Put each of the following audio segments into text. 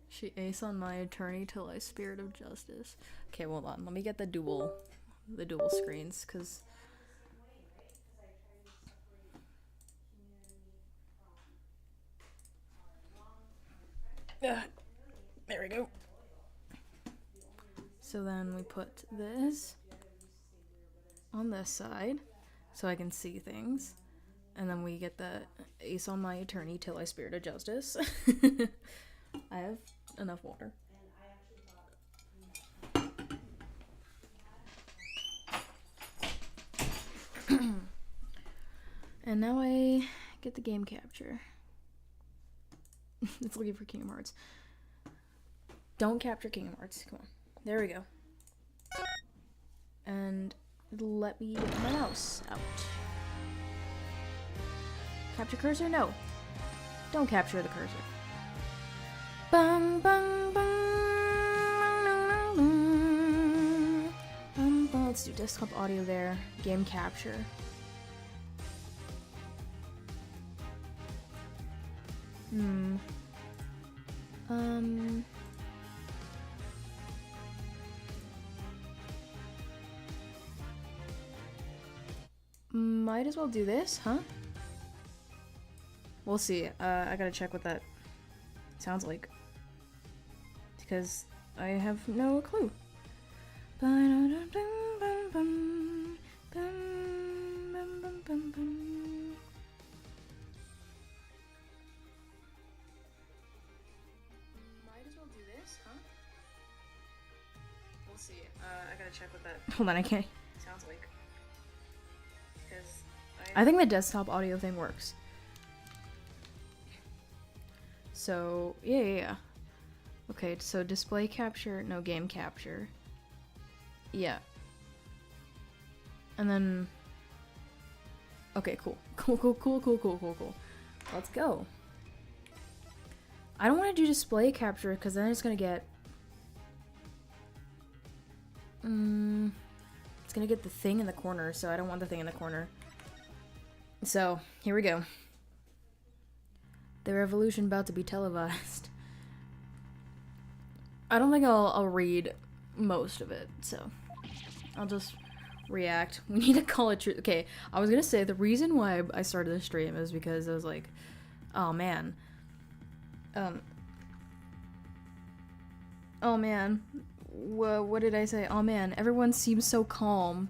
She ace on my attorney till I spirit of justice. Okay, hold on. Let me get the dual screens, cause there we go. So then we put this on this side, so I can see things, and then we get the ace on my attorney till I spirit of justice. I have enough water. And now I get the game capture. It's looking for Kingdom Hearts. Don't capture Kingdom Hearts. Come on. There we go. And let me get my mouse out. Capture cursor? No. Don't capture the cursor. Bang, bang, bang. Let's do desktop audio there. Game capture. Might as well do this, huh? We'll see. I gotta check what that sounds like. Because I have no clue. I gotta check what that. Hold on, I can't. Sounds like. Because I think the desktop audio thing works. So yeah. Okay, so display capture, no game capture. Yeah. And then. Okay, cool. Cool. Let's go. I don't want to do display capture because then it's gonna get. It's gonna get the thing in the corner, so I don't want the thing in the corner. So, here we go. The revolution about to be televised. I don't think I'll read most of it, so I'll just react. We need to call it truth. Okay, I was gonna say the reason why I started the stream is because I was like, oh man. Oh man. What did I say? Oh man, everyone seems so calm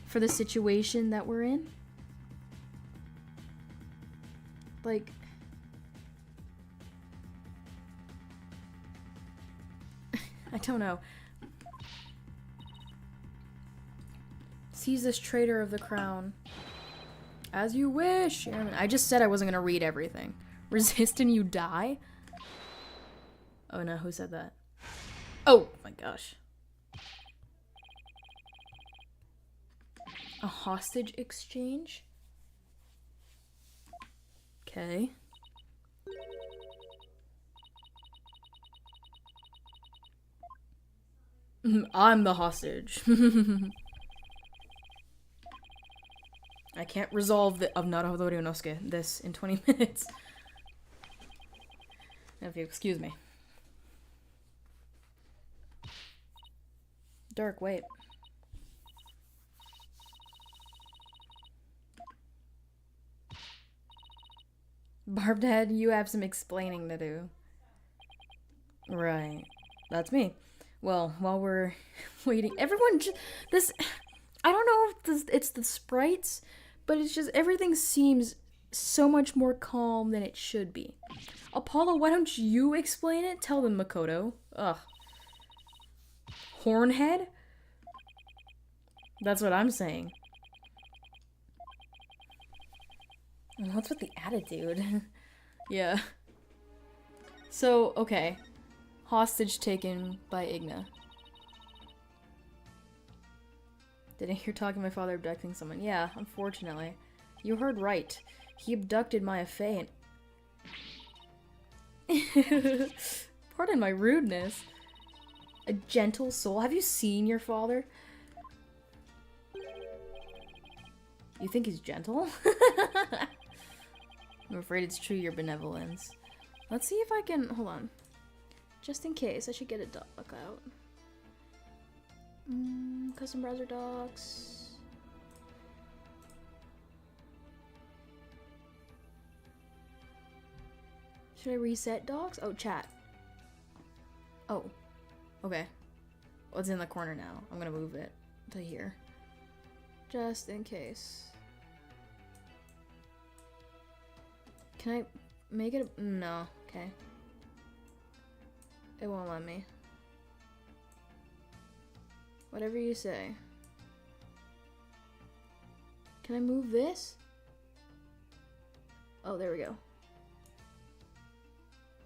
for the situation that we're in. Like, I don't know. Seize this traitor of the crown. As you wish. I just said I wasn't gonna read everything. Resist and you die? Oh no, who said that? Oh my gosh. A hostage exchange? Okay. I'm the hostage. I can't resolve the of Naruhodo Ryunosuke this in 20 minutes. If you excuse me. Dark, wait. Barbed Head, you have some explaining to do. Right. That's me. Well, while we're waiting, everyone this I don't know if it's the sprites, but it's just everything seems so much more calm than it should be. Apollo, why don't you explain it? Tell them, Makoto. Ugh. Hornhead? That's what I'm saying. What's with the attitude? Yeah. So, okay. Hostage taken by Igna. Did I hear talking my father abducting someone? Yeah, unfortunately. You heard right. He abducted Maya Fey and... Pardon my rudeness. A gentle soul? Have you seen your father? You think he's gentle? I'm afraid it's true, your benevolence. Let's see if I can, hold on. Just in case, I should get a doc out. Custom browser docs. Should I reset docs? Oh, chat. Oh, okay. Well, it's in the corner now. I'm gonna move it to here. Just in case. Can I make it? No. Okay. It won't let me. Whatever you say. Can I move this? Oh, there we go.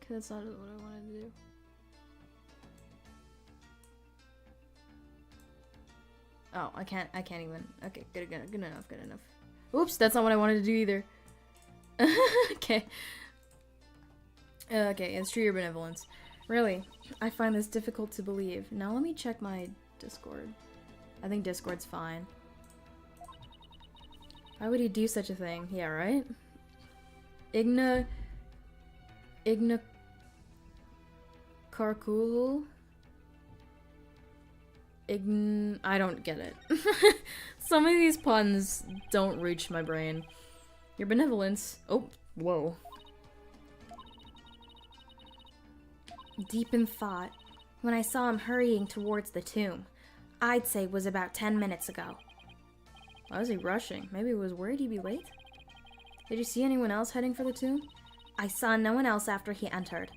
Okay, that's not what I wanted to do. Oh, I can't even. Okay, good enough. Oops, that's not what I wanted to do either. Okay. Okay, it's true your benevolence. Really, I find this difficult to believe. Now let me check my Discord. I think Discord's fine. Why would he do such a thing? Yeah, right? Igna Karkul? I don't get it. Some of these puns don't reach my brain. Your benevolence. Oh, whoa. Deep in thought, when I saw him hurrying towards the tomb, I'd say was about 10 minutes ago. Why was he rushing? Maybe he was worried he'd be late? Did you see anyone else heading for the tomb? I saw no one else after he entered.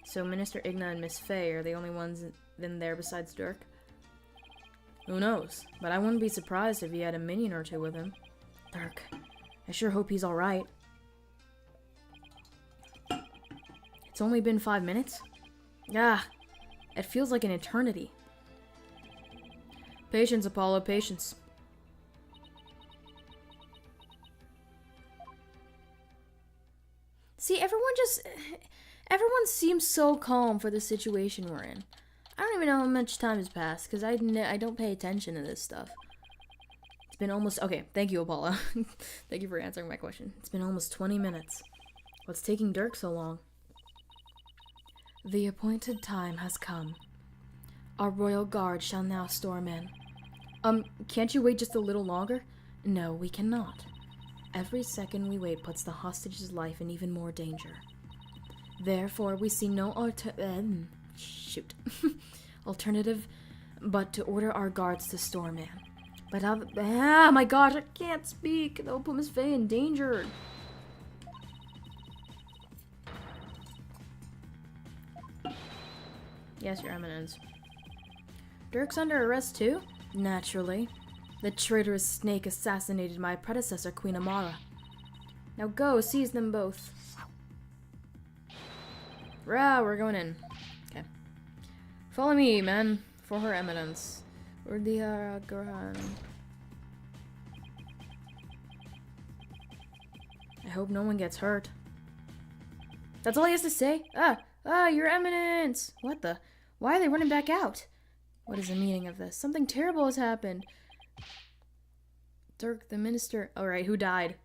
So Minister Igna and Miss Faye are the only ones in there besides Dirk? Who knows? But I wouldn't be surprised if he had a minion or two with him. Dirk. I sure hope he's alright. It's only been 5 minutes? Ah, it feels like an eternity. Patience, Apollo, patience. See, everyone seems so calm for the situation we're in. I don't even know how much time has passed, because I don't pay attention to this stuff. It's been almost... Okay, thank you, Apollo. Thank you for answering my question. It's been almost 20 minutes. What's taking Dirk so long? The appointed time has come. Our royal guard shall now storm in. Can't you wait just a little longer? No, we cannot. Every second we wait puts the hostage's life in even more danger. Therefore, we see no alternative but to order our guards to storm in. But oh my gosh, I can't speak. They'll put Miss Faye in danger. Yes, Your Eminence. Dirk's under arrest too? Naturally. The traitorous snake assassinated my predecessor, Queen Amara. Now go, seize them both. Rah, we're going in. Okay. Follow me, man. For Her Eminence. Urdiha Gurhan. I hope no one gets hurt. That's all he has to say? Your Eminence! What the? Why are they running back out? What is the meaning of this? Something terrible has happened. Dirk, the minister... Alright, who died?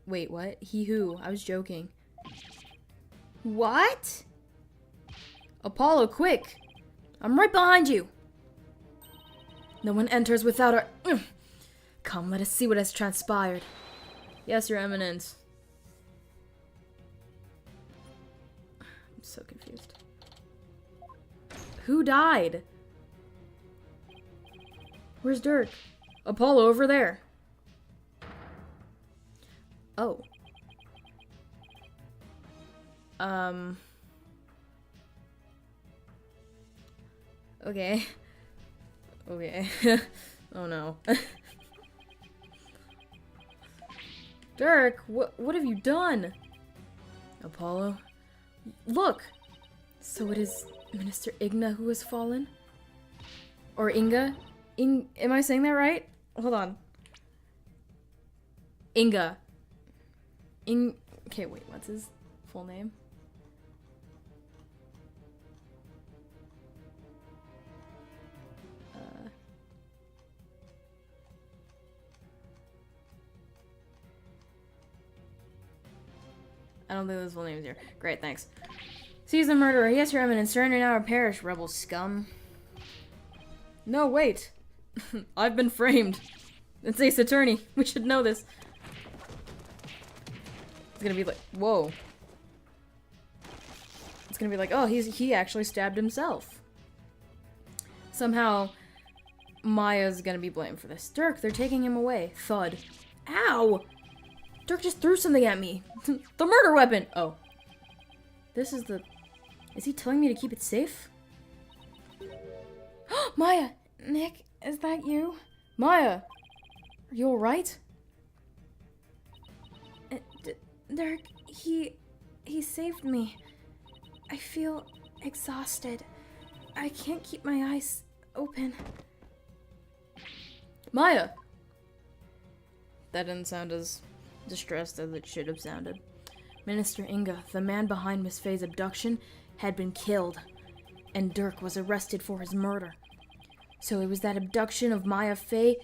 Wait, what? He who? I was joking. What? Apollo, quick! I'm right behind you! No one enters without our... Come, let us see what has transpired. Yes, Your Eminence. I'm so confused. Who died? Where's Dirk? Apollo, over there. Oh. Okay. Okay. Oh no. Dirk, what have you done? Apollo? Look! So it is Minister Igna who has fallen? Or Inga? Am I saying that right? Hold on. Inga. Okay, wait, what's his full name? I don't think this full name is here. Great, thanks. Seize the murderer. Yes, your eminence. Surrender now or perish, rebel scum. No, wait. I've been framed. It's Ace Attorney. We should know this. It's gonna be like, whoa. It's gonna be like, oh, he actually stabbed himself. Somehow, Maya's gonna be blamed for this. Dirk, they're taking him away. Thud. Ow! Dirk just threw something at me. The murder weapon! Oh. This is the... Is he telling me to keep it safe? Maya! Nick, is that you? Maya! Are you alright? Dirk, he saved me. I feel exhausted. I can't keep my eyes open. Maya! That didn't sound as distressed as it should have sounded. Minister Inga, the man behind Miss Faye's abduction, had been killed, and Dirk was arrested for his murder. So it was that abduction of Maya Faye...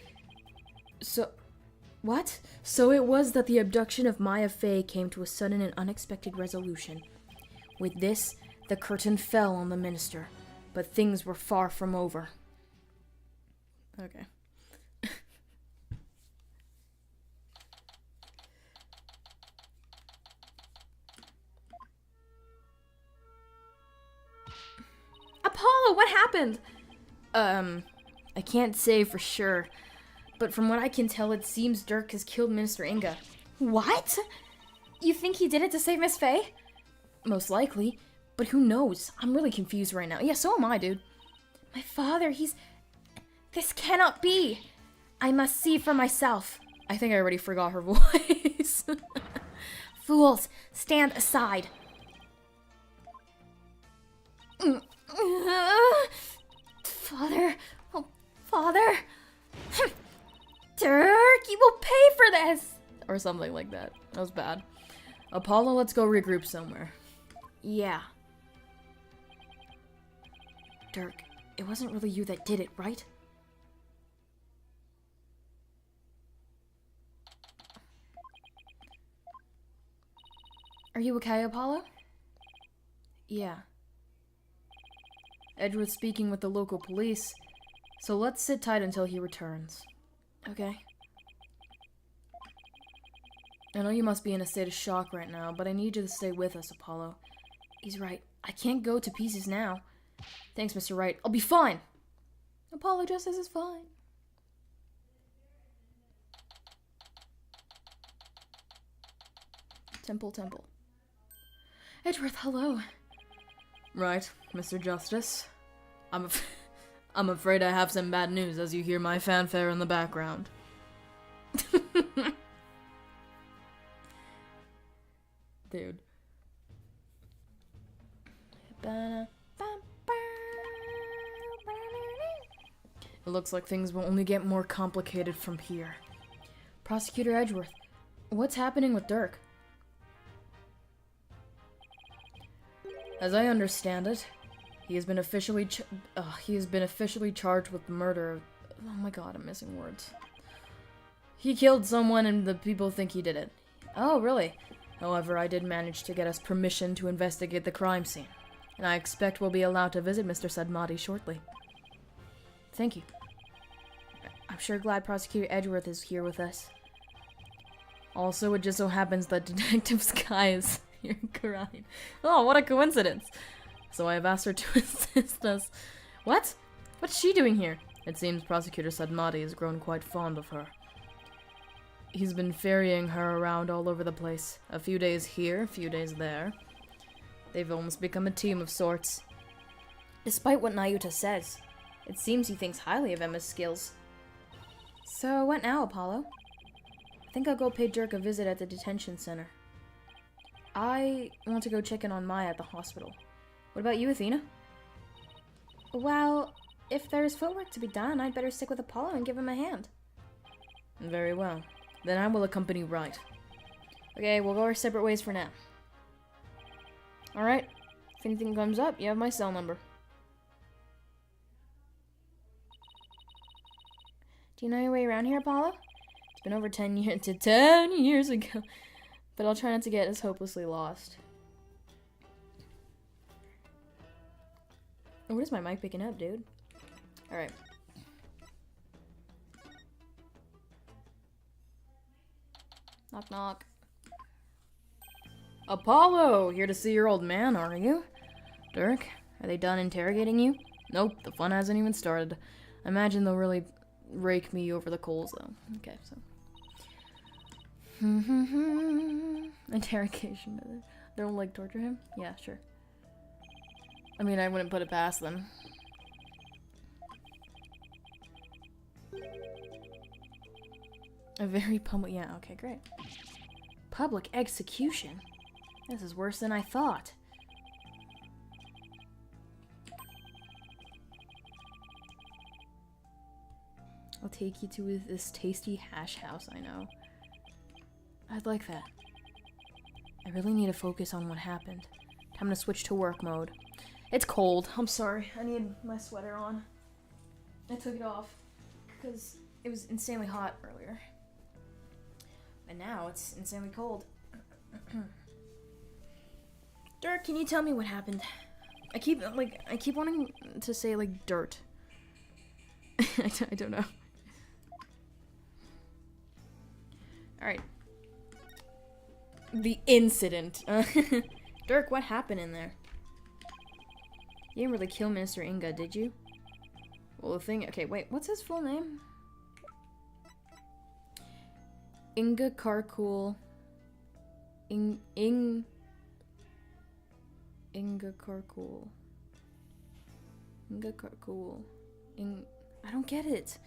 What? So it was that the abduction of Maya Faye came to a sudden and unexpected resolution. With this, the curtain fell on the minister, but things were far from over. Okay. Apollo, what happened? I can't say for sure, but from what I can tell, it seems Dirk has killed Minister Inga. What? You think he did it to save Miss Faye? Most likely, but who knows? I'm really confused right now. Yeah, so am I, dude. My father, this cannot be. I must see for myself. I think I already forgot her voice. Fools, stand aside. Father, oh, Father. Dirk, you will pay for this. Or something like that. That was bad. Apollo, let's go regroup somewhere. Yeah. Dirk, it wasn't really you that did it, right? Are you okay, Apollo? Yeah. Edgeworth speaking with the local police, so let's sit tight until he returns. Okay. I know you must be in a state of shock right now, but I need you to stay with us, Apollo. He's right. I can't go to pieces now. Thanks, Mr. Wright. I'll be fine. Apollo just says it's fine. Temple. Edgeworth, hello. Right, Mr. Justice. I'm afraid I have some bad news as you hear my fanfare in the background. Dude. It looks like things will only get more complicated from here. Prosecutor Edgeworth, what's happening with Dirk? As I understand it, he has been officially charged with the murder of... Oh my god, I'm missing words. He killed someone and the people think he did it. Oh, really? However, I did manage to get us permission to investigate the crime scene, and I expect we'll be allowed to visit Mr. Sadmati shortly. Thank you. I'm sure glad Prosecutor Edgeworth is here with us. Also, it just so happens that Detective Sky is here crying. Oh, what a coincidence! So I have asked her to assist us. What? What's she doing here? It seems Prosecutor Sadmati has grown quite fond of her. He's been ferrying her around all over the place. A few days here, a few days there. They've almost become a team of sorts. Despite what Nayuta says, it seems he thinks highly of Emma's skills. So, what now, Apollo? I think I'll go pay Dirk a visit at the detention center. I want to go check in on Maya at the hospital. What about you, Athena? Well, if there's footwork to be done, I'd better stick with Apollo and give him a hand. Very well. Then I will accompany Wright. Okay, we'll go our separate ways for now. Alright. If anything comes up, you have my cell number. Do you know your way around here, Apollo? It's been over 10 years. 10 years ago. But I'll try not to get as hopelessly lost. What is my mic picking up, dude? Alright. Knock knock. Apollo! Here to see your old man, are you? Dirk, are they done interrogating you? Nope, the fun hasn't even started. I imagine they'll really rake me over the coals, though. Okay, so. Interrogation. They'll, like, torture him? Yeah, sure. I mean, I wouldn't put it past them. A very public... Yeah, okay, great. Public execution? This is worse than I thought. I'll take you to this tasty hash house I know. I'd like that. I really need to focus on what happened. Time to switch to work mode. It's cold. I'm sorry. I need my sweater on. I took it off because it was insanely hot earlier. But now it's insanely cold. Dirk, can you tell me what happened? I keep wanting to say, like, dirt. I don't know. Alright. The incident. Dirk, what happened in there? You didn't really kill Minister Inga, did you? Well, the thing... Okay, wait. What's his full name? Inga Karkul. Inga Karkul. Inga Karkul. I don't get it.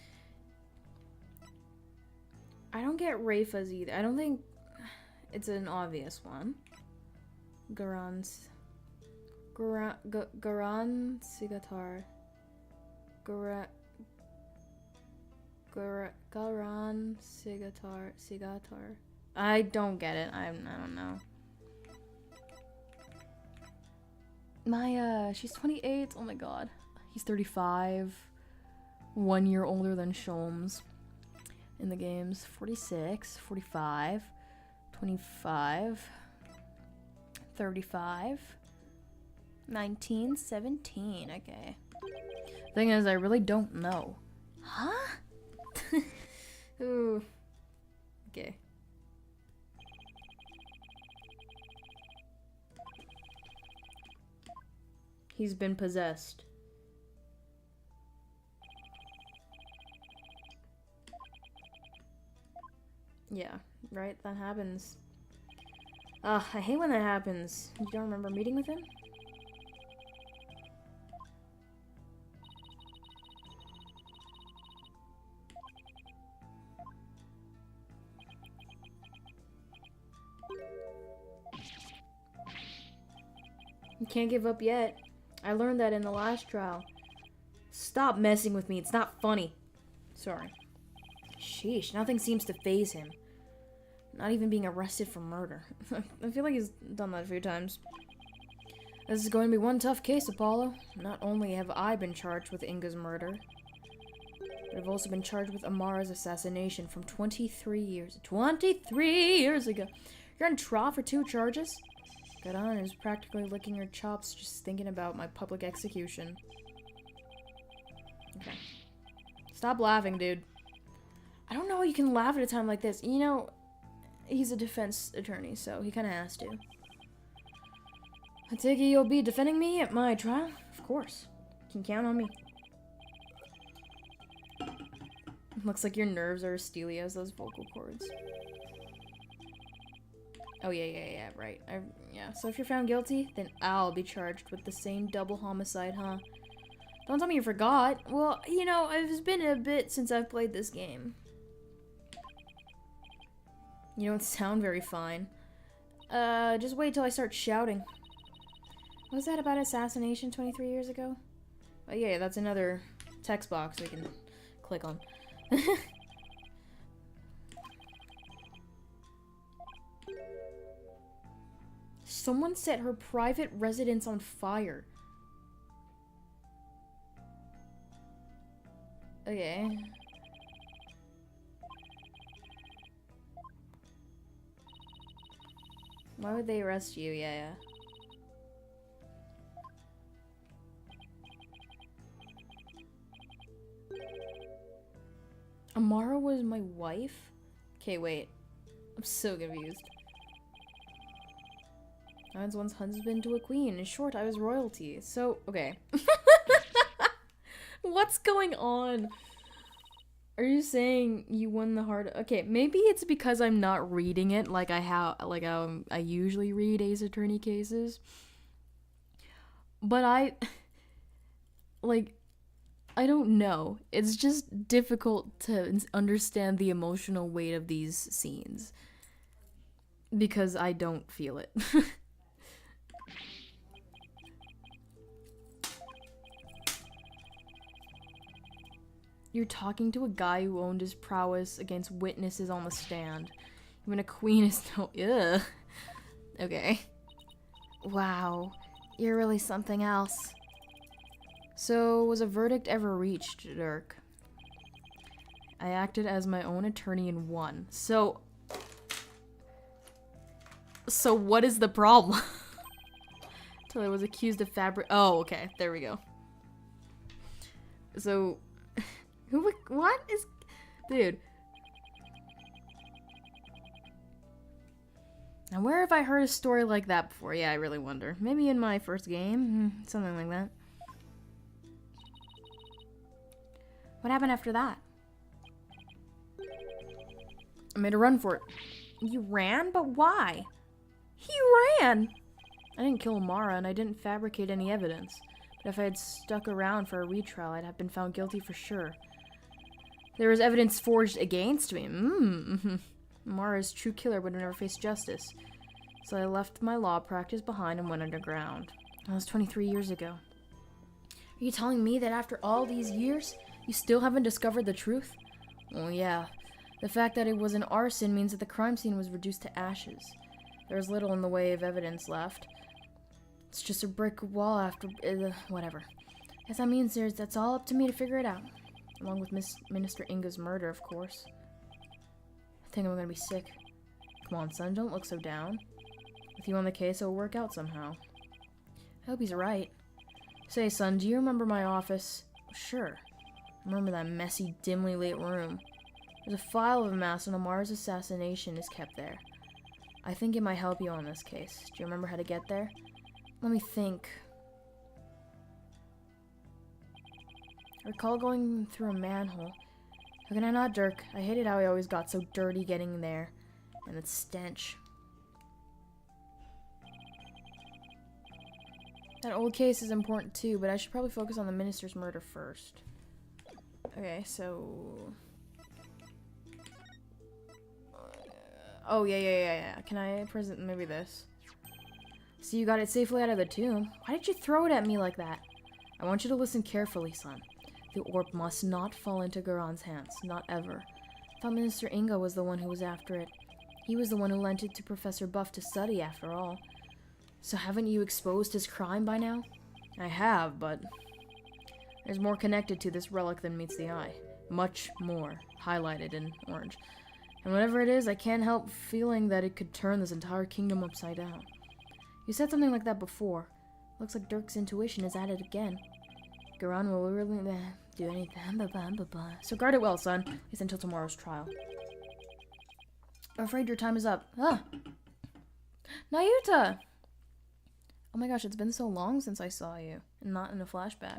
I don't get Rafa's either. I don't think it's an obvious one. Garan Sigatar. Garan Sigatar. I don't get it. I don't know. She's 28. Oh my god. He's 35. 1 year older than Sholmes in the games. 46, 45, 25, 35, 19, 17. Okay. Thing is, I really don't know. Huh? Ooh. Okay. He's been possessed. Yeah, right? That happens. I hate when that happens. You don't remember meeting with him? You can't give up yet. I learned that in the last trial. Stop messing with me. It's not funny. Sorry. Sheesh, nothing seems to faze him. Not even being arrested for murder. I feel like he's done that a few times. This is going to be one tough case, Apollo. Not only have I been charged with Inga's murder, but I've also been charged with Amara's assassination from 23 years. 23 years ago! You're on trial for 2 charges? Garan is practically licking her chops just thinking about my public execution. Okay. Stop laughing, dude. I don't know how you can laugh at a time like this. You know, he's a defense attorney, so he kind of has to. I take it you'll be defending me at my trial? Of course. You can count on me. Looks like your nerves are as steely as those vocal cords. Oh, yeah, right. Yeah, so if you're found guilty, then I'll be charged with the same double homicide, huh? Don't tell me you forgot. Well, you know, it's been a bit since I've played this game. You don't sound very fine. Just wait till I start shouting. What was that about assassination 23 years ago? Oh, yeah, that's another text box we can click on. Someone set her private residence on fire. Okay. Why would they arrest you? Yeah. Amara was my wife? Okay, wait. I'm so confused. I was once husband to a queen. In short, I was royalty. So, okay. What's going on? Are you saying you won the heart? Okay, maybe it's because I'm not reading it like I usually read Ace Attorney cases. But I don't know. It's just difficult to understand the emotional weight of these scenes because I don't feel it. You're talking to a guy who owned his prowess against witnesses on the stand. Even a queen is no. Ugh. Okay. Wow, you're really something else. So, was a verdict ever reached, Dirk? I acted as my own attorney and won. So what is the problem? Till I was accused of Oh, okay. There we go. So, what is... Dude. Now, where have I heard a story like that before? Yeah, I really wonder. Maybe in my first game? Something like that. What happened after that? I made a run for it. You ran? But why? He ran! I didn't kill Amara, and I didn't fabricate any evidence. But if I had stuck around for a retrial, I'd have been found guilty for sure. There was evidence forged against me. Amara's true killer would never face justice. So I left my law practice behind and went underground. That was 23 years ago. Are you telling me that after all these years, you still haven't discovered the truth? Well, yeah. The fact that it was an arson means that the crime scene was reduced to ashes. There's little in the way of evidence left. It's just a brick wall after... whatever. Guess that means that's all up to me to figure it out. Along with Minister Inga's murder, of course. I think I'm gonna be sick. Come on, son, don't look so down. With you on the case, it'll work out somehow. I hope he's right. Say, son, do you remember my office? Sure. I remember that messy, dimly lit room. There's a file of a mass on Amara's assassination is kept there. I think it might help you on this case. Do you remember how to get there? Let me think. I recall going through a manhole. How can I not, Dirk? I hated how I always got so dirty getting there. And the stench. That old case is important too, but I should probably focus on the minister's murder first. Okay, so... Oh, yeah. Can I present maybe this? So you got it safely out of the tomb. Why did you throw it at me like that? I want you to listen carefully, son. The orb must not fall into Garon's hands. Not ever. I thought Minister Inga was the one who was after it. He was the one who lent it to Professor Buff to study, after all. So haven't you exposed his crime by now? I have, but... there's more connected to this relic than meets the eye. Much more. Highlighted in orange. And whatever it is, I can't help feeling that it could turn this entire kingdom upside down. You said something like that before. Looks like Dirk's intuition is at it again. Garon will really do anything. So guard it well, son. At least until tomorrow's trial. I'm afraid your time is up. Ah! Nayuta! Oh my gosh, it's been so long since I saw you. And not in a flashback.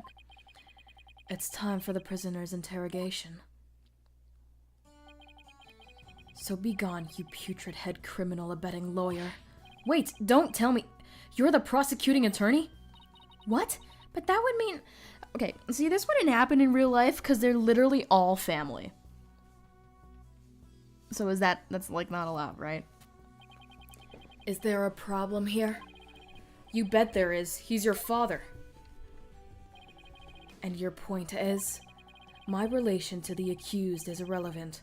It's time for the prisoner's interrogation. So be gone, you putrid head criminal abetting lawyer. Wait, don't tell me. You're the prosecuting attorney? What? But that would mean... Okay, see, this wouldn't happen in real life because they're literally all family. So that's like not allowed, right? Is there a problem here? You bet there is. He's your father. And your point is? My relation to the accused is irrelevant.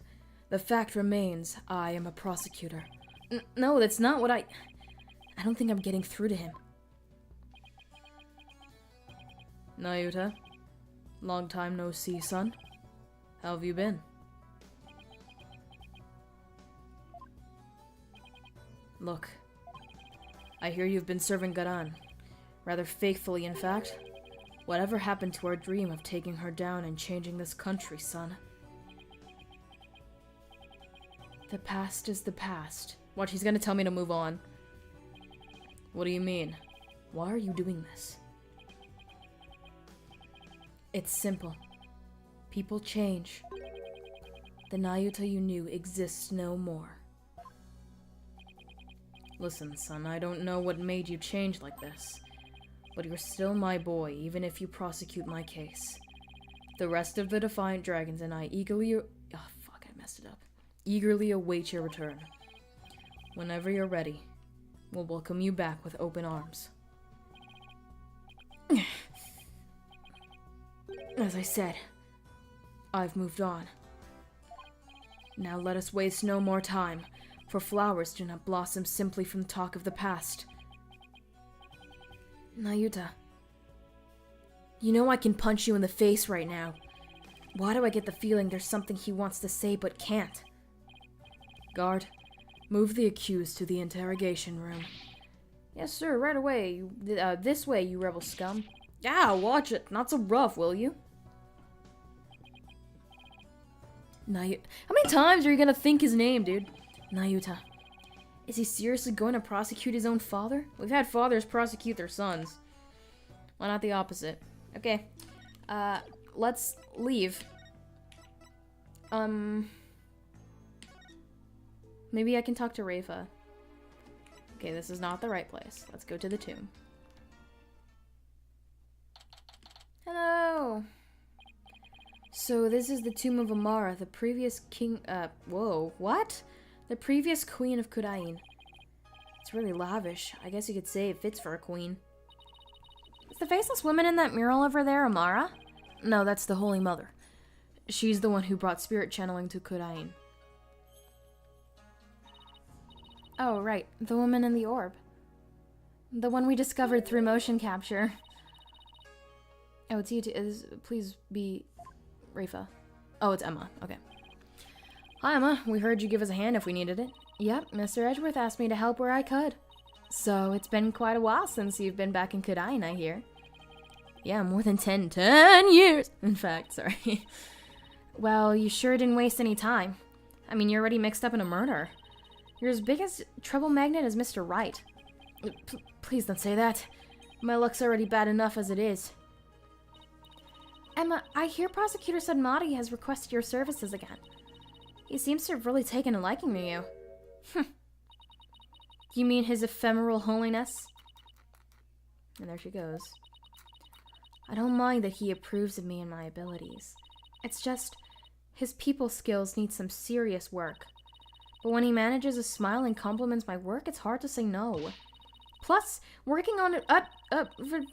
The fact remains, I am a prosecutor. No, that's not what I don't think I'm getting through to him. Nayuta, long time no see, son. How have you been? Look, I hear you've been serving Garan. Rather faithfully, in fact. Whatever happened to our dream of taking her down and changing this country, son? The past is the past. What, he's gonna tell me to move on? What do you mean? Why are you doing this? It's simple. People change. The Nayuta you knew exists no more. Listen, son, I don't know what made you change like this, but you're still my boy, even if you prosecute my case. The rest of the Defiant Dragons and I eagerly await your return. Whenever you're ready, we'll welcome you back with open arms. As I said, I've moved on. Now let us waste no more time, for flowers do not blossom simply from talk of the past. Nayuta, you know I can punch you in the face right now. Why do I get the feeling there's something he wants to say but can't? Guard, move the accused to the interrogation room. Yes, sir, right away. This way, you rebel scum. Yeah, watch it. Not so rough, will you? How many times are you gonna think his name, dude? Nayuta. Is he seriously going to prosecute his own father? We've had fathers prosecute their sons. Why not the opposite? Okay. Let's leave. Maybe I can talk to Rafa. Okay, this is not the right place. Let's go to the tomb. Hello! So this is the tomb of Amara, the previous king, whoa, what? The previous queen of Kudain. It's really lavish. I guess you could say it fits for a queen. Is the faceless woman in that mural over there Amara? No, that's the Holy Mother. She's the one who brought spirit channeling to Kudain. Oh, right. The woman in the orb. The one we discovered through motion capture. Oh, it's you two. Please be Rafa. Oh, it's Emma. Okay. Hi, Emma. We heard you give us a hand if we needed it. Yep, Mr. Edgeworth asked me to help where I could. So, it's been quite a while since you've been back in Kudain, I hear. Yeah, more than 10 years! In fact, sorry. Well, you sure didn't waste any time. I mean, you're already mixed up in a murder. You're as big as trouble magnet as Mr. Wright. Please don't say that. My luck's already bad enough as it is. Emma, I hear Prosecutor Sudmati has requested your services again. He seems to have really taken a liking to you. You mean his ephemeral holiness? And there she goes. I don't mind that he approves of me and my abilities. It's just, his people skills need some serious work. But when he manages to smile and compliments my work, it's hard to say no. Plus, working on it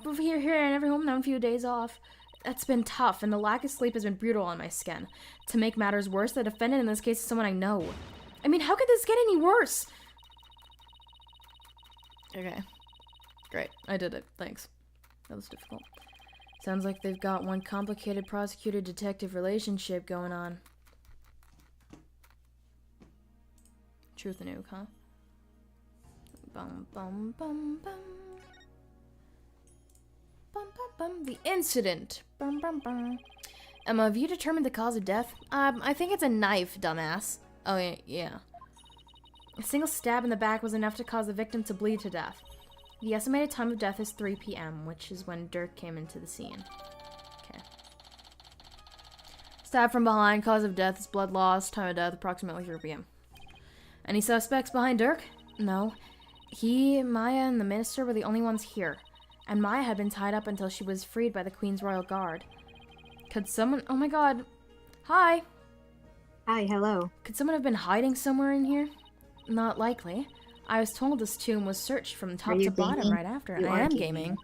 for here and every home now a few days off. That's been tough, and the lack of sleep has been brutal on my skin. To make matters worse, the defendant in this case is someone I know. I mean, how could this get any worse? Okay. Great. I did it. Thanks. That was difficult. Sounds like they've got one complicated prosecutor-detective relationship going on. Truth and Nuke, huh? Bum, bum, bum, bum. Bum, bum, bum. The incident. Bum, bum, bum. Emma, have you determined the cause of death? I think it's a knife, dumbass. Oh, yeah. A single stab in the back was enough to cause the victim to bleed to death. The estimated time of death is 3 p.m., which is when Dirk came into the scene. Okay. Stab from behind, cause of death is blood loss, time of death approximately 3 p.m. Any suspects behind Dirk? No. He, Maya, and the minister were the only ones here. And Maya had been tied up until she was freed by the Queen's Royal Guard. Could someone... Oh my god. Hi. Hi, hello. Could someone have been hiding somewhere in here? Not likely. I was told this tomb was searched from top to bottom gaming? right after. You I are am gaming. gaming.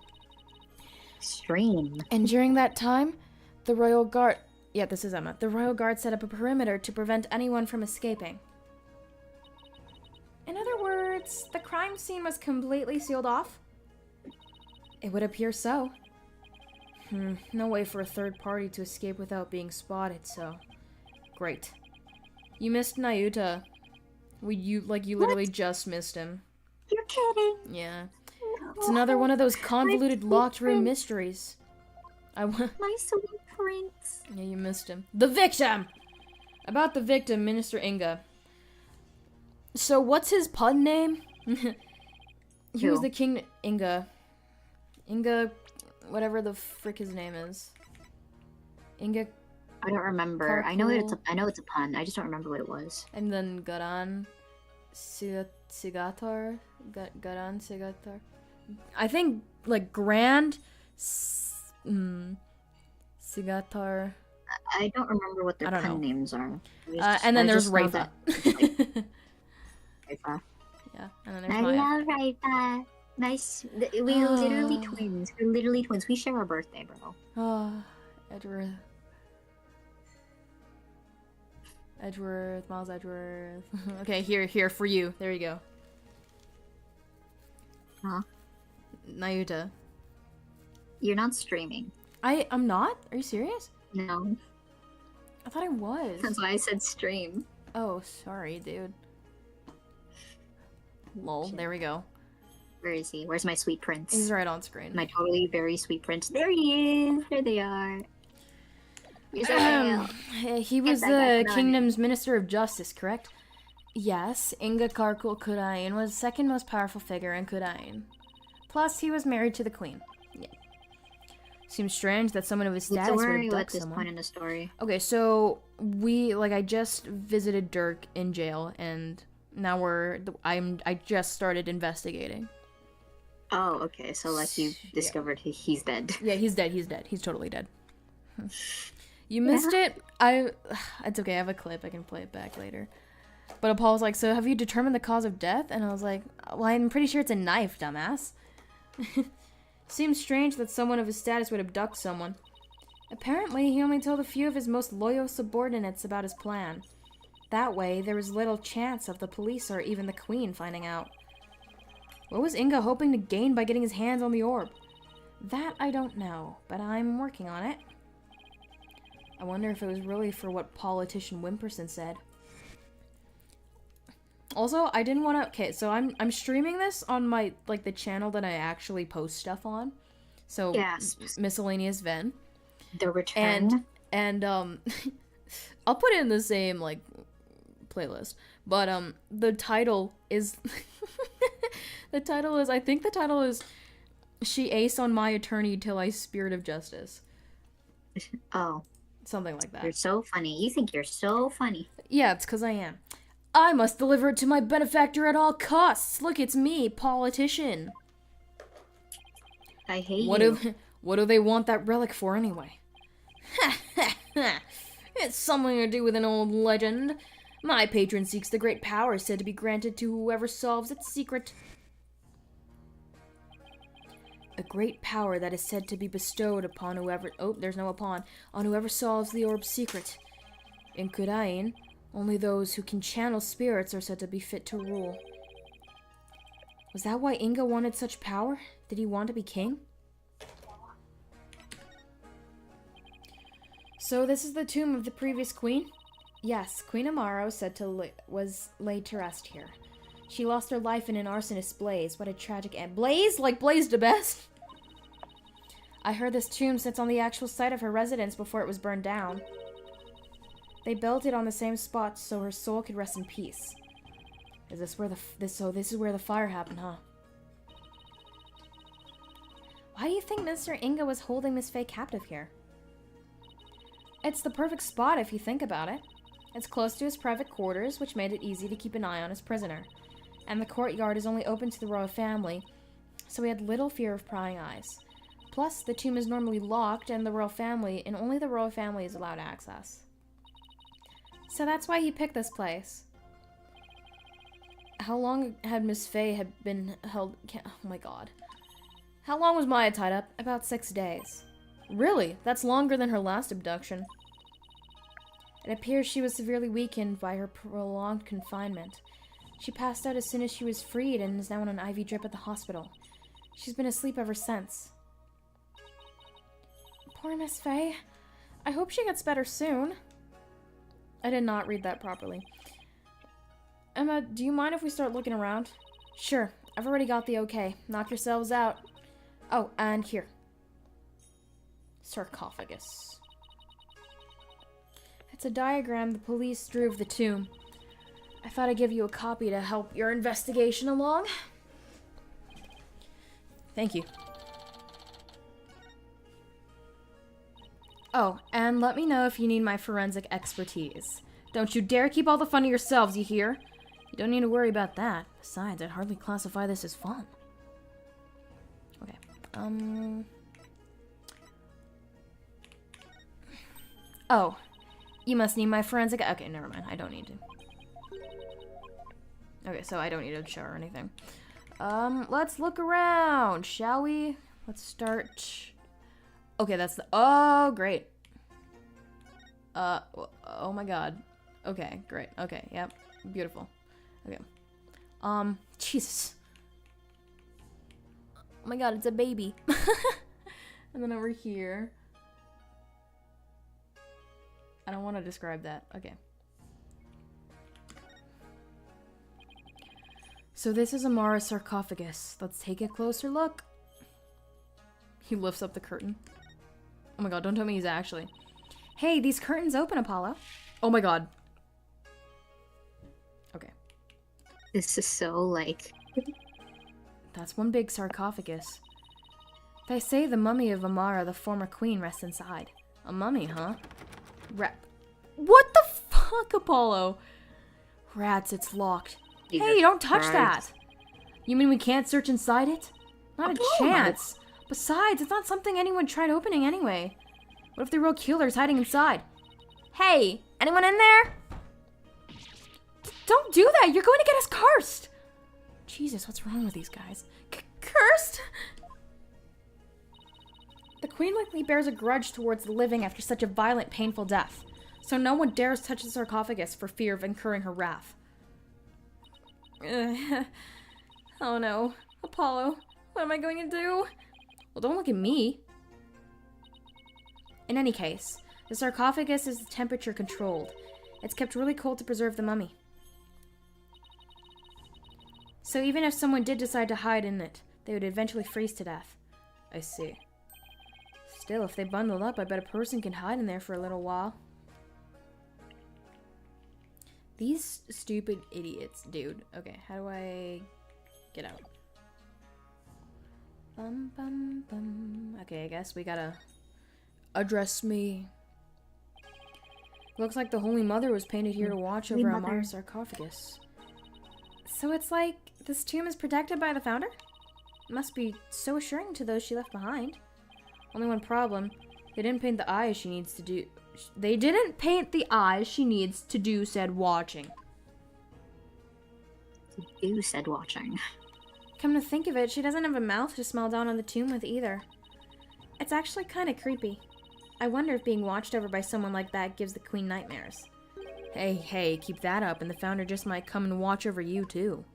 Stream. And during that time, the Royal Guard... Yeah, this is Emma. The Royal Guard set up a perimeter to prevent anyone from escaping. In other words, the crime scene was completely sealed off? It would appear so. No way for a third party to escape without being spotted, so... Great. You missed Nayuta. You literally just missed him. You're You're kidding. Yeah. It's another one of those convoluted sweet locked room prince. mysteries. I want. My sweet prince. Yeah, you missed him. The victim! About the victim, Minister Inga. So, what's his pun name? He was Who? the king. Inga. Inga. Whatever the frick his name is. Inga. I don't remember. I know it's a pun. I just don't remember what it was. And then Garan. Sigatar? Garan Sigatar? I think, like, Grand. Sigatar. I don't remember what their I don't pun know. names are. And then I there's just know Rafa. that- Raifa. Yeah, and then there's I Maya. love Raifa. We're literally twins. We're literally twins. We share a birthday, bro. Oh, Edgeworth, Miles Edgeworth. Okay, here, for you. There you go. Huh? Nayuta. You're not streaming. I'm not? Are you serious? No. I thought I was. That's why I said stream. Oh, sorry, dude. Lol, there we go. Where is he? Where's my sweet prince? He's right on screen. My totally very sweet prince. There he is. There they are. Here's our mail. He was Yes, I got the it. kingdom's minister of justice, correct? Yes, Inga Karkul Kurain was the second most powerful figure in Kurain. Plus, he was married to the queen. Yeah. Seems strange that someone of his So status where would are you abduct at this someone. point in the story? Okay, so I just visited Dirk in jail, and now I just started investigating. Oh, okay. So like you discovered he's dead. Yeah, he's dead. He's totally dead. You missed it. It's okay. I have a clip. I can play it back later. But Paul was like, "So have you determined the cause of death?" And I was like, "Well, I'm pretty sure it's a knife, dumbass." Seems strange that someone of his status would abduct someone. Apparently, he only told a few of his most loyal subordinates about his plan. That way, there was little chance of the police or even the queen finding out. What was Inga hoping to gain by getting his hands on the orb? That I don't know, but I'm working on it. I wonder if it was really for what politician Wimperson said. Also, I didn't want to... Okay, so I'm streaming this on my, like, the channel that I actually post stuff on. So, Yes. Miscellaneous Ven. The return. And I'll put it in the same, like, playlist. But, the title is... I think the title is She Ace on My Attorney Till I Spirit of Justice. Oh, Something like that. you're so funny. You think you're so funny. Yeah, it's because I am. I must deliver it to my benefactor at all costs. Look, it's me, politician. I hate What you. what do they want that relic for anyway? Ha ha ha! It's something to do with an old legend. My patron seeks the great power said to be granted to whoever solves its secret. A great power that is said to be bestowed upon whoever... Oh, there's no upon. On whoever solves the orb's secret. In Kurain, only those who can channel spirits are said to be fit to rule. Was that why Inga wanted such power? Did he want to be king? So this is the tomb of the previous queen? Yes, Queen Amaro was laid to rest here. She lost her life in an arsonist blaze. What a tragic end. Blaze? Like Blaze the Best? I heard this tomb sits on the actual site of her residence before it was burned down. They built it on the same spot so her soul could rest in peace. Is this where this is where the fire happened, huh? Why do you think Mr. Inga was holding Miss Faye captive here? It's the perfect spot if you think about it. It's close to his private quarters, which made it easy to keep an eye on his prisoner. And the courtyard is only open to the royal family, so he had little fear of prying eyes. Plus, the tomb is normally locked, and only the royal family is allowed access. So that's why he picked this place. How long had Miss Faye been held? Oh my god. How long was Maya tied up? About 6 days. Really? That's longer than her last abduction. It appears she was severely weakened by her prolonged confinement. She passed out as soon as she was freed and is now on an IV drip at the hospital. She's been asleep ever since. Poor Miss Faye. I hope she gets better soon. I did not read that properly. Emma, do you mind if we start looking around? Sure. I've already got the okay. Knock yourselves out. Oh, and here. Sarcophagus. It's a diagram the police drew of the tomb. I thought I'd give you a copy to help your investigation along. Thank you. Oh, and let me know if you need my forensic expertise. Don't you dare keep all the fun to yourselves, you hear? You don't need to worry about that. Besides, I'd hardly classify this as fun. Okay. Oh. You must need my forensic... Okay, never mind. I don't need to. Okay, so I don't need a show or anything. Let's look around, shall we? Let's start... Okay, that's the... Oh, great. Oh my god. Okay, great. Okay, yep. Beautiful. Okay. Jesus. Oh my god, it's a baby. And then over here... I don't want to describe that. Okay. So this is Amara's sarcophagus. Let's take a closer look. He lifts up the curtain. Oh my god, don't tell me he's actually... Hey, these curtains open, Apollo. Oh my god. Okay. This is so, like... That's one big sarcophagus. They say the mummy of Amara, the former queen, rests inside. A mummy, huh? What the fuck, Apollo? Rats, it's locked. Hey, don't touch that! You mean we can't search inside it? Not a chance. Besides, it's not something anyone tried opening anyway. What if the real killer's hiding inside? Hey, anyone in there? Don't do that! You're going to get us cursed! Jesus, what's wrong with these guys? Cursed? The queen likely bears a grudge towards the living after such a violent, painful death, so no one dares touch the sarcophagus for fear of incurring her wrath. Oh no. Apollo, what am I going to do? Well, don't look at me. In any case, the sarcophagus is temperature controlled. It's kept really cold to preserve the mummy. So even if someone did decide to hide in it, they would eventually freeze to death. I see. Still, if they bundled up, I bet a person can hide in there for a little while. These stupid idiots, dude. Okay, how do I get out? Bum, bum, bum. Okay, I guess we gotta address me. Looks like the Holy Mother was painted here to watch over Amara's sarcophagus. So it's like this tomb is protected by the founder? Must be so assuring to those she left behind. Only one problem. They didn't paint the eyes she needs to do. They didn't paint the eyes she needs to do said watching. You said watching. Come to think of it, she doesn't have a mouth to smile down on the tomb with either. It's actually kind of creepy. I wonder if being watched over by someone like that gives the queen nightmares. Hey, keep that up and the founder just might come and watch over you too.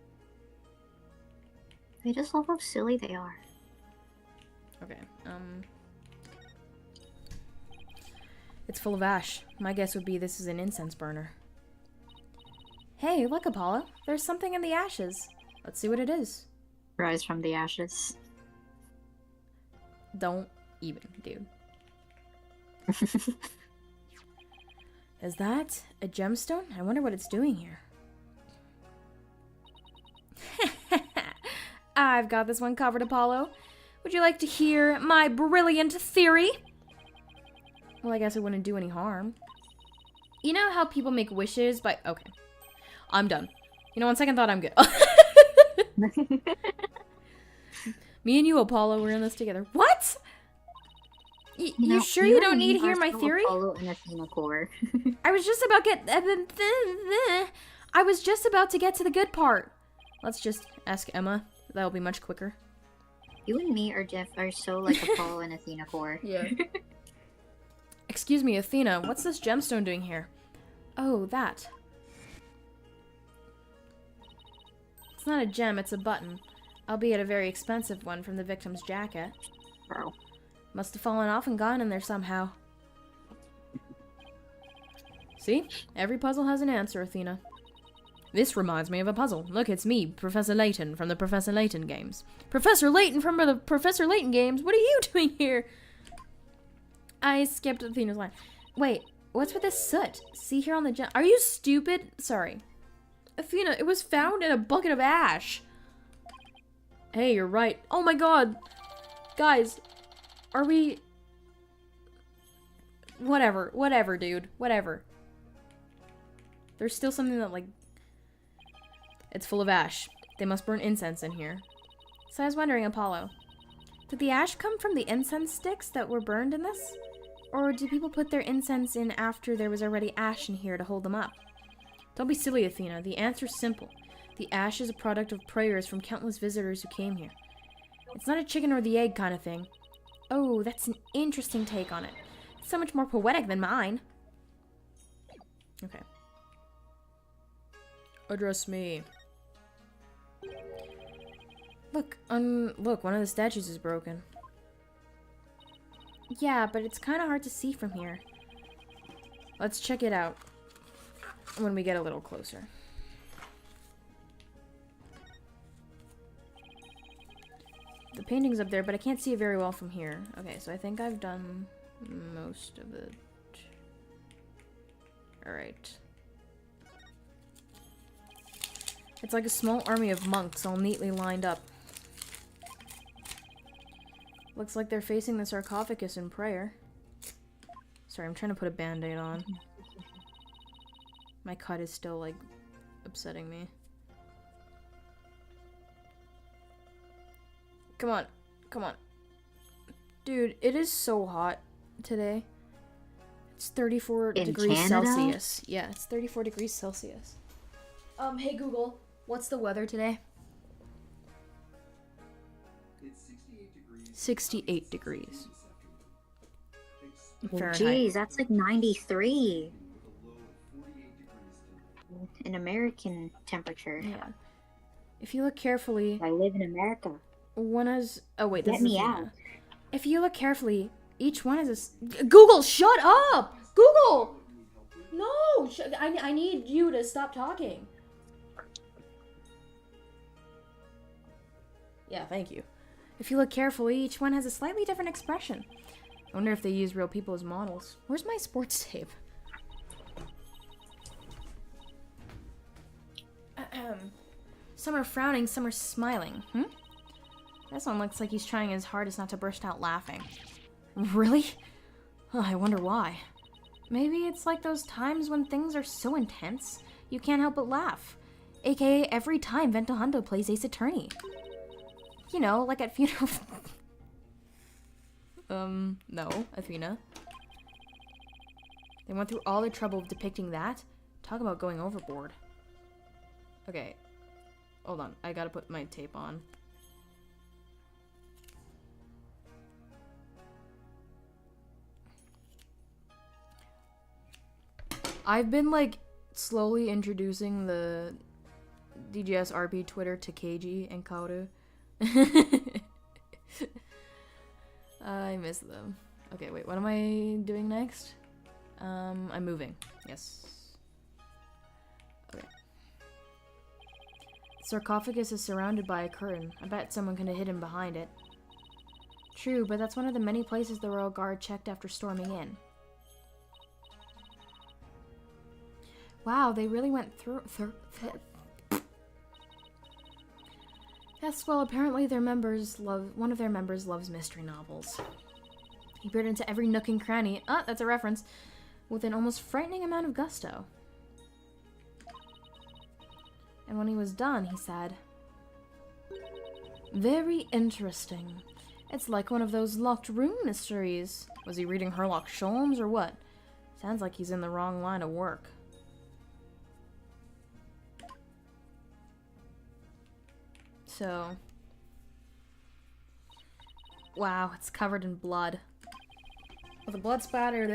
I just love how silly they are. Okay, It's full of ash. My guess would be this is an incense burner. Hey, look, Apollo. There's something in the ashes. Let's see what it is. Rise from the ashes. Don't even, dude. Is that a gemstone? I wonder what it's doing here. I've got this one covered, Apollo. Would you like to hear my brilliant theory? Well, I guess it wouldn't do any harm. You know how people make wishes by... Okay. I'm done. You know, on second thought, I'm good. Me and you, Apollo, we're in this together. What? You sure you don't need to hear my theory? Apollo and Athena core. I was just about to get to the good part. Let's just ask Emma. That'll be much quicker. You and me are so like Apollo and Athena core. Yeah. Excuse me, Athena, what's this gemstone doing here? Oh, that. It's not a gem, it's a button. Albeit a very expensive one from the victim's jacket. Bro. Must have fallen off and gone in there somehow. See? Every puzzle has an answer, Athena. This reminds me of a puzzle. Look, it's me, Professor Layton from the Professor Layton games. Professor Layton from the Professor Layton games? What are you doing here? I skipped Athena's line. Wait, what's with this soot? See here on the Are you stupid? Sorry. Athena, it was found in a bucket of ash. Hey, you're right. Oh my god. Guys, are we... Whatever, dude. Whatever. There's still something that, like... It's full of ash. They must burn incense in here. So I was wondering, Apollo, did the ash come from the incense sticks that were burned in this? Or did people put their incense in after there was already ash in here to hold them up? Don't be silly, Athena. The answer's simple. The ash is a product of prayers from countless visitors who came here. It's not a chicken or the egg kind of thing. Oh, that's an interesting take on it. It's so much more poetic than mine. Okay. Address me. Look, one of the statues is broken. Yeah, but it's kind of hard to see from here. Let's check it out when we get a little closer. The painting's up there, but I can't see it very well from here. Okay, so I think I've done most of it. Alright. It's like a small army of monks all neatly lined up. Looks like they're facing the sarcophagus in prayer. Sorry, I'm trying to put a band-aid on. My cut is still, like, upsetting me. Come on. Come on. Dude, it is so hot today. It's 34 In degrees Canada? Celsius. Yeah, it's 34 degrees Celsius. Hey Google, what's the weather today? It's 68 degrees. 68 degrees. Oh, Fahrenheit. geez, that's like 93 With a low of 48 degrees. in American temperature. Yeah. If you look carefully, I live in America. one has... Oh, wait, this Get is me Athena. out. If you look carefully, each one is a... Google, shut up! Google! No! I need you to stop talking. Yeah, thank you. If you look carefully, each one has a slightly different expression. I wonder if they use real people as models. Where's my sports tape? Some are frowning, some are smiling. This one looks like he's trying his hardest not to burst out laughing. Really? Oh, I wonder why. Maybe it's like those times when things are so intense, you can't help but laugh. AKA every time Vento Hundo plays Ace Attorney. You know, like at funerals. No, Athena. They went through all the trouble of depicting that? Talk about going overboard. Okay. Hold on, I gotta put my tape on. I've been, like, slowly introducing the DGS RP Twitter to Keiji and Kaoru. I miss them. Okay, wait, what am I doing next? I'm moving. Yes. Okay. The sarcophagus is surrounded by a curtain. I bet someone could have hidden behind it. True, but that's one of the many places the royal guard checked after storming in. Wow, they really went through... Yes, well, apparently one of their members loves mystery novels. He peered into every nook and cranny, that's a reference, with an almost frightening amount of gusto. And when he was done, he said, "Very interesting. It's like one of those locked room mysteries. Was he reading Sherlock Sholmes or what? Sounds like he's in the wrong line of work." So, wow, it's covered in blood. With a blood splatter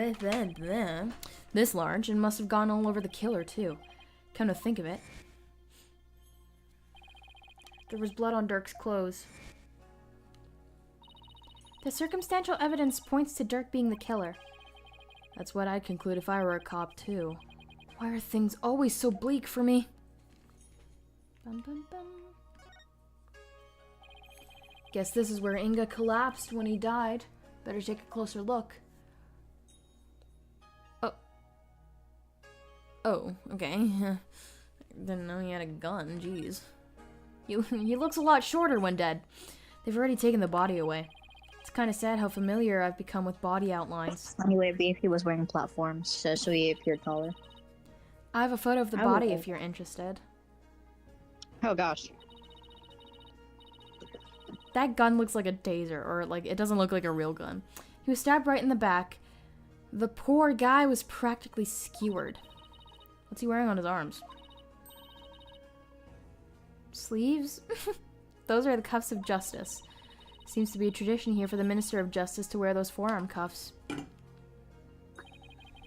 this large, and must have gone all over the killer too. Come to think of it, there was blood on Dirk's clothes. The circumstantial evidence points to Dirk being the killer. That's what I'd conclude if I were a cop too. Why are things always so bleak for me? Bum, bum, bum. Guess this is where Inga collapsed when he died. Better take a closer look. Oh. Oh, okay. Didn't know he had a gun, jeez. He looks a lot shorter when dead. They've already taken the body away. It's kind of sad how familiar I've become with body outlines. Anyway, it'd be if he was wearing platforms, so he appeared taller. I have a photo of the I would body hope. if you're interested. Oh gosh. That gun looks like a taser, or like, it doesn't look like a real gun. He was stabbed right in the back. The poor guy was practically skewered. What's he wearing on his arms? Sleeves? Those are the cuffs of justice. Seems to be a tradition here for the Minister of Justice to wear those forearm cuffs.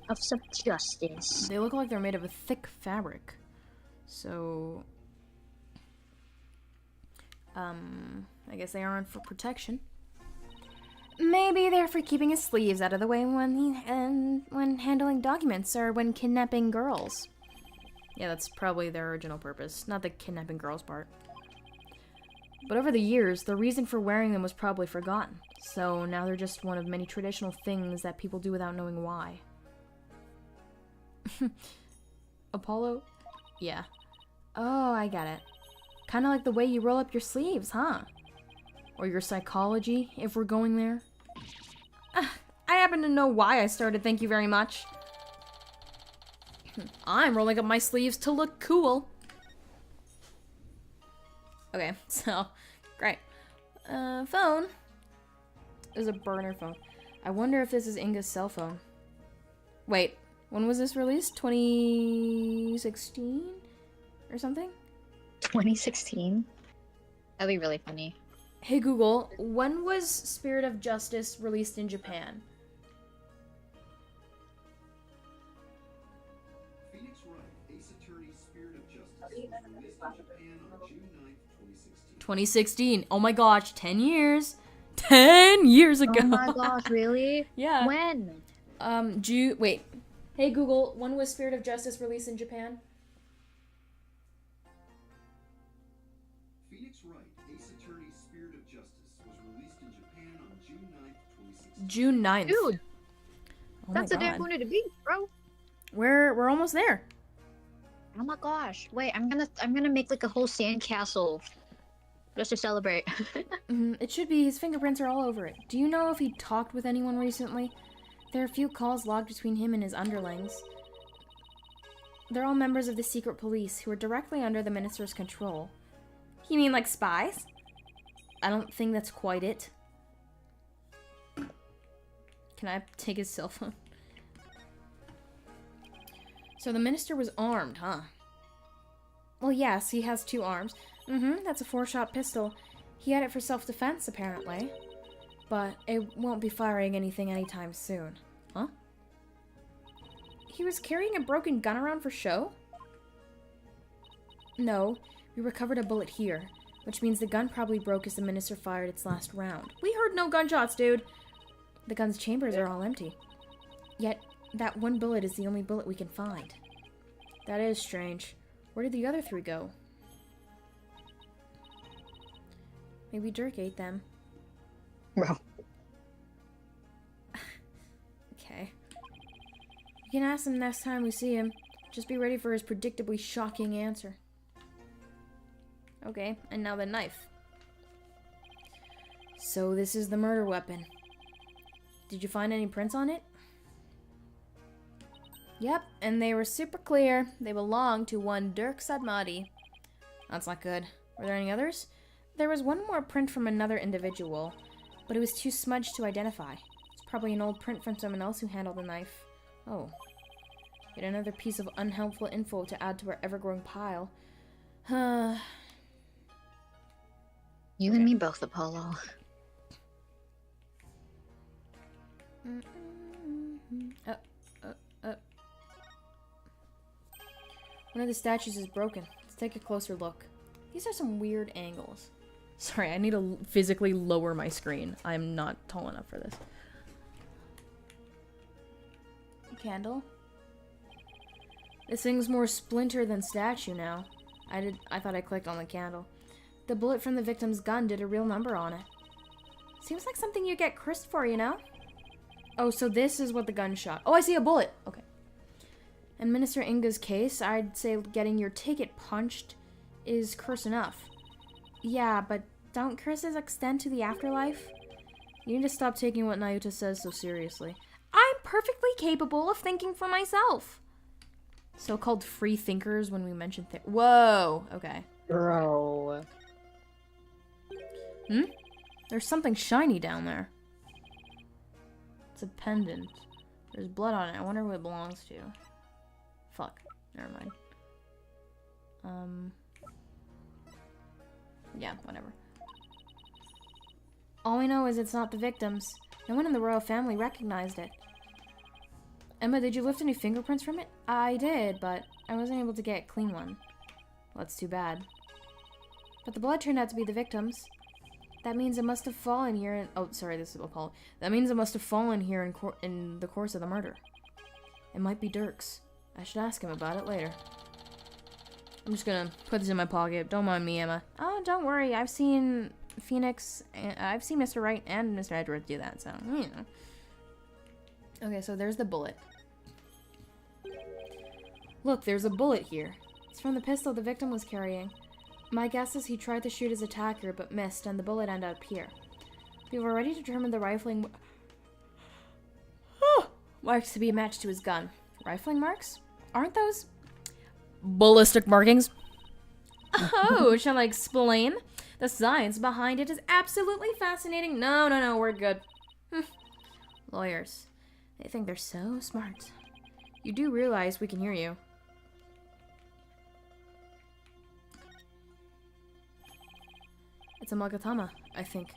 Cuffs of justice. They look like they're made of a thick fabric. So... I guess they aren't for protection. Maybe they're for keeping his sleeves out of the way when handling documents or when kidnapping girls. Yeah, that's probably their original purpose, not the kidnapping girls part. But over the years, the reason for wearing them was probably forgotten. So now they're just one of many traditional things that people do without knowing why. Apollo? Yeah. Oh, I get it. Kind of like the way you roll up your sleeves, huh? Or your psychology, if we're going there. I happen to know why I started Thank You Very Much. I'm rolling up my sleeves to look cool. Okay, so, great. Phone. There's a burner phone. I wonder if this is Inga's cell phone. Wait, when was this released? 2016? Or something? 2016? That'd be really funny. Hey Google, when was Spirit of Justice released in Japan? Phoenix Wright, Ace Attorney, Spirit of Justice, was released in Japan on June 9th, 2016. 2016. Oh my gosh, 10 years. 10 years ago. Oh my gosh, really? Yeah. When? Wait. Hey Google, when was Spirit of Justice released in Japan? Phoenix Wright, Ace Attorney, Spirit of Justice, was released in Japan on June 9th, 2016. June 9th. Dude, Oh that's my the day I'm God. going to the beach, bro. We're almost there. Oh my gosh. Wait, I'm gonna make like a whole sandcastle just to celebrate. It should be. His fingerprints are all over it. Do you know if he talked with anyone recently? There are a few calls logged between him and his underlings. They're all members of the secret police who are directly under the minister's control. You mean like spies? I don't think that's quite it. Can I take his cell phone? So the minister was armed, huh? Well, yes, he has 2 arms. That's a 4-shot pistol. He had it for self-defense, apparently. But it won't be firing anything anytime soon. Huh? He was carrying a broken gun around for show? No, we recovered a bullet here, which means the gun probably broke as the minister fired its last round. We heard no gunshots, dude! The gun's chambers are all empty. Yet, that one bullet is the only bullet we can find. That is strange. Where did the other 3 go? Maybe Dirk ate them. Bro. Okay. We can ask him next time we see him. Just be ready for his predictably shocking answer. Okay, and now the knife. So this is the murder weapon. Did you find any prints on it? Yep, and they were super clear. They belonged to one Dirk Sadmadi. That's not good. Were there any others? There was one more print from another individual, but it was too smudged to identify. It's probably an old print from someone else who handled the knife. Oh. Yet another piece of unhelpful info to add to our ever-growing pile. You and me both, Apollo. One of the statues is broken. Let's take a closer look. These are some weird angles. Sorry, I need to physically lower my screen. I'm not tall enough for this. Candle. This thing's more splinter than statue now. I thought I clicked on the candle. The bullet from the victim's gun did a real number on it. Seems like something you get cursed for, you know? Oh, so this is what the gun shot. Oh, I see a bullet. Okay. In Minister Inga's case, I'd say getting your ticket punched is curse enough. Yeah, but don't curses extend to the afterlife? You need to stop taking what Nayuta says so seriously. I'm perfectly capable of thinking for myself. So-called free thinkers when we mention Whoa, okay. Bro. There's something shiny down there. It's a pendant. There's blood on it. I wonder who it belongs to. Fuck. Never mind. Yeah, whatever. All we know is it's not the victim's. No one in the royal family recognized it. Emma, did you lift any fingerprints from it? I did, but I wasn't able to get a clean one. Well, that's too bad. But the blood turned out to be the victim's. That means it must have fallen here in... Oh, sorry, this is Apollo. That means it must have fallen here in the course of the murder. It might be Dirk's. I should ask him about it later. I'm just gonna put this in my pocket. Don't mind me, Emma. Oh, don't worry. I've seen Phoenix... I've seen Mr. Wright and Mr. Edgeworth do that, so, you know. Okay, so there's the bullet. Look, there's a bullet here. It's from the pistol the victim was carrying. My guess is he tried to shoot his attacker, but missed, and the bullet ended up here. We've already determined the rifling marks to be matched to his gun. Rifling marks? Aren't those ballistic markings? Oh, shall I explain? The science behind it is absolutely fascinating. No, we're good. Lawyers. They think they're so smart. You do realize we can hear you. It's a Magatama, I think.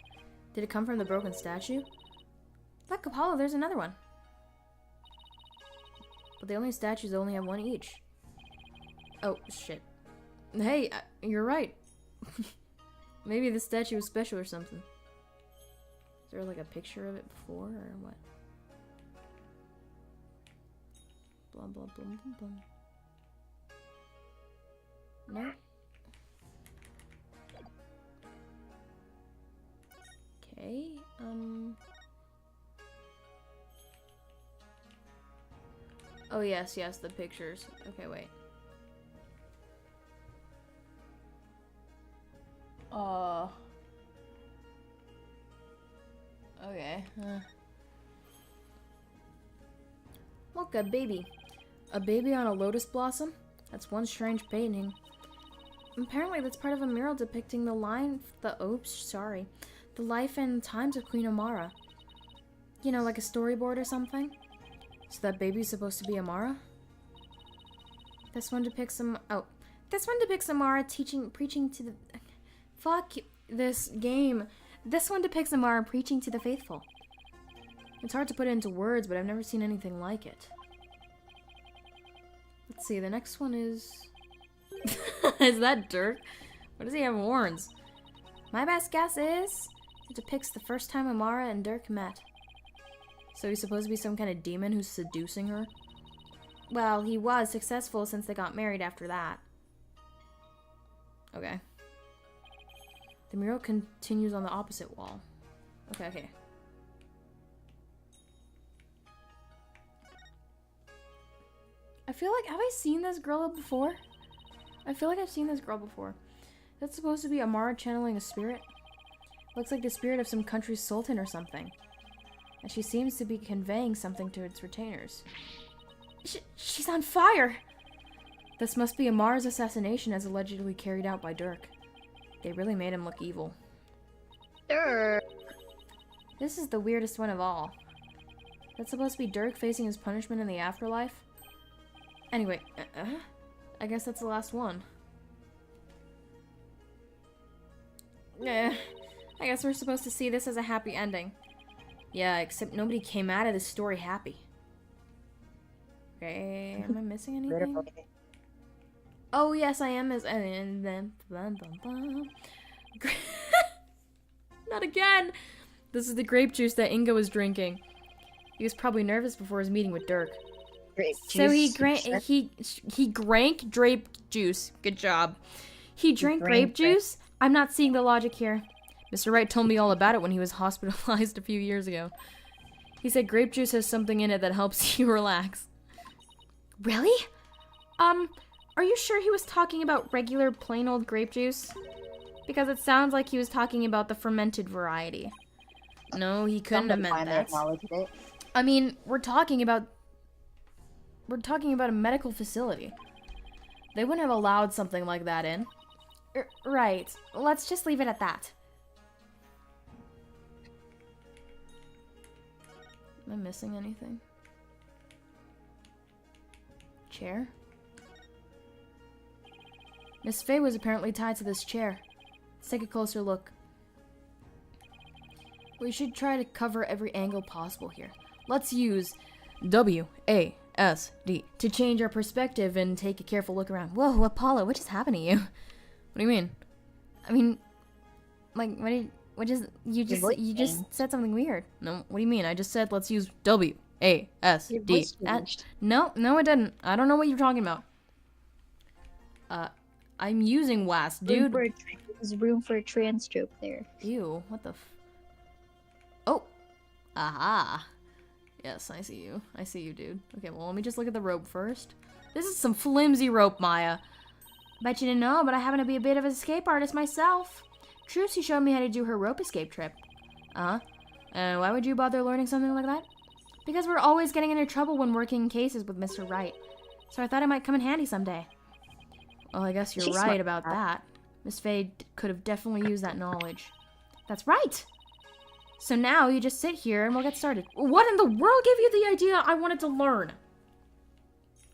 Did it come from the broken statue? Look, Apollo, there's another one. But the only statues only have one each. Oh, shit. Hey, you're right. Maybe this statue was special or something. Is there like a picture of it before, or what? Blah, blah, blah, blah, blah. No? Okay, Oh, yes, the pictures. Okay, wait. Okay. Look, a baby. A baby on a lotus blossom? That's one strange painting. Apparently, that's part of a mural depicting the life and times of Queen Amara. You know, like a storyboard or something? So that baby's supposed to be Amara? This one depicts Amara preaching to the... Fuck this game. This one depicts Amara preaching to the faithful. It's hard to put it into words, but I've never seen anything like it. Let's see, the next one is... Is that Dirk? Why does he have horns? My best guess is... It depicts the first time Amara and Dirk met. So he's supposed to be some kind of demon who's seducing her? Well, he was successful since they got married after that. Okay. The mural continues on the opposite wall. Okay. I feel like, have I seen this girl before? I feel like I've seen this girl before. That's supposed to be Amara channeling a spirit? Looks like the spirit of some country's sultan or something. And she seems to be conveying something to its retainers. She's on fire! This must be Amara's assassination as allegedly carried out by Dirk. They really made him look evil. Sure. This is the weirdest one of all. That's supposed to be Dirk facing his punishment in the afterlife? Anyway, I guess that's the last one. I guess we're supposed to see this as a happy ending. Yeah, except nobody came out of this story happy. Okay, am I missing anything? Oh yes, I am. And then not again. This is the grape juice that Inga was drinking. He was probably nervous before his meeting with Dirk. Grape So he juice. drank he drank grape juice. Good job. He drank grape drank it. juice? I'm not seeing the logic here. Mr. Wright told me all about it when he was hospitalized a few years ago. He said grape juice has something in it that helps you relax. Really? Are you sure he was talking about regular plain old grape juice? Because it sounds like he was talking about the fermented variety. No, he couldn't have meant that. I mean, we're talking about a medical facility. They wouldn't have allowed something like that in. Right. Let's just leave it at that. Am I missing anything? Chair? Miss Fey was apparently tied to this chair. Let's take a closer look. We should try to cover every angle possible here. Let's use WASD to change our perspective and take a careful look around. Whoa, Apollo, what just happened to you? What do you mean? I mean, like, you just said something weird. No, what do you mean? I just said let's use WASD. No, it didn't. I don't know what you're talking about. I'm using WASD, dude. There's room for a trans joke there. Ew, what the Oh! Aha! Yes, I see you. I see you, dude. Okay, well, let me just look at the rope first. This is some flimsy rope, Maya. Bet you didn't know, but I happen to be a bit of an escape artist myself. Trucy showed me how to do her rope escape trip. Uh-huh. And why would you bother learning something like that? Because we're always getting into trouble when working in cases with Mr. Wright. So I thought it might come in handy someday. Well, I guess you're She's right smart. about that. Miss Fey could have definitely used that knowledge. That's right! So now you just sit here and we'll get started. What in the world gave you the idea I wanted to learn?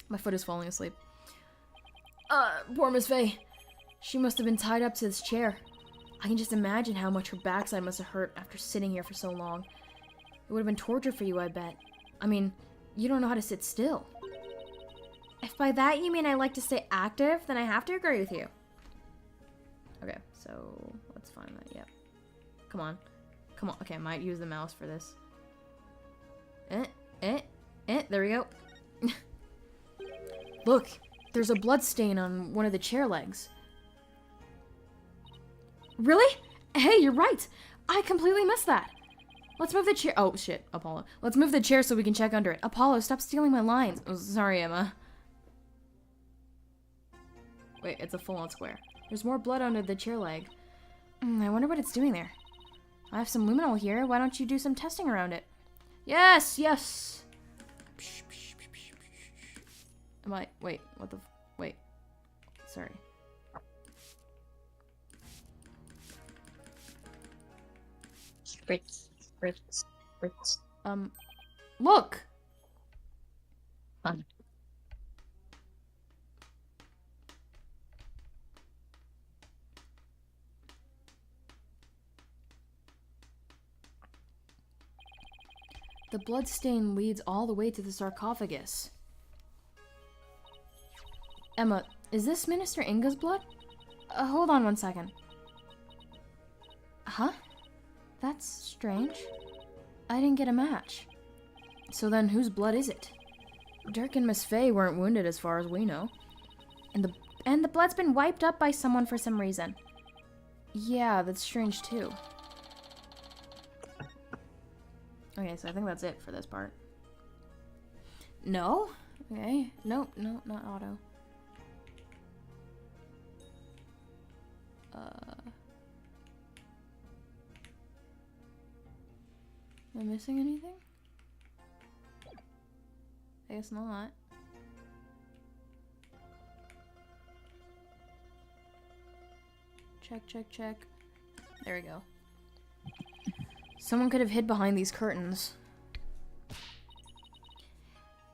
My foot is falling asleep. Poor Miss Fey. She must have been tied up to this chair. I can just imagine how much her backside must have hurt after sitting here for so long. It would have been torture for you, I bet. I mean, you don't know how to sit still. If by that you mean I like to stay active, then I have to agree with you. Okay, so let's find that. Yep. Come on. Come on. Okay, I might use the mouse for this. There we go. Look, there's a blood stain on one of the chair legs. Really? Hey, you're right. I completely missed that. Let's move the chair. Oh, shit, Apollo. Let's move the chair so we can check under it. Apollo, stop stealing my lines. Oh, sorry, Emma. Wait, it's a full-on square. There's more blood under the chair leg. I wonder what it's doing there. I have some luminol here. Why don't you do some testing around it? Yes, yes. Wait, what the, wait. Sorry. Spritz. Look! Fun. The blood stain leads all the way to the sarcophagus. Emma, is this Minister Inga's blood? Hold on one second. Huh? That's strange. I didn't get a match. So then whose blood is it? Dirk and Miss Fey weren't wounded as far as we know. And the blood's been wiped up by someone for some reason. Yeah, that's strange too. Okay, so I think that's it for this part. No? Okay. Nope, no, not auto. Am I missing anything? I guess not. Check. There we go. Someone could have hid behind these curtains.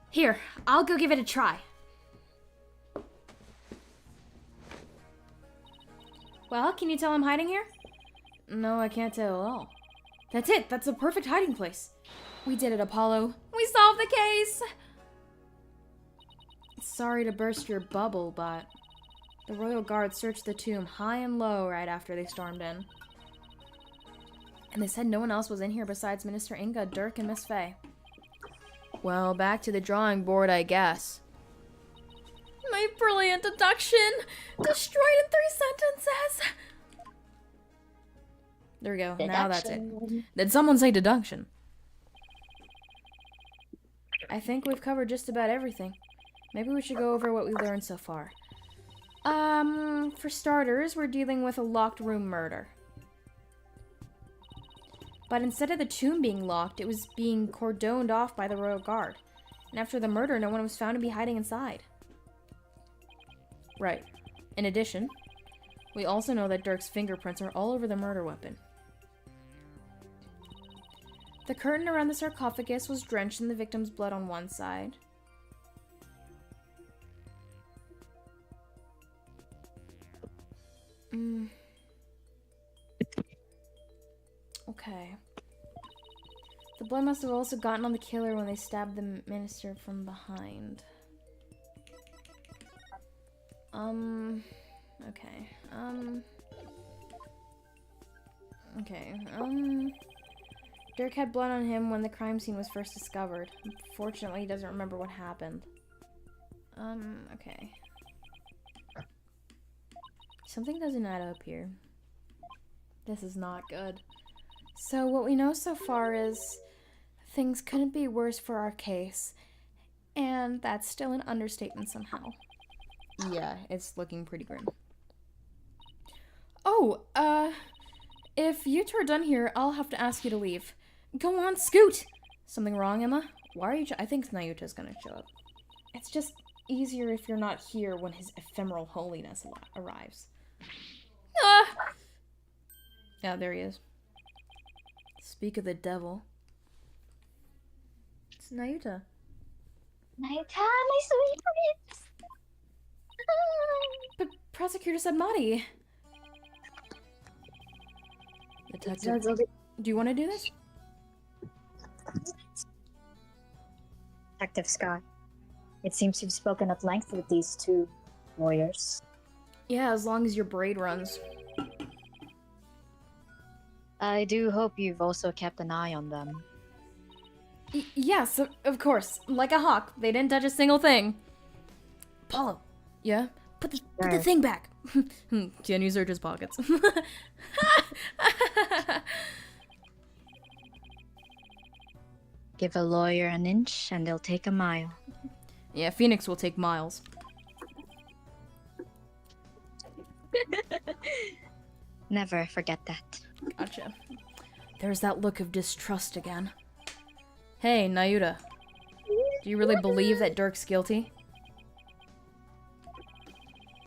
Here, I'll go give it a try. Well, can you tell I'm hiding here? No, I can't tell at all. That's it. That's a perfect hiding place. We did it, Apollo. We solved the case! Sorry to burst your bubble, but the Royal Guard searched the tomb high and low right after they stormed in. And they said no one else was in here besides Minister Inga, Dirk, and Miss Fey. Well, back to the drawing board, I guess. My brilliant deduction! Destroyed in 3 sentences! There we go. Now that's it. Did someone say deduction? I think we've covered just about everything. Maybe we should go over what we learned so far. For starters, we're dealing with a locked room murder. But instead of the tomb being locked, it was being cordoned off by the royal guard. And after the murder, no one was found to be hiding inside. Right. In addition, we also know that Dirk's fingerprints are all over the murder weapon. The curtain around the sarcophagus was drenched in the victim's blood on one side. Okay. The blood must have also gotten on the killer when they stabbed the minister from behind. Okay. Dirk had blood on him when the crime scene was first discovered. Unfortunately, he doesn't remember what happened. Okay. Something doesn't add up here. This is not good. So what we know so far is things couldn't be worse for our case. And that's still an understatement somehow. Yeah, it's looking pretty grim. Oh, if you two are done here, I'll have to ask you to leave. Go on, scoot! Something wrong, Emma? Why are you I think Nayuta's gonna show up. It's just easier if you're not here when his ephemeral holiness arrives. Ah! Yeah, there he is. Speak of the devil. It's Nayuta. Nayuta, my sweet prince. But Prosecutor said Mari. Detective, do you want to do this? Detective Scott, it seems you've spoken at length with these two lawyers. Yeah, as long as your braid runs. I do hope you've also kept an eye on them. Yes, of course. Like a hawk. They didn't touch a single thing. Paulo, yeah? Put the thing back. Can you search his pockets? Give a lawyer an inch and they'll take a mile. Yeah, Phoenix will take miles. Never forget that. Gotcha. There's that look of distrust again. Hey, Nayuta. Do you really believe that Dirk's guilty?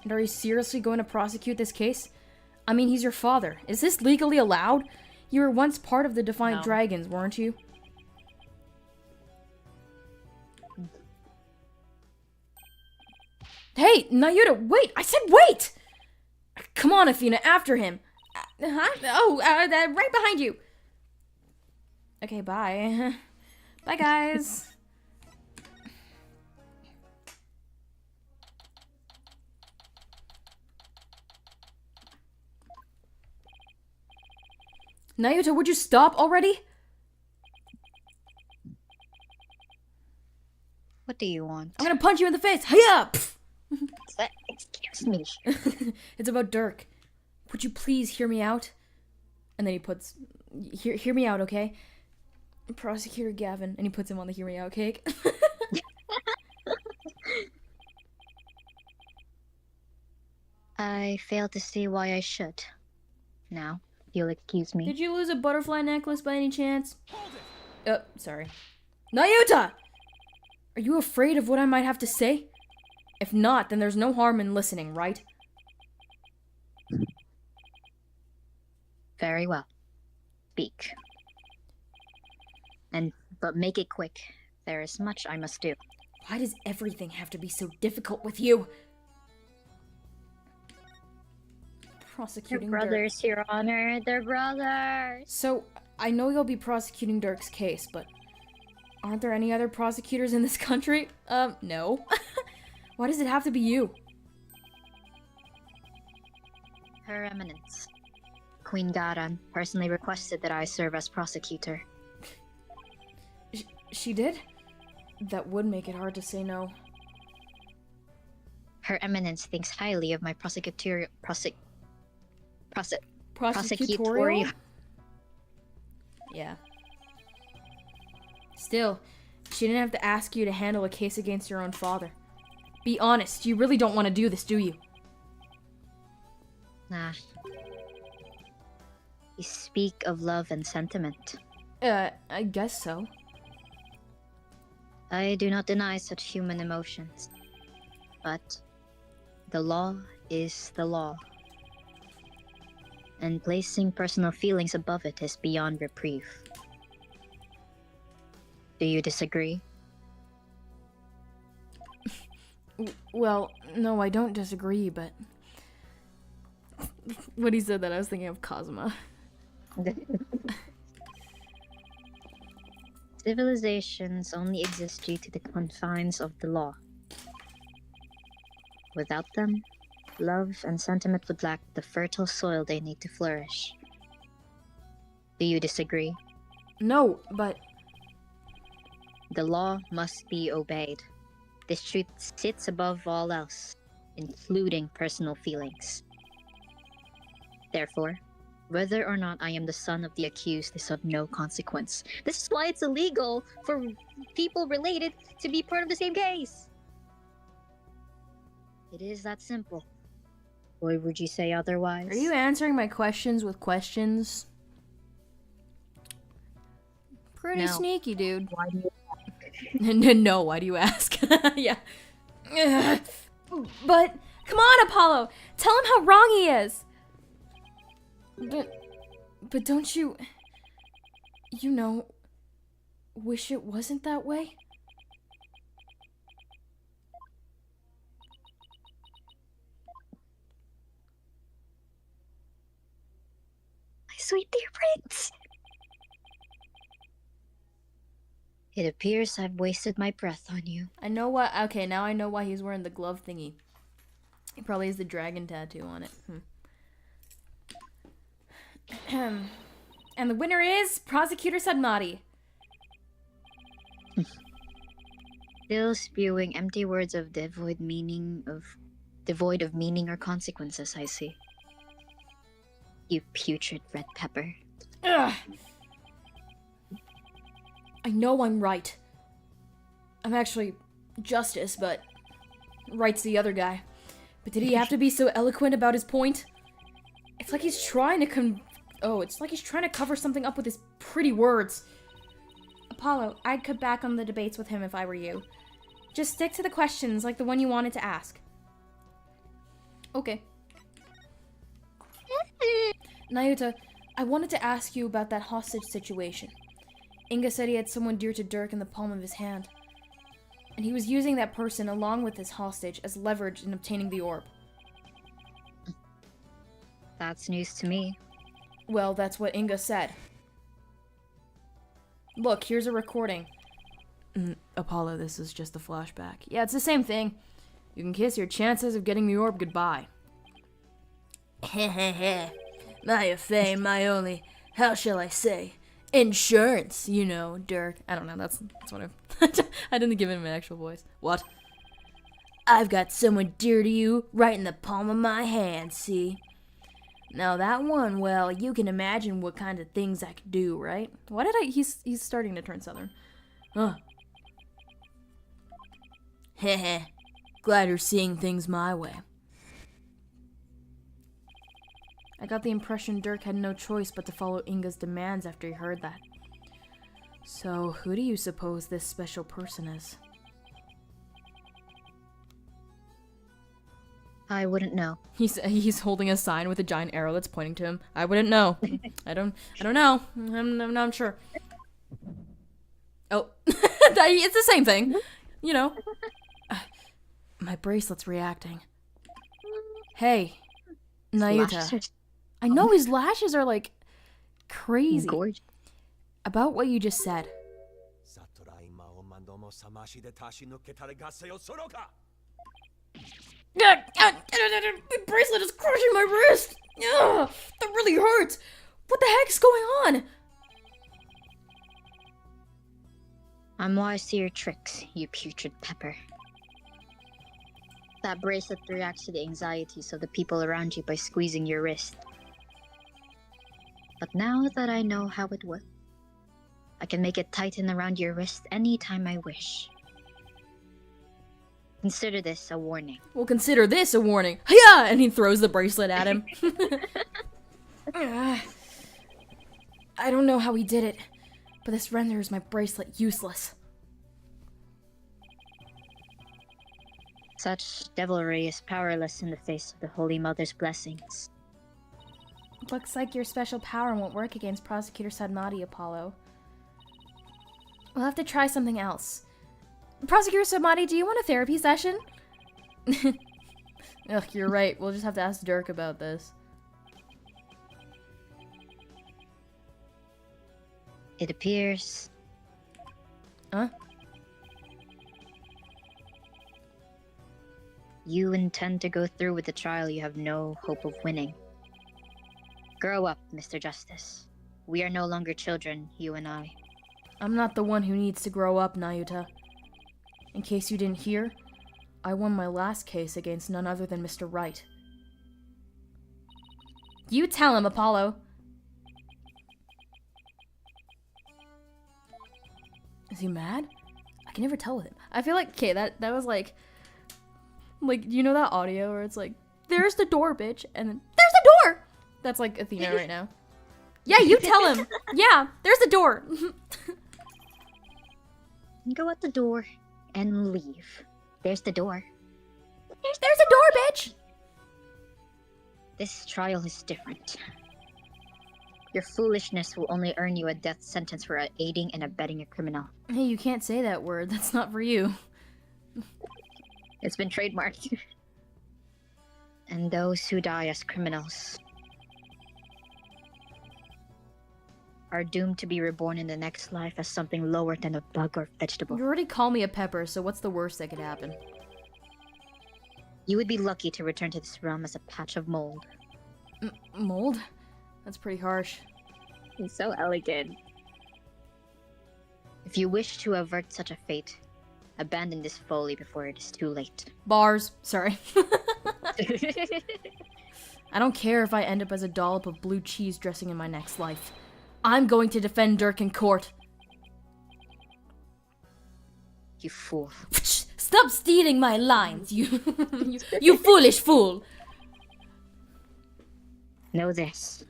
And are you seriously going to prosecute this case? I mean, he's your father. Is this legally allowed? You were once part of the Defiant Dragons, weren't you? Hey, Nayuta, wait! I said wait! Come on, Athena, after him. Right behind you. Okay, bye. Bye, guys. Nayuta, would you stop already? What do you want? I'm gonna punch you in the face. Hiya! Excuse me. It's about Dirk. Would you please hear me out? And then he puts, hear me out, okay? Prosecutor Gavin, and he puts him on the hear me out cake. I fail to see why I should. Now, you'll excuse me. Did you lose a butterfly necklace by any chance? Sorry. Nayuta! Are you afraid of what I might have to say? If not, then there's no harm in listening, right? Very well. Speak. But make it quick. There is much I must do. Why does everything have to be so difficult with you? Prosecuting They're brothers, Dirk. Your Honor. They're brothers. So, I know you'll be prosecuting Dirk's case, but aren't there any other prosecutors in this country? No. Why does it have to be you? Her Eminence, Queen Garan, personally requested that I serve as prosecutor. She did? That would make it hard to say no. Her Eminence thinks highly of my prosecutorial Prosecutorial? Yeah. Still, she didn't have to ask you to handle a case against your own father. Be honest, you really don't want to do this, do you? Nah. You speak of love and sentiment. I guess so. I do not deny such human emotions. But the law is the law. And placing personal feelings above it is beyond reprieve. Do you disagree? Well, no, I don't disagree, but... when he said that, I was thinking of Cosma. Civilizations only exist due to the confines of the law. Without them, love and sentiment would lack the fertile soil they need to flourish. Do you disagree? No, but... The law must be obeyed. This truth sits above all else, including personal feelings. Therefore, whether or not I am the son of the accused is of no consequence. This is why it's illegal for people related to be part of the same case. It is that simple. Or would you say otherwise? Are you answering my questions with questions? Pretty No. sneaky, dude. Why do you... No, why do you ask? Yeah. Ugh. But, come on, Apollo! Tell him how wrong he is! But don't you... You know... wish it wasn't that way? My sweet dear prince! It appears I've wasted my breath on you. I know what... Okay, now I know why he's wearing the glove thingy. He probably has the dragon tattoo on it. And the winner is Prosecutor Sadmati. Still spewing empty words of devoid of meaning or consequences, I see. You putrid red pepper. Ugh. I know I'm right. I'm actually Justice, but Right's the other guy. But did he have to be so eloquent about his point? It's like he's trying to it's like he's trying to cover something up with his pretty words. Apollo, I'd cut back on the debates with him if I were you. Just stick to the questions like the one you wanted to ask. Okay. Nayuta, I wanted to ask you about that hostage situation. Inga said he had someone dear to Dirk in the palm of his hand. And he was using that person along with his hostage as leverage in obtaining the orb. That's news to me. Well, that's what Inga said. Look, here's a recording. Apollo, this is just a flashback. Yeah, it's the same thing. You can kiss your chances of getting the orb goodbye. Heh. My fame, my only, how shall I say, insurance, you know, Dirk. I don't know, that's what I didn't give him an actual voice. What? I've got someone dear to you right in the palm of my hand, see? Now that one, well, you can imagine what kind of things I could do, right? Why did he's starting to turn southern. Huh. Heh. Glad you're seeing things my way. I got the impression Dirk had no choice but to follow Inga's demands after he heard that. So, who do you suppose this special person is? I wouldn't know. He's holding a sign with a giant arrow that's pointing to him. I wouldn't know. I don't know. I'm not sure. Oh, it's the same thing. You know. My bracelet's reacting. Hey, Nayuta. Lashes I know his lashes are like crazy. are gorgeous. About what you just said. My bracelet is crushing my wrist. Ugh, that really hurts. What the heck's going on? I'm wise to your tricks, you putrid pepper. That bracelet reacts to the anxieties of the people around you by squeezing your wrist. But now that I know how it works, I can make it tighten around your wrist anytime I wish. Consider this a warning. Well, consider this a warning. Hiya! And he throws the bracelet at him. I don't know how he did it, but this renders my bracelet useless. Such devilry is powerless in the face of the Holy Mother's blessings. Looks like your special power won't work against Prosecutor Sadmati, Apollo. We'll have to try something else. Prosecutor Sadmati, do you want a therapy session? Ugh, you're right. We'll just have to ask Dirk about this. It appears... Huh? You intend to go through with the trial you have no hope of winning. Grow up, Mr. Justice. We are no longer children, you and I. I'm not the one who needs to grow up, Nayuta. In case you didn't hear, I won my last case against none other than Mr. Wright. You tell him, Apollo. Is he mad? I can never tell with him. I feel like, okay, that was like, you know that audio where it's like, there's the door, bitch, and then, there's the door! That's like Athena right now. Yeah, you tell him. Yeah, there's the door. Go out the door and leave. There's the door. There's the door, bitch! This trial is different. Your foolishness will only earn you a death sentence for aiding and abetting a criminal. Hey, you can't say that word. That's not for you. It's been trademarked. And those who die as criminals are doomed to be reborn in the next life as something lower than a bug or vegetable. You already call me a pepper, so what's the worst that could happen? You would be lucky to return to this realm as a patch of mold. Mold? That's pretty harsh. He's so elegant. If you wish to avert such a fate, abandon this folly before it is too late. Bars. Sorry. I don't care if I end up as a dollop of blue cheese dressing in my next life. I'm going to defend Dirk in court. You fool. Stop stealing my lines, you you foolish fool. Know this.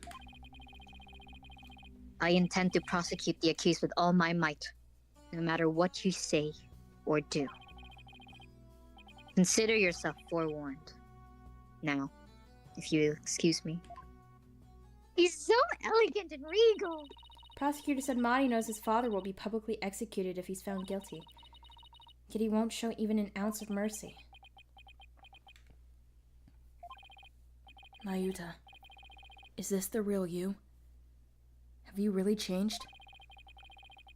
I intend to prosecute the accused with all my might, no matter what you say or do. Consider yourself forewarned. Now, if you excuse me. He's so elegant and regal. Prosecutor Sadmati knows his father will be publicly executed if he's found guilty. Yet he won't show even an ounce of mercy. Nayuta, is this the real you? Have you really changed?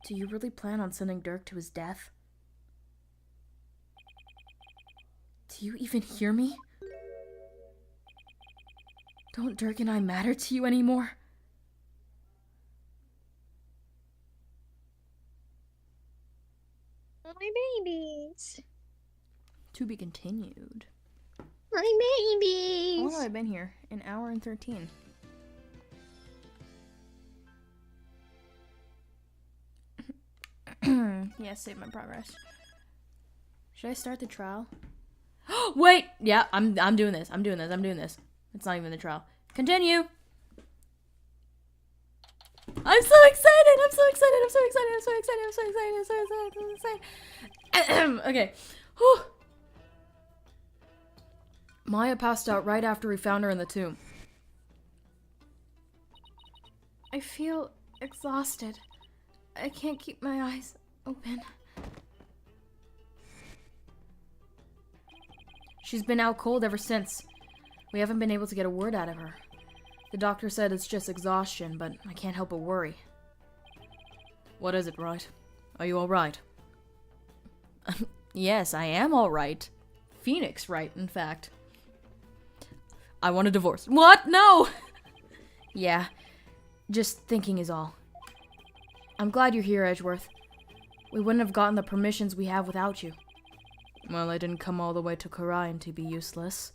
Do you really plan on sending Dirk to his death? Do you even hear me? Don't Dirk and I matter to you anymore? My babies. To be continued. My How babies. long have I been here? An hour and 13. Yeah, save my progress. Should I start the trial? Wait! Yeah, I'm doing this. I'm doing this. It's not even the trial. Continue! I'm so excited! Okay. Whew. Maya passed out right after we found her in the tomb. I feel exhausted. I can't keep my eyes open. She's been out cold ever since. We haven't been able to get a word out of her. The doctor said it's just exhaustion, but I can't help but worry. What is it, Wright? Are you alright? Yes, I am alright. Phoenix Wright, in fact. I want a divorce. What? No! Yeah, just thinking is all. I'm glad you're here, Edgeworth. We wouldn't have gotten the permissions we have without you. Well, I didn't come all the way to Khura'in to be useless.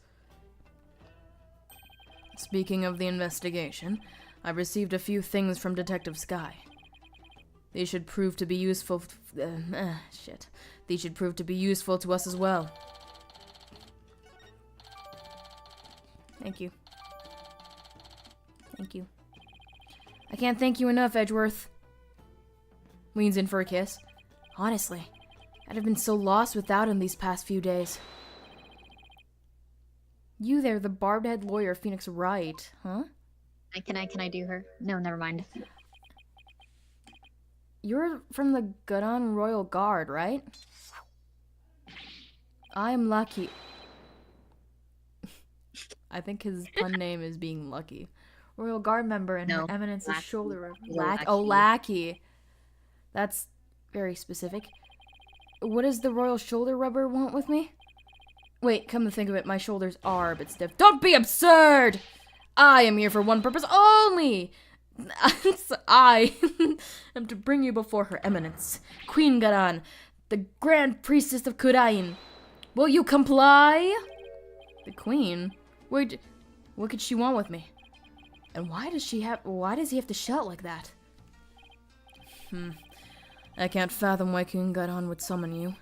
Speaking of the investigation, I received a few things from Detective Sky. These should prove to be useful. These should prove to be useful to us as well. Thank you. Thank you. I can't thank you enough, Edgeworth. Leans in for a kiss. Honestly, I'd have been so lost without him these past few days. You there, the barbed-head lawyer, Phoenix Wright, huh? Can I do her? No, never mind. You're from the Gadon Royal Guard, right? I'm Lucky. I think his pun name is being lucky. Royal Guard member and No, Her Eminence's Lackey. shoulder. Lackey. That's very specific. What does the royal shoulder rubber want with me? Wait, come to think of it, my shoulders are a bit stiff. Don't be absurd! I am here for one purpose only! I am to bring you before Her Eminence, Queen Garan, the Grand Priestess of Khura'in. Will you comply? The Queen? Wait, what could she want with me? And why does he have to shout like that? I can't fathom why Queen Garan would summon you,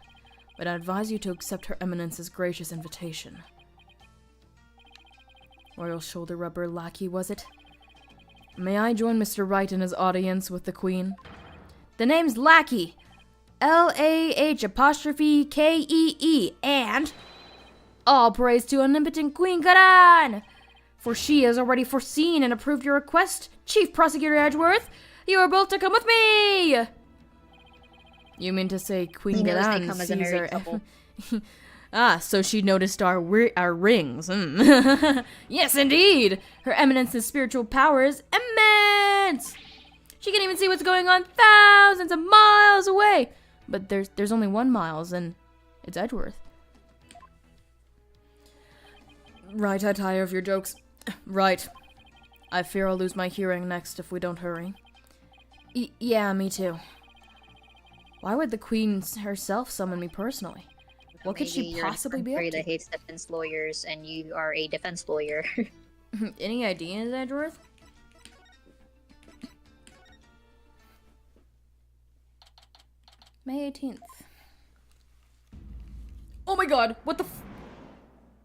but I advise you to accept Her Eminence's gracious invitation. Royal shoulder rubber lackey, was it? May I join Mr. Wright in his audience with the Queen? The name's Lackey. L-A-H-K-E-E, and all praise to omnipotent Queen Garan! For she has already foreseen and approved your request, Chief Prosecutor Edgeworth. You are both to come with me! You mean to say Queen He knows they Garan come as a sees married our... couple. So she noticed our rings. Yes, indeed! Her Eminence's spiritual power is immense! She can even see what's going on thousands of miles away! But there's only 1 mile, and it's Edgeworth. Right, I tire of your jokes. Right. I fear I'll lose my hearing next if we don't hurry. Yeah, me too. Why would the Queen herself summon me personally? What could she Maybe you're possibly be up country to? that hates defense lawyers, and you are a defense lawyer. Any ideas, Edgeworth? May 18th. Oh my god, what the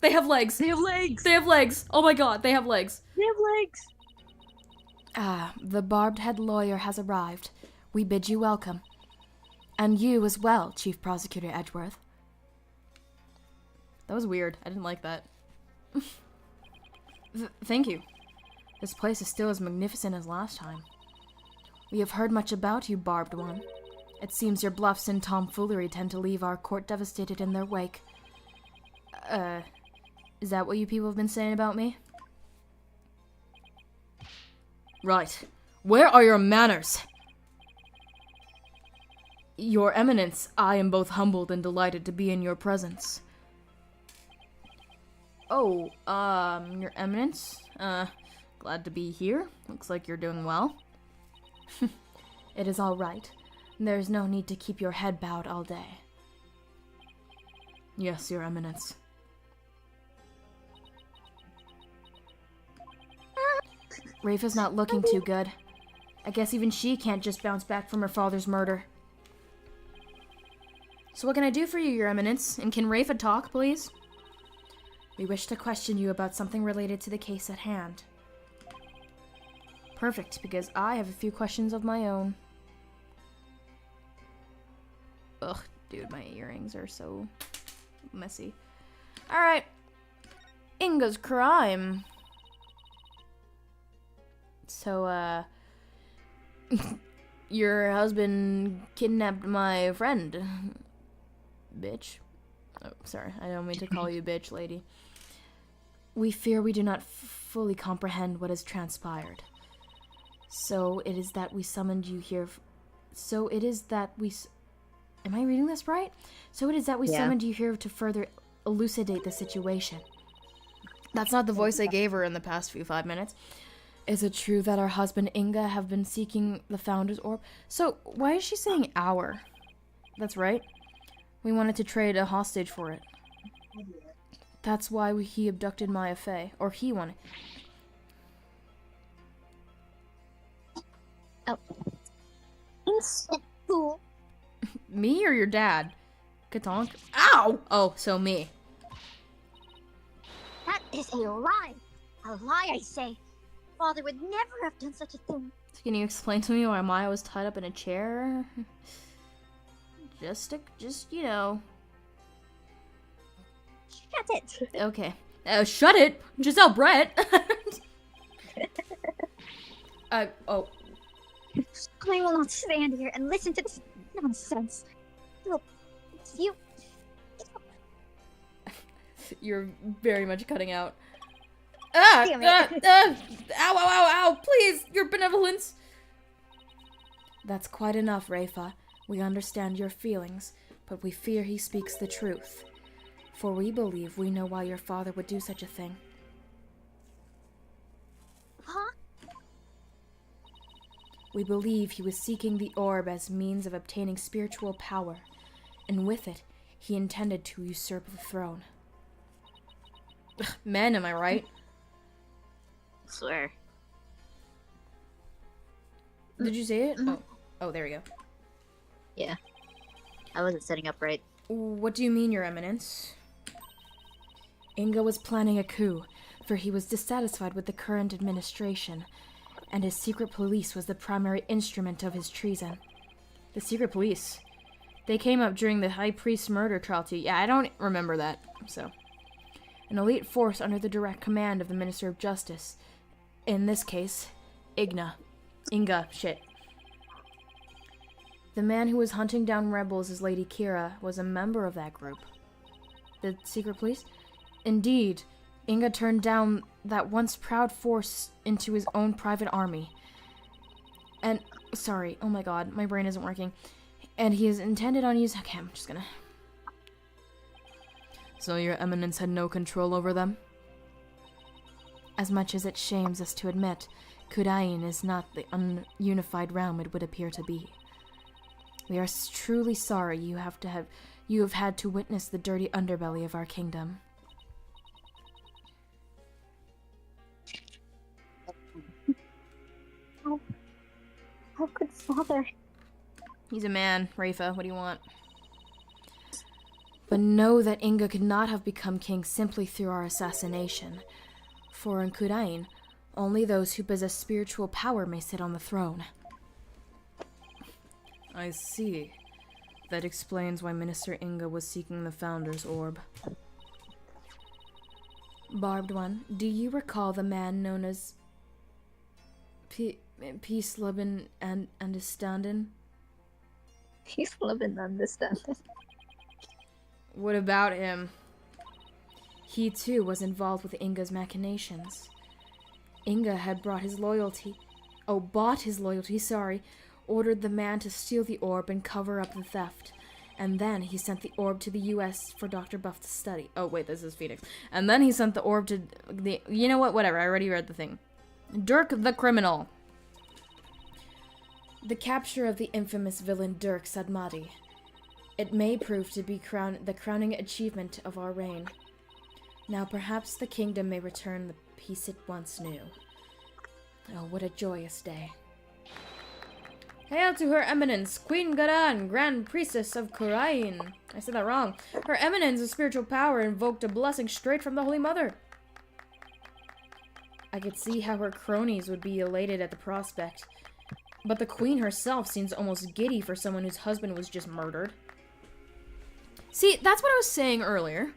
They have legs! They have legs! They have legs! Oh my god, they have legs! They have legs! Ah, the barbed-head lawyer has arrived. We bid you welcome. And you as well, Chief Prosecutor Edgeworth. That was weird. I didn't like that. Thank you. This place is still as magnificent as last time. We have heard much about you, Barbed One. It seems your bluffs and tomfoolery tend to leave our court devastated in their wake. Is that what you people have been saying about me? Right. Where are your manners? Your Eminence, I am both humbled and delighted to be in your presence. Oh, Your Eminence? Glad to be here. Looks like you're doing well. It is all right. There's no need to keep your head bowed all day. Yes, Your Eminence. Rafa's not looking too good. I guess even she can't just bounce back from her father's murder. So what can I do for you, Your Eminence? And can Rafa talk, please? We wish to question you about something related to the case at hand. Perfect, because I have a few questions of my own. Ugh, dude, my earrings are so messy. Alright. Inga's crime. So, your husband kidnapped my friend. Bitch. Oh, sorry, I don't mean to call you bitch, lady. We fear we do not fully comprehend what has transpired. So it is that we summoned you here. Am I reading this right? So it is that we Yeah. summoned you here to further elucidate the situation. That's not the voice I gave her in the past 5 minutes. Is it true that our husband Inga have been seeking the Founder's Orb? So, why is she saying our? That's right. We wanted to trade a hostage for it. That's why he abducted Maya Fey. Or he wanted... Oh. Instant fool. Me or your dad? Katonk? Ow! Oh, so me. That is a lie. A lie, I say. Father would never have done such a thing. Can you explain to me why Maya was tied up in a chair? Just, you know. Shut it. Okay. Shut it! Giselle Brett! Oh. I will not stand here and listen to this nonsense. You... You're very much cutting out. Ah! Damn it. Ow, ow, ow, ow! Please! Your benevolence! That's quite enough, Rafa. We understand your feelings, but we fear he speaks the truth. For we believe we know why your father would do such a thing. Huh? We believe he was seeking the orb as means of obtaining spiritual power, and with it, he intended to usurp the throne. Men, am I right? Swear. Did you say it? Oh, there we go. Yeah. I wasn't setting up right. What do you mean, Your Eminence? Inga was planning a coup, for he was dissatisfied with the current administration, and his secret police was the primary instrument of his treason. The secret police? They came up during the High Priest's murder trial too. Yeah, I don't remember that, so. An elite force under the direct command of the Minister of Justice. In this case, Inga, shit. The man who was hunting down rebels as Lady Kira was a member of that group. The secret police? Indeed, Inga turned down that once proud force into his own private army. And, sorry, oh my god, my brain isn't working. And he is intended on using, okay, I'm just gonna. So your eminence had no control over them? As much as it shames us to admit, Kudain is not the ununified realm it would appear to be. We are truly sorry you have had to witness the dirty underbelly of our kingdom. How could Father... He's a man, Rafa. What do you want? But know that Inga could not have become king simply through our assassination. For in Kudain, only those who possess spiritual power may sit on the throne. I see. That explains why Minister Inga was seeking the Founder's Orb. Barbed One, do you recall the man known as Peace Lovin' and Understandin'? He's living understanding. What about him? He too was involved with Inga's machinations. Inga had bought his loyalty, ordered the man to steal the orb and cover up the theft. And then he sent the orb to the US for Dr. Buff to study. Oh wait, this is Phoenix. And then he sent the orb to the... You know what? Whatever, I already read the thing. Dirk the criminal. The capture of the infamous villain Dirk Sadmati. It may prove to be the crowning achievement of our reign. Now perhaps the kingdom may return the peace it once knew. Oh, what a joyous day. Hail to Her Eminence, Queen Garan, Grand Priestess of Kurain. I said that wrong. Her Eminence, a spiritual power, invoked a blessing straight from the Holy Mother. I could see how her cronies would be elated at the prospect. But the Queen herself seems almost giddy for someone whose husband was just murdered. See, that's what I was saying earlier.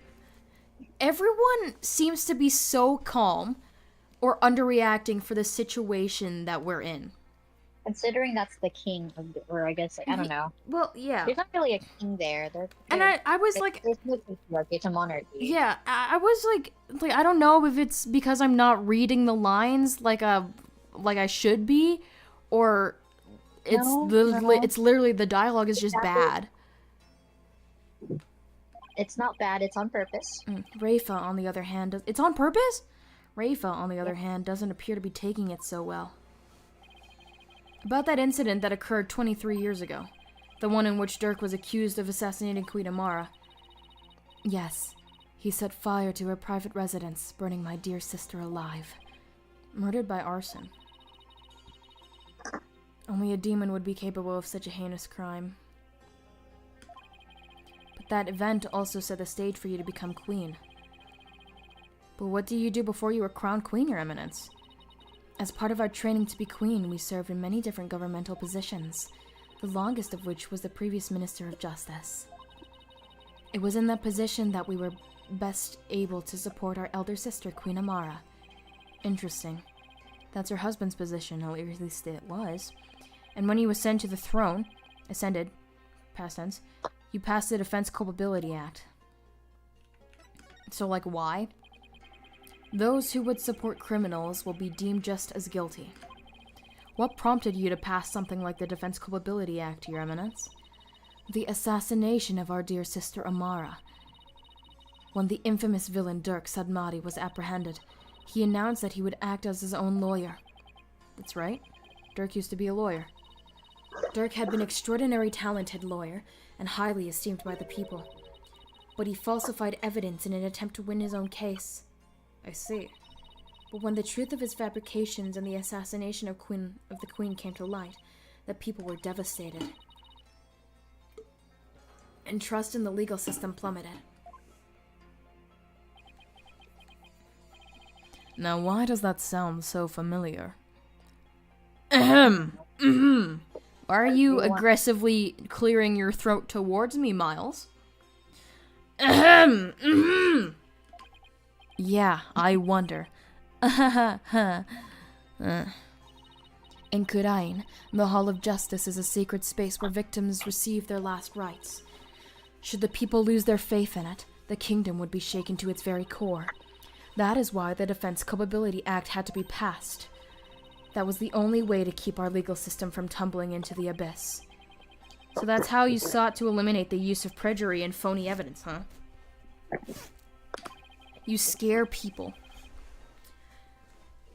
Everyone seems to be so calm or underreacting for the situation that we're in. Considering that's the king of the, or I guess, like, I don't know. Well, yeah. There's not really a king there. And I was like... There's no patriarchy, it's a monarchy. Yeah, I was like, I don't know if it's because I'm not reading the lines like I should be, or it's it's literally the dialogue is just bad. It's not bad, it's on purpose. Rafa, on the other hand, it's on purpose? Rafa, on the other hand, doesn't appear to be taking it so well. About that incident that occurred 23 years ago. The one in which Dirk was accused of assassinating Queen Amara. Yes. He set fire to her private residence, burning my dear sister alive. Murdered by arson. Only a demon would be capable of such a heinous crime. But that event also set the stage for you to become queen. But what do you do before you were crowned queen, Your Eminence? As part of our training to be queen, we served in many different governmental positions, the longest of which was the previous Minister of Justice. It was in that position that we were best able to support our elder sister, Queen Amara. Interesting. That's her husband's position, or at least it was. And when he was sent to the throne, ascended, past tense, you passed the Defense Culpability Act. So, like, why? Those who would support criminals will be deemed just as guilty. What prompted you to pass something like the Defense Culpability Act, Your Eminence? The assassination of our dear sister Amara. When the infamous villain Dirk Sadmati was apprehended, he announced that he would act as his own lawyer. That's right. Dirk used to be a lawyer. Dirk had been an extraordinarily talented lawyer and highly esteemed by the people. But he falsified evidence in an attempt to win his own case. I see. But when the truth of his fabrications and the assassination of the Queen came to light, the people were devastated. And trust in the legal system plummeted. Now, why does that sound so familiar? Ahem. Why are you aggressively clearing your throat towards me, Miles? Ahem. Yeah, I wonder. In Kurain, the Hall of Justice is a sacred space where victims receive their last rites. Should the people lose their faith in it, the kingdom would be shaken to its very core. That is why the Defense Culpability Act had to be passed. That was the only way to keep our legal system from tumbling into the abyss. So that's how you sought to eliminate the use of perjury and phony evidence, huh? You scare people.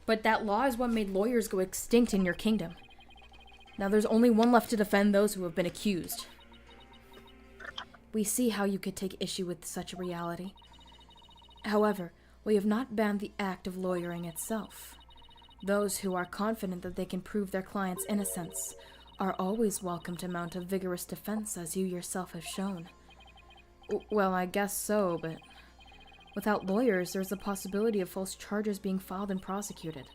But that law is what made lawyers go extinct in your kingdom. Now there's only one left to defend those who have been accused. We see how you could take issue with such a reality. However, we have not banned the act of lawyering itself. Those who are confident that they can prove their client's innocence are always welcome to mount a vigorous defense, as you yourself have shown. Well, I guess so, but without lawyers, there's a possibility of false charges being filed and prosecuted.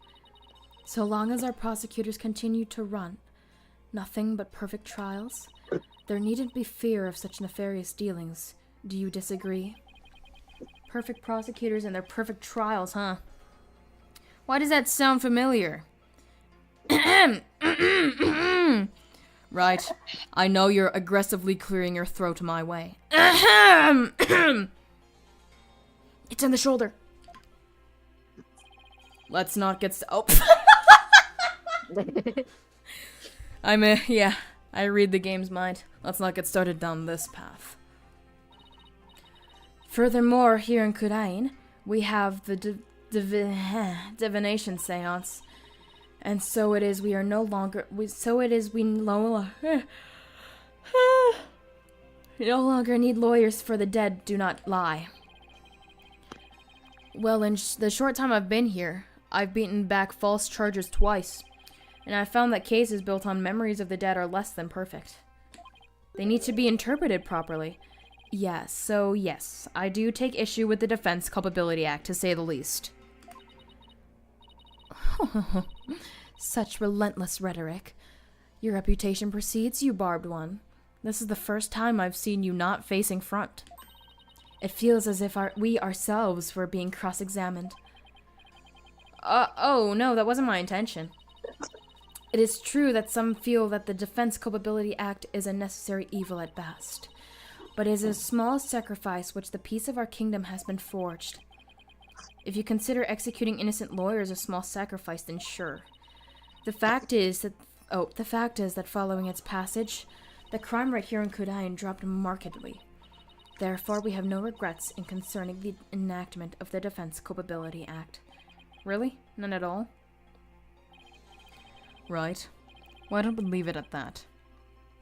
So long as our prosecutors continue to run nothing but perfect trials, there needn't be fear of such nefarious dealings. Do you disagree? Perfect prosecutors and their perfect trials, huh? Why does that sound familiar? Right. I know you're aggressively clearing your throat my way. It's in the shoulder. Let's not get oh. Yeah, I read the game's mind. Let's not get started down this path. Furthermore, here in Kurain, we have the divination seance. And so it is we no longer need lawyers, for the dead do not lie. Well, in the short time I've been here, I've beaten back false charges twice, and I've found that cases built on memories of the dead are less than perfect. They need to be interpreted properly. Yes, so yes, I do take issue with the Defense Culpability Act, to say the least. Such relentless rhetoric. Your reputation precedes you, barbed one. This is the first time I've seen you not facing front. It feels as if we ourselves were being cross-examined. Oh, no, that wasn't my intention. It is true that some feel that the Defense Culpability Act is a necessary evil at best, but it is a small sacrifice which the peace of our kingdom has been forged. If you consider executing innocent lawyers a small sacrifice, then sure. The fact is that following its passage, the crime rate here in Kurain dropped markedly. Therefore, we have no regrets in concerning the enactment of the Defense Culpability Act. Really? None at all? Right. Why don't we leave it at that?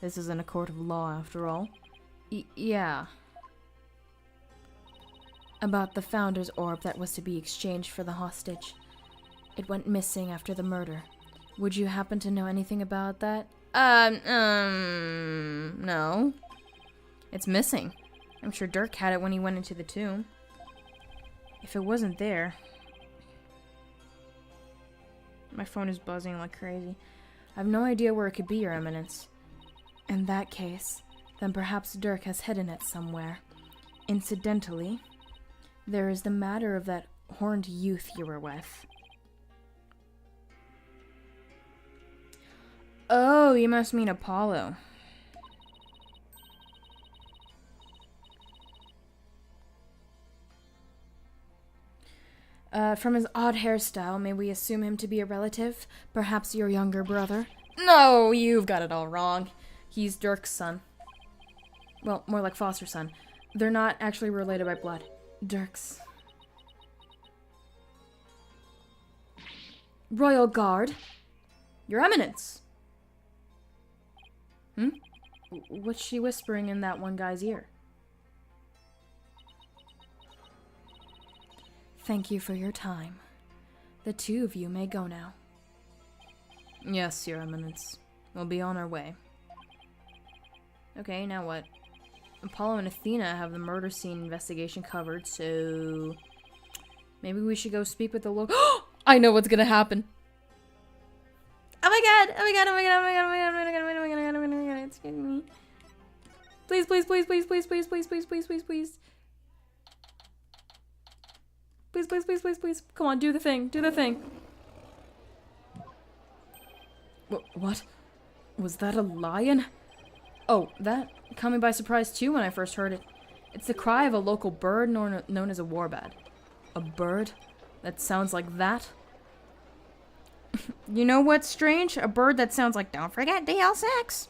This isn't a court of law, after all. Yeah. About the Founder's Orb that was to be exchanged for the hostage. It went missing after the murder. Would you happen to know anything about that? No. It's missing. I'm sure Dirk had it when he went into the tomb. If it wasn't there... My phone is buzzing like crazy. I have no idea where it could be, Your Eminence. In that case, then perhaps Dirk has hidden it somewhere. Incidentally, there is the matter of that horned youth you were with. Oh, you must mean Apollo. From his odd hairstyle, may we assume him to be a relative? Perhaps your younger brother? No, you've got it all wrong. He's Dirk's son. Well, more like foster son. They're not actually related by blood. Dirk's... Royal Guard? Your Eminence! What's she whispering in that one guy's ear? Thank you for your time. The two of you may go now. Yes, Your Eminence. We'll be on our way. Okay, now what? Apollo and Athena have the murder scene investigation covered, so... Maybe we should go speak with the local... I know what's gonna happen! Oh my god! Oh my god! Oh my god! Oh my god! Oh my god! Oh my god! Oh my god! Oh my god! Oh my god! It's getting me. Please, please, please, please, please, please, please, please, please, please, please. Please, please, please, please, please. Come on, do the thing. Do the thing. What? Was that a lion? Oh, that caught me by surprise too when I first heard it. It's the cry of a local bird known as a warbad. A bird? That sounds like that? You know what's strange? A bird that sounds like, don't forget DL6.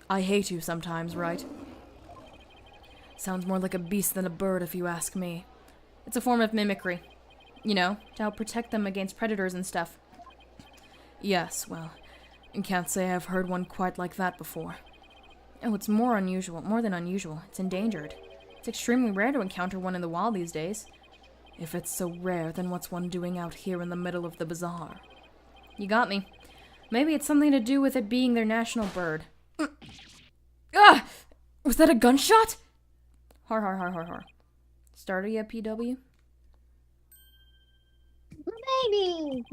I hate you sometimes, right? Sounds more like a beast than a bird if you ask me. It's a form of mimicry. You know, to help protect them against predators and stuff. Yes, well, I can't say I've heard one quite like that before. Oh, it's more than unusual. It's endangered. It's extremely rare to encounter one in the wild these days. If it's so rare, then what's one doing out here in the middle of the bazaar? You got me. Maybe it's something to do with it being their national bird. Ah! Was that a gunshot? Har har har har har. Starter yet, PW? Maybe.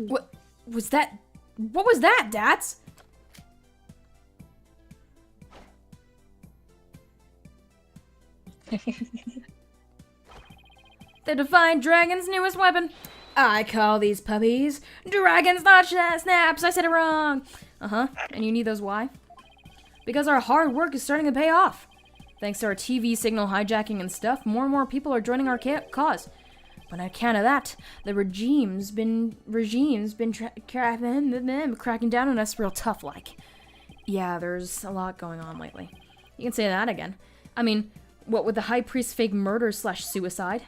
What was that? What was that, Dats? The Defiant Dragon's newest weapon. I call these puppies Dragon's Not Snaps. I said it wrong. And you need those why? Because our hard work is starting to pay off. Thanks to our TV signal hijacking and stuff, more and more people are joining our cause. But on account of that, the regime's been cracking down on us real tough like. Yeah, there's a lot going on lately. You can say that again. I mean, what with the High Priest fake murder/suicide?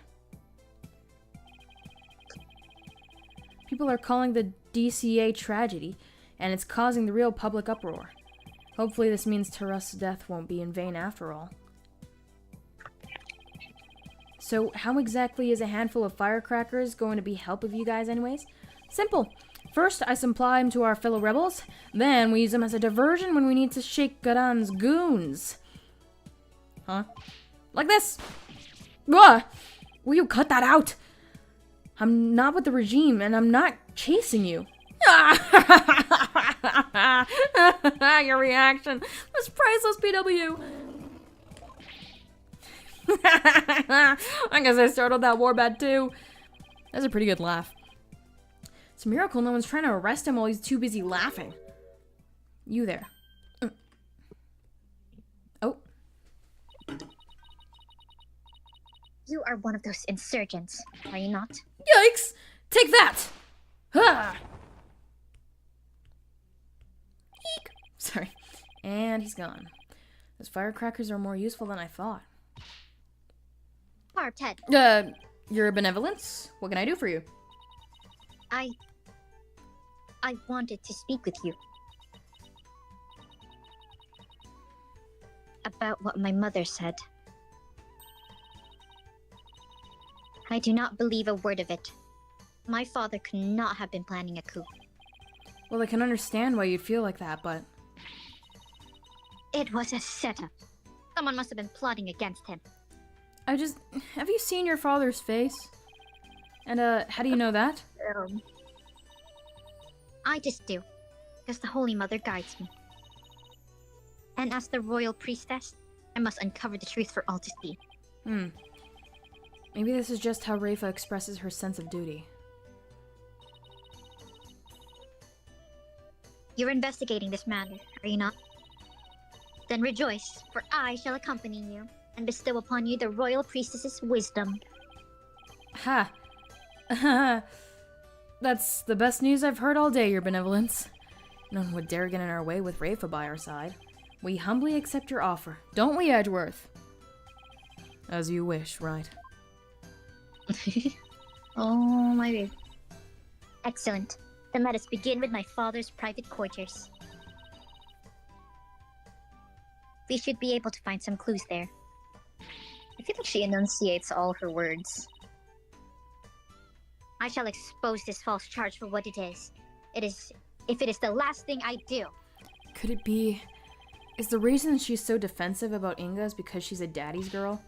People are calling the DCA tragedy, and it's causing the real public uproar. Hopefully this means Tarrus's death won't be in vain after all. So how exactly is a handful of firecrackers going to be help of you guys anyways? Simple. First, I supply them to our fellow rebels. Then we use them as a diversion when we need to shake Gadan's goons. Huh? Like this. Ugh! Will you cut that out? I'm not with the regime, and I'm not chasing you. Your reaction was priceless, PW. I guess I startled that warbad too. That's a pretty good laugh. It's a miracle no one's trying to arrest him while he's too busy laughing. You there. Oh. You are one of those insurgents, are you not? Yikes! Take that! Ha! Eek! Sorry. And he's gone. Those firecrackers are more useful than I thought. Quartet. Your benevolence? What can I do for you? I wanted to speak with you. about what my mother said. I do not believe a word of it. My father could not have been planning a coup. Well, I can understand why you'd feel like that, but... It was a setup. Someone must have been plotting against him. Have you seen your father's face? And, how do you know that? I just do. Because the Holy Mother guides me. And as the royal priestess, I must uncover the truth for all to see. Maybe this is just how Rafa expresses her sense of duty. You're investigating this matter, are you not? Then rejoice, for I shall accompany you, and bestow upon you the royal priestess's wisdom. Ha! That's the best news I've heard all day, Your Benevolence. No one would dare get in our way with Rafa by our side. We humbly accept your offer, don't we, Edgeworth? As you wish, right? Oh, my baby. Excellent. Then let us begin with my father's private quarters. We should be able to find some clues there. I feel like she enunciates all her words. I shall expose this false charge for what it is. If it is the last thing I do. Could it be... Is the reason she's so defensive about Inga is because she's a daddy's girl?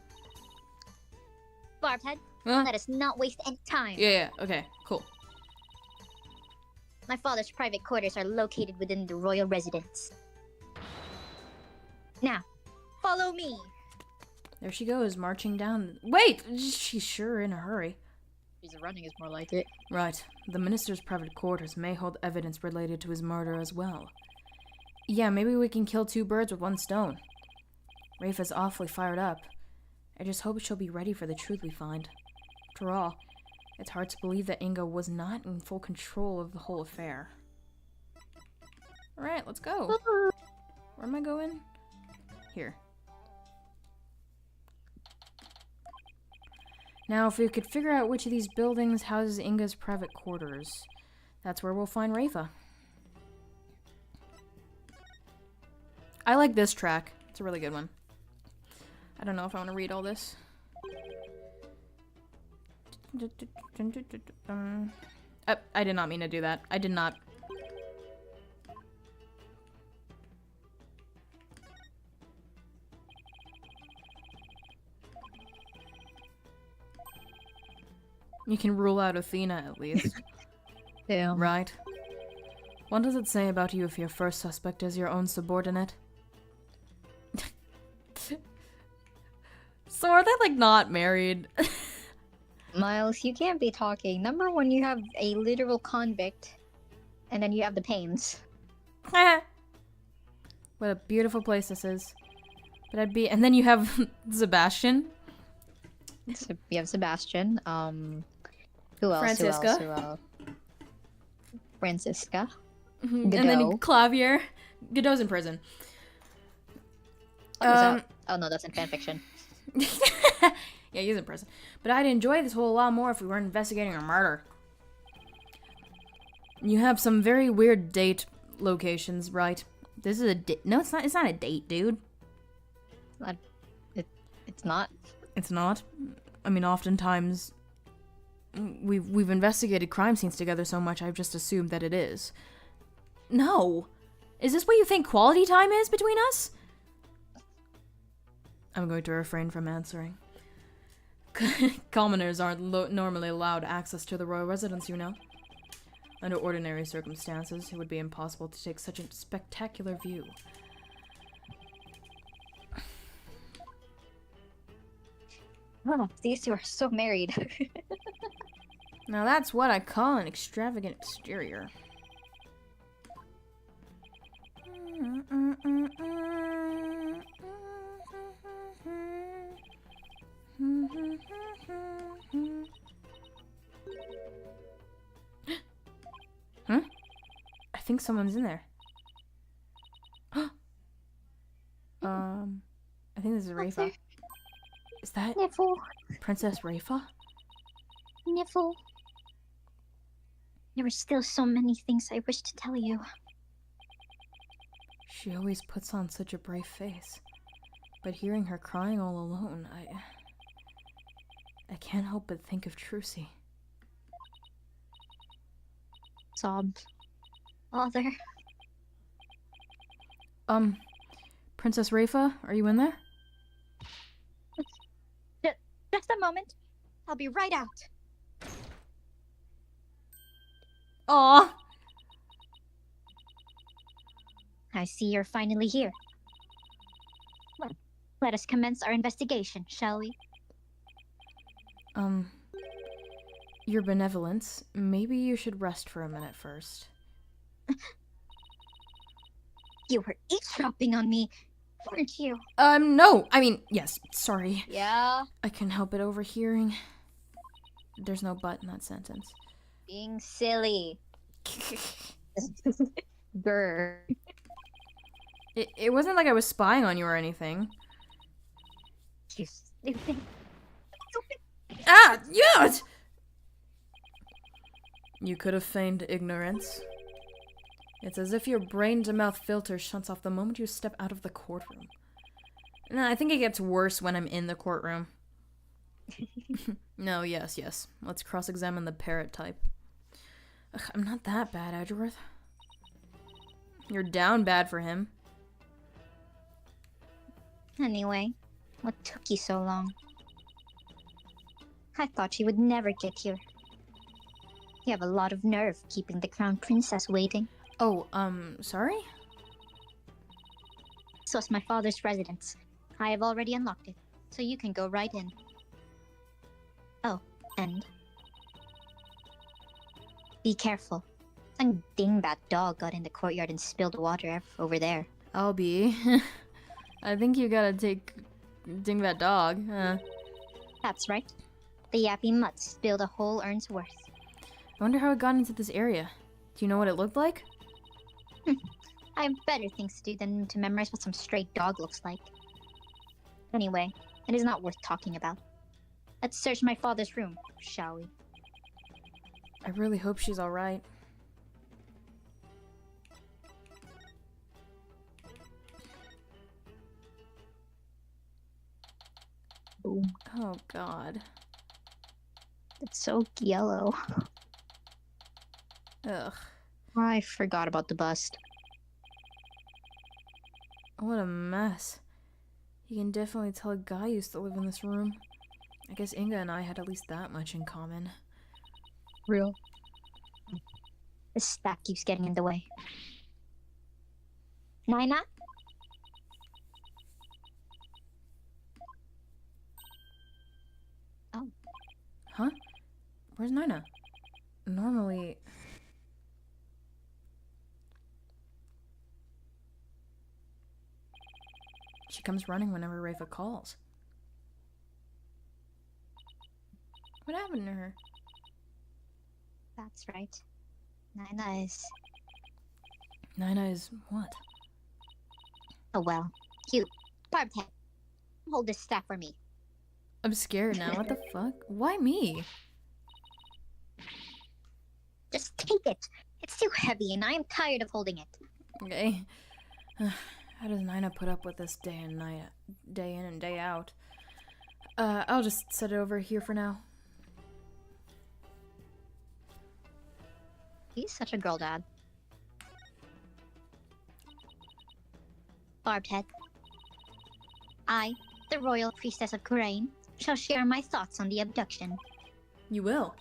Barbhead, Huh? let us not waste any time. Yeah, okay, cool. My father's private quarters are located within the royal residence. Now, follow me. There she goes, marching down. Wait! She's sure in a hurry. She's running is more like it. Right. The minister's private quarters may hold evidence related to his murder as well. Yeah, maybe we can kill two birds with one stone. Rafa's awfully fired up. I just hope she'll be ready for the truth we find. After all, it's hard to believe that Inga was not in full control of the whole affair. Alright, let's go. Where am I going? Here. Now, if we could figure out which of these buildings houses Inga's private quarters, that's where we'll find Rafa. I like this track. It's a really good one. I don't know if I want to read all this. I did not mean to do that. I did not. You can rule out Athena, at least. Damn. Right? What does it say about you if your first suspect is your own subordinate? So are they, like, not married? Miles, you can't be talking. Number one, you have a literal convict, and then you have the pains. What a beautiful place this is. But I'd be... And then you have Sebastian. So you have Sebastian. Who else? Francisca. Who else? Francisca. And then Godot. Clavier. Godot's in prison. Oh no, that's in fanfiction. Yeah, he's in prison. But I'd enjoy this whole lot more if we weren't investigating a murder. You have some very weird date locations, right? This is a date. No, it's not. It's not a date, dude. It's not. It's not. I mean, oftentimes we've investigated crime scenes together so much, I've just assumed that it is. No. Is this what you think quality time is between us? I'm going to refrain from answering. Commoners aren't normally allowed access to the royal residence, you know. Under ordinary circumstances, it would be impossible to take such a spectacular view. Oh, these two are so married. Now that's what I call an extravagant exterior. Huh? I think someone's in there. I think this is Rafa. there? Is that Niffle, Princess Rafa? Niffle. There are still so many things I wish to tell you. She always puts on such a brave face. But hearing her crying all alone, I can't help but think of Trucy. Sobs. Father. Princess Rafa, are you in there? Just a moment. I'll be right out. Aw! I see you're finally here. Let us commence our investigation, shall we? Your benevolence, maybe you should rest for a minute first. You were eavesdropping on me, weren't you? No! I mean, yes, sorry. Yeah. I couldn't help it overhearing. There's no but in that sentence. Being silly. Grr. It wasn't like I was spying on you or anything. You stupid. Ah! Yes! You could have feigned ignorance. It's as if your brain-to-mouth filter shuts off the moment you step out of the courtroom. No, I think it gets worse when I'm in the courtroom. No, yes. Let's cross-examine the parrot type. Ugh, I'm not that bad, Edgeworth. You're down bad for him. Anyway, what took you so long? I thought you would never get here. You have a lot of nerve keeping the crown princess waiting. Oh, sorry? This was my father's residence. I have already unlocked it, so you can go right in. Oh, and be careful. Some dingbat dog got in the courtyard and spilled water over there. I'll be. I think you gotta take Dingbat dog. That's right. The yappy mutt spilled a whole earn's worth. I wonder how it got into this area. Do you know what it looked like? I have better things to do than to memorize what some stray dog looks like. Anyway, it is not worth talking about. Let's search my father's room, shall we? I really hope she's alright. Boom. Oh, God. It's so yellow. Ugh. I forgot about the bust. What a mess. You can definitely tell a guy used to live in this room. I guess Inga and I had at least that much in common. Real. The stack keeps getting in the way. Naina? Oh. Huh? Where's Nina? Normally... She comes running whenever Rafa calls. What happened to her? That's right. Naina is... Nina is what? Oh well. Cute. Barbed head. Hold this staff for me. I'm scared now. What the fuck? Why me? Just take it. It's too heavy and I am tired of holding it. Okay. How does Nina put up with this day in and day out? I'll just set it over here for now. He's such a girl dad. Barbed head. I, the royal priestess of Khura'in, shall share my thoughts on the abduction. You will.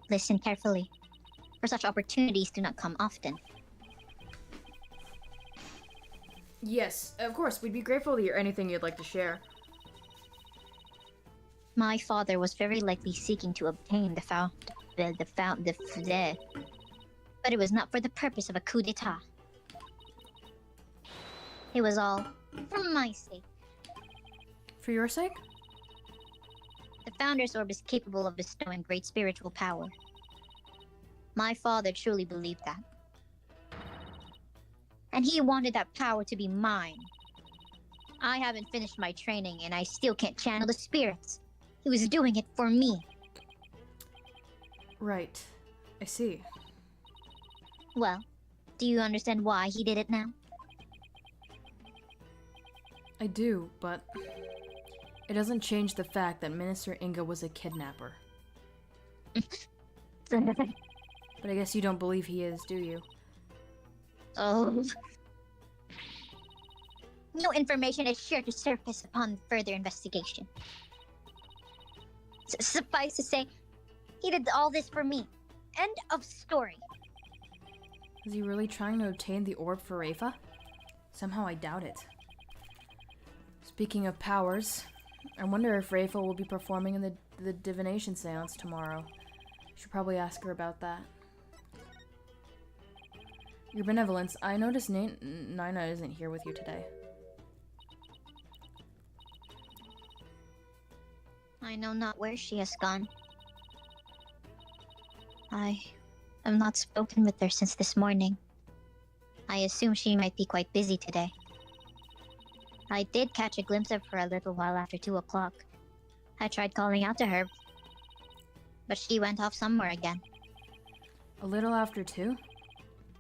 Listen carefully, for such opportunities do not come often. Yes, of course. We'd be grateful to hear anything you'd like to share. My father was very likely seeking to obtain but it was not for the purpose of a coup d'etat. It was all for my sake. For your sake? The Founder's Orb is capable of bestowing great spiritual power. My father truly believed that. And he wanted that power to be mine. I haven't finished my training and I still can't channel the spirits. He was doing it for me. Right. I see. Well, do you understand why he did it now? I do, but it doesn't change the fact that Minister Inga was a kidnapper. But I guess you don't believe he is, do you? Oh. New information is sure to surface upon further investigation. Suffice to say, he did all this for me. End of story. Is he really trying to obtain the orb for Rafa? Somehow I doubt it. Speaking of powers, I wonder if Rafa will be performing in the divination seance tomorrow. Should probably ask her about that. Your benevolence, I noticed Nina isn't here with you today. I know not where she has gone. I have not spoken with her since this morning. I assume she might be quite busy today. I did catch a glimpse of her a little while after 2 o'clock. I tried calling out to her, but she went off somewhere again. A little after 2?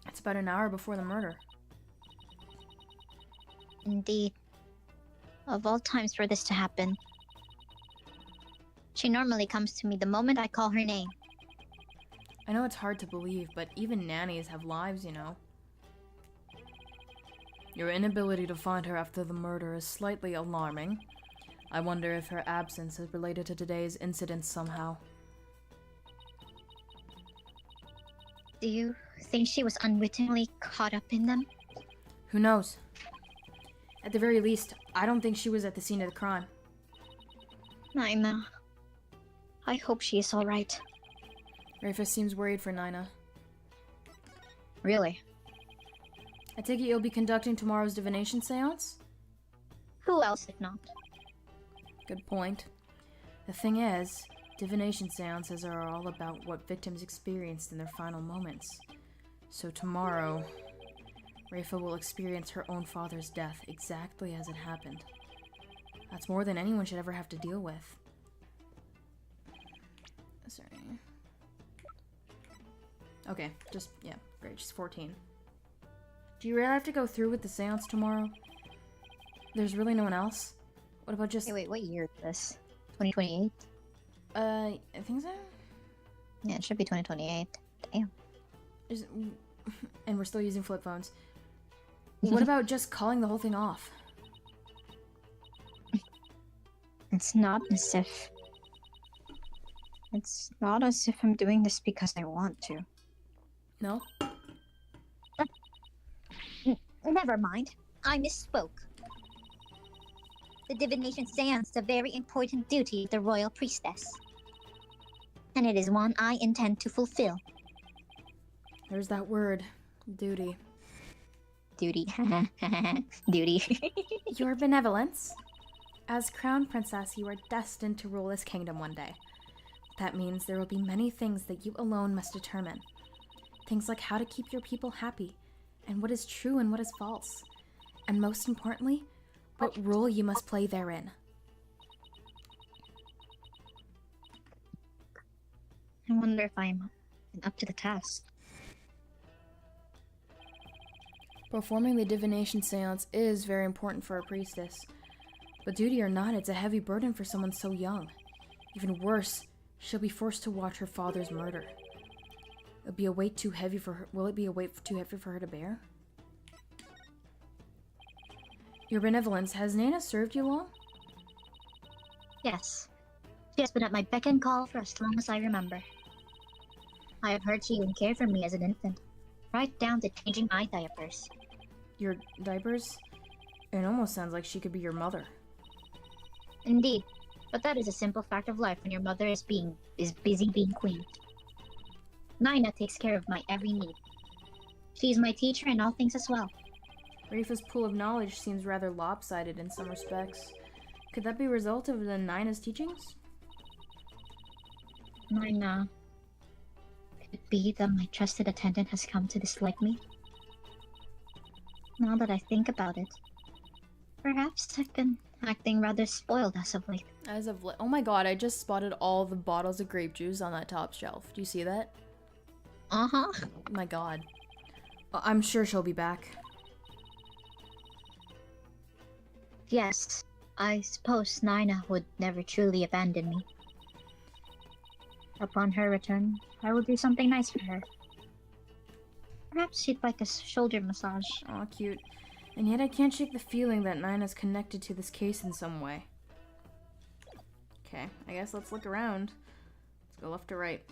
It's about an hour before the murder. Indeed. Of all times for this to happen. She normally comes to me the moment I call her name. I know it's hard to believe, but even nannies have lives, you know. Your inability to find her after the murder is slightly alarming. I wonder if her absence is related to today's incident somehow. Do you think she was unwittingly caught up in them? Who knows? At the very least, I don't think she was at the scene of the crime. Nina. I hope she is alright. Rafa seems worried for Nina. Really? I take it you'll be conducting tomorrow's divination seance? Who else if not? Good point. The thing is, divination seances are all about what victims experienced in their final moments. So tomorrow, Rafa will experience her own father's death exactly as it happened. That's more than anyone should ever have to deal with. Sorry. Okay, yeah, great, she's 14. Do you really have to go through with the seance tomorrow? There's really no one else? What about just... Hey, wait, what year is this? 2028? I think so? Yeah, it should be 2028. Damn. And we're still using flip phones. What about just calling the whole thing off? It's not as if... It's not as if I'm doing this because I want to. No? Never mind. I misspoke. The divination seance is a very important duty of the royal priestess. And it is one I intend to fulfill. There's that word. Duty. Duty. Duty. Your benevolence. As crown princess, you are destined to rule this kingdom one day. That means there will be many things that you alone must determine. Things like how to keep your people happy, and what is true and what is false. And most importantly, what role you must play therein. I wonder if I'm up to the task. Performing the divination seance is very important for a priestess. But duty or not, it's a heavy burden for someone so young. Even worse, she'll be forced to watch her father's murder. It'll be a weight too heavy for her. Will it be a weight too heavy for her to bear? Your benevolence, has Nana served you long? Yes. She has been at my beck and call for as long as I remember. I have heard she even cared for me as an infant, right down to changing my diapers. Your diapers? It almost sounds like she could be your mother. Indeed, but that is a simple fact of life when your mother is busy being queen. Nina takes care of my every need. She is my teacher in all things as well. Rafa's pool of knowledge seems rather lopsided in some respects. Could that be a result of the Nina's teachings? Nina... Could it be that my trusted attendant has come to dislike me? Now that I think about it, perhaps I've been acting rather spoiled as of late. Oh my god, I just spotted all the bottles of grape juice on that top shelf. Do you see that? Uh-huh. My god. I'm sure she'll be back. Yes, I suppose Nina would never truly abandon me. Upon her return, I will do something nice for her. Perhaps she'd like a shoulder massage. Aw, cute. And yet I can't shake the feeling that Nina's connected to this case in some way. Okay, I guess let's look around. Let's go left to right.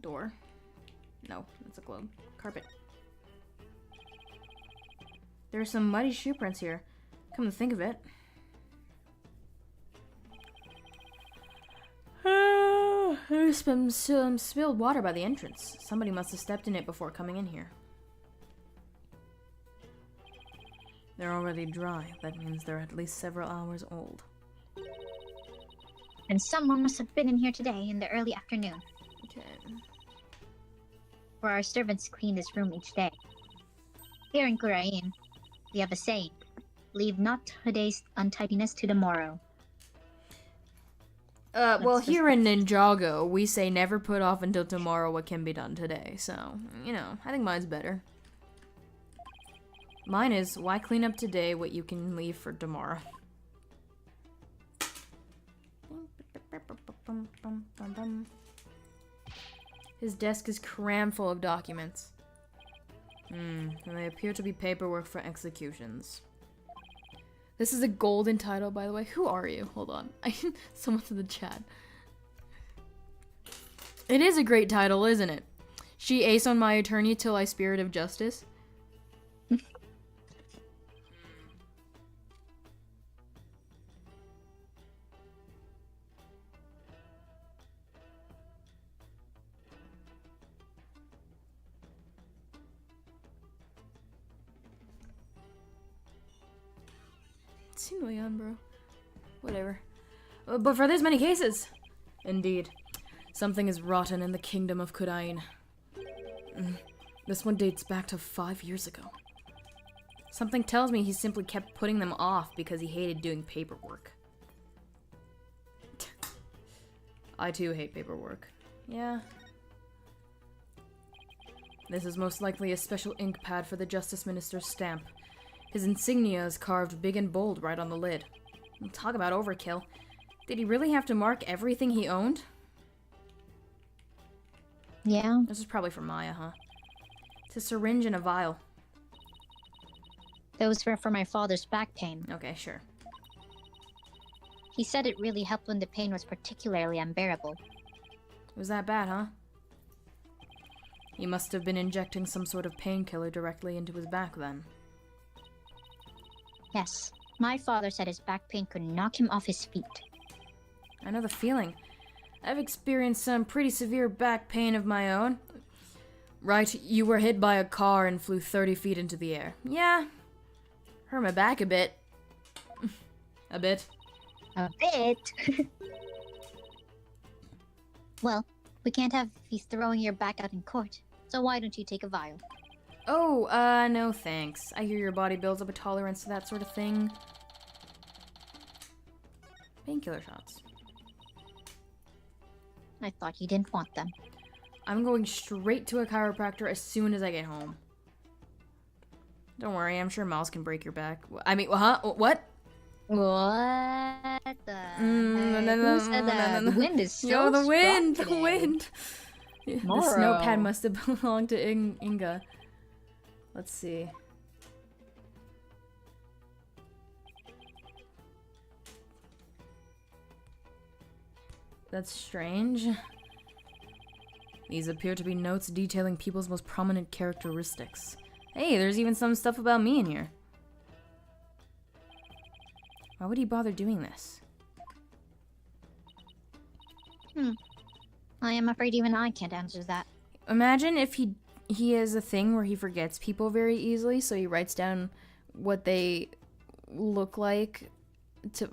Door. No, that's a globe. Carpet. There are some muddy shoe prints here. Come to think of it. There's been some spilled water by the entrance. Somebody must have stepped in it before coming in here. They're already dry. That means they're at least several hours old. And someone must have been in here today in the early afternoon. Okay. For our servants clean this room each day. Here in Kurain, we have a saying, leave not today's untidiness to the morrow. Well, here in Ninjago, we say never put off until tomorrow what can be done today. So, you know, I think mine's better. Mine is, why clean up today what you can leave for tomorrow? His desk is crammed full of documents. And they appear to be paperwork for executions. This is a golden title, by the way. Who are you? Hold on. Someone's in the chat. It is a great title, isn't it? She ace on my attorney till I spirit of justice. Leon, bro. Whatever. But for this many cases! Indeed. Something is rotten in the kingdom of Kurain. This one dates back to 5 years ago. Something tells me he simply kept putting them off because he hated doing paperwork. I too hate paperwork. Yeah. This is most likely a special ink pad for the Justice Minister's stamp. His insignia is carved big and bold right on the lid. Talk about overkill. Did he really have to mark everything he owned? Yeah. This is probably for Maya, huh? It's a syringe and a vial. Those were for my father's back pain. Okay, sure. He said it really helped when the pain was particularly unbearable. It was that bad, huh? He must have been injecting some sort of painkiller directly into his back then. Yes. My father said his back pain could knock him off his feet. I know the feeling. I've experienced some pretty severe back pain of my own. Right, you were hit by a car and flew 30 feet into the air. Yeah. Hurt my back a bit. A bit. A bit? Well, we can't have you throwing your back out in court, so why don't you take a vial? Oh, no thanks. I hear your body builds up a tolerance to that sort of thing. Painkiller shots. I thought you didn't want them. I'm going straight to a chiropractor as soon as I get home. Don't worry, I'm sure Miles can break your back. I mean, huh? What? What the Who said that? The wind is so Yo, the wind! strong The wind! The snow pad must have belonged to Inga. Let's see. That's strange. These appear to be notes detailing people's most prominent characteristics. Hey, there's even some stuff about me in here. Why would he bother doing this? I am afraid even I can't answer that. Imagine if he has a thing where he forgets people very easily, so he writes down what they look like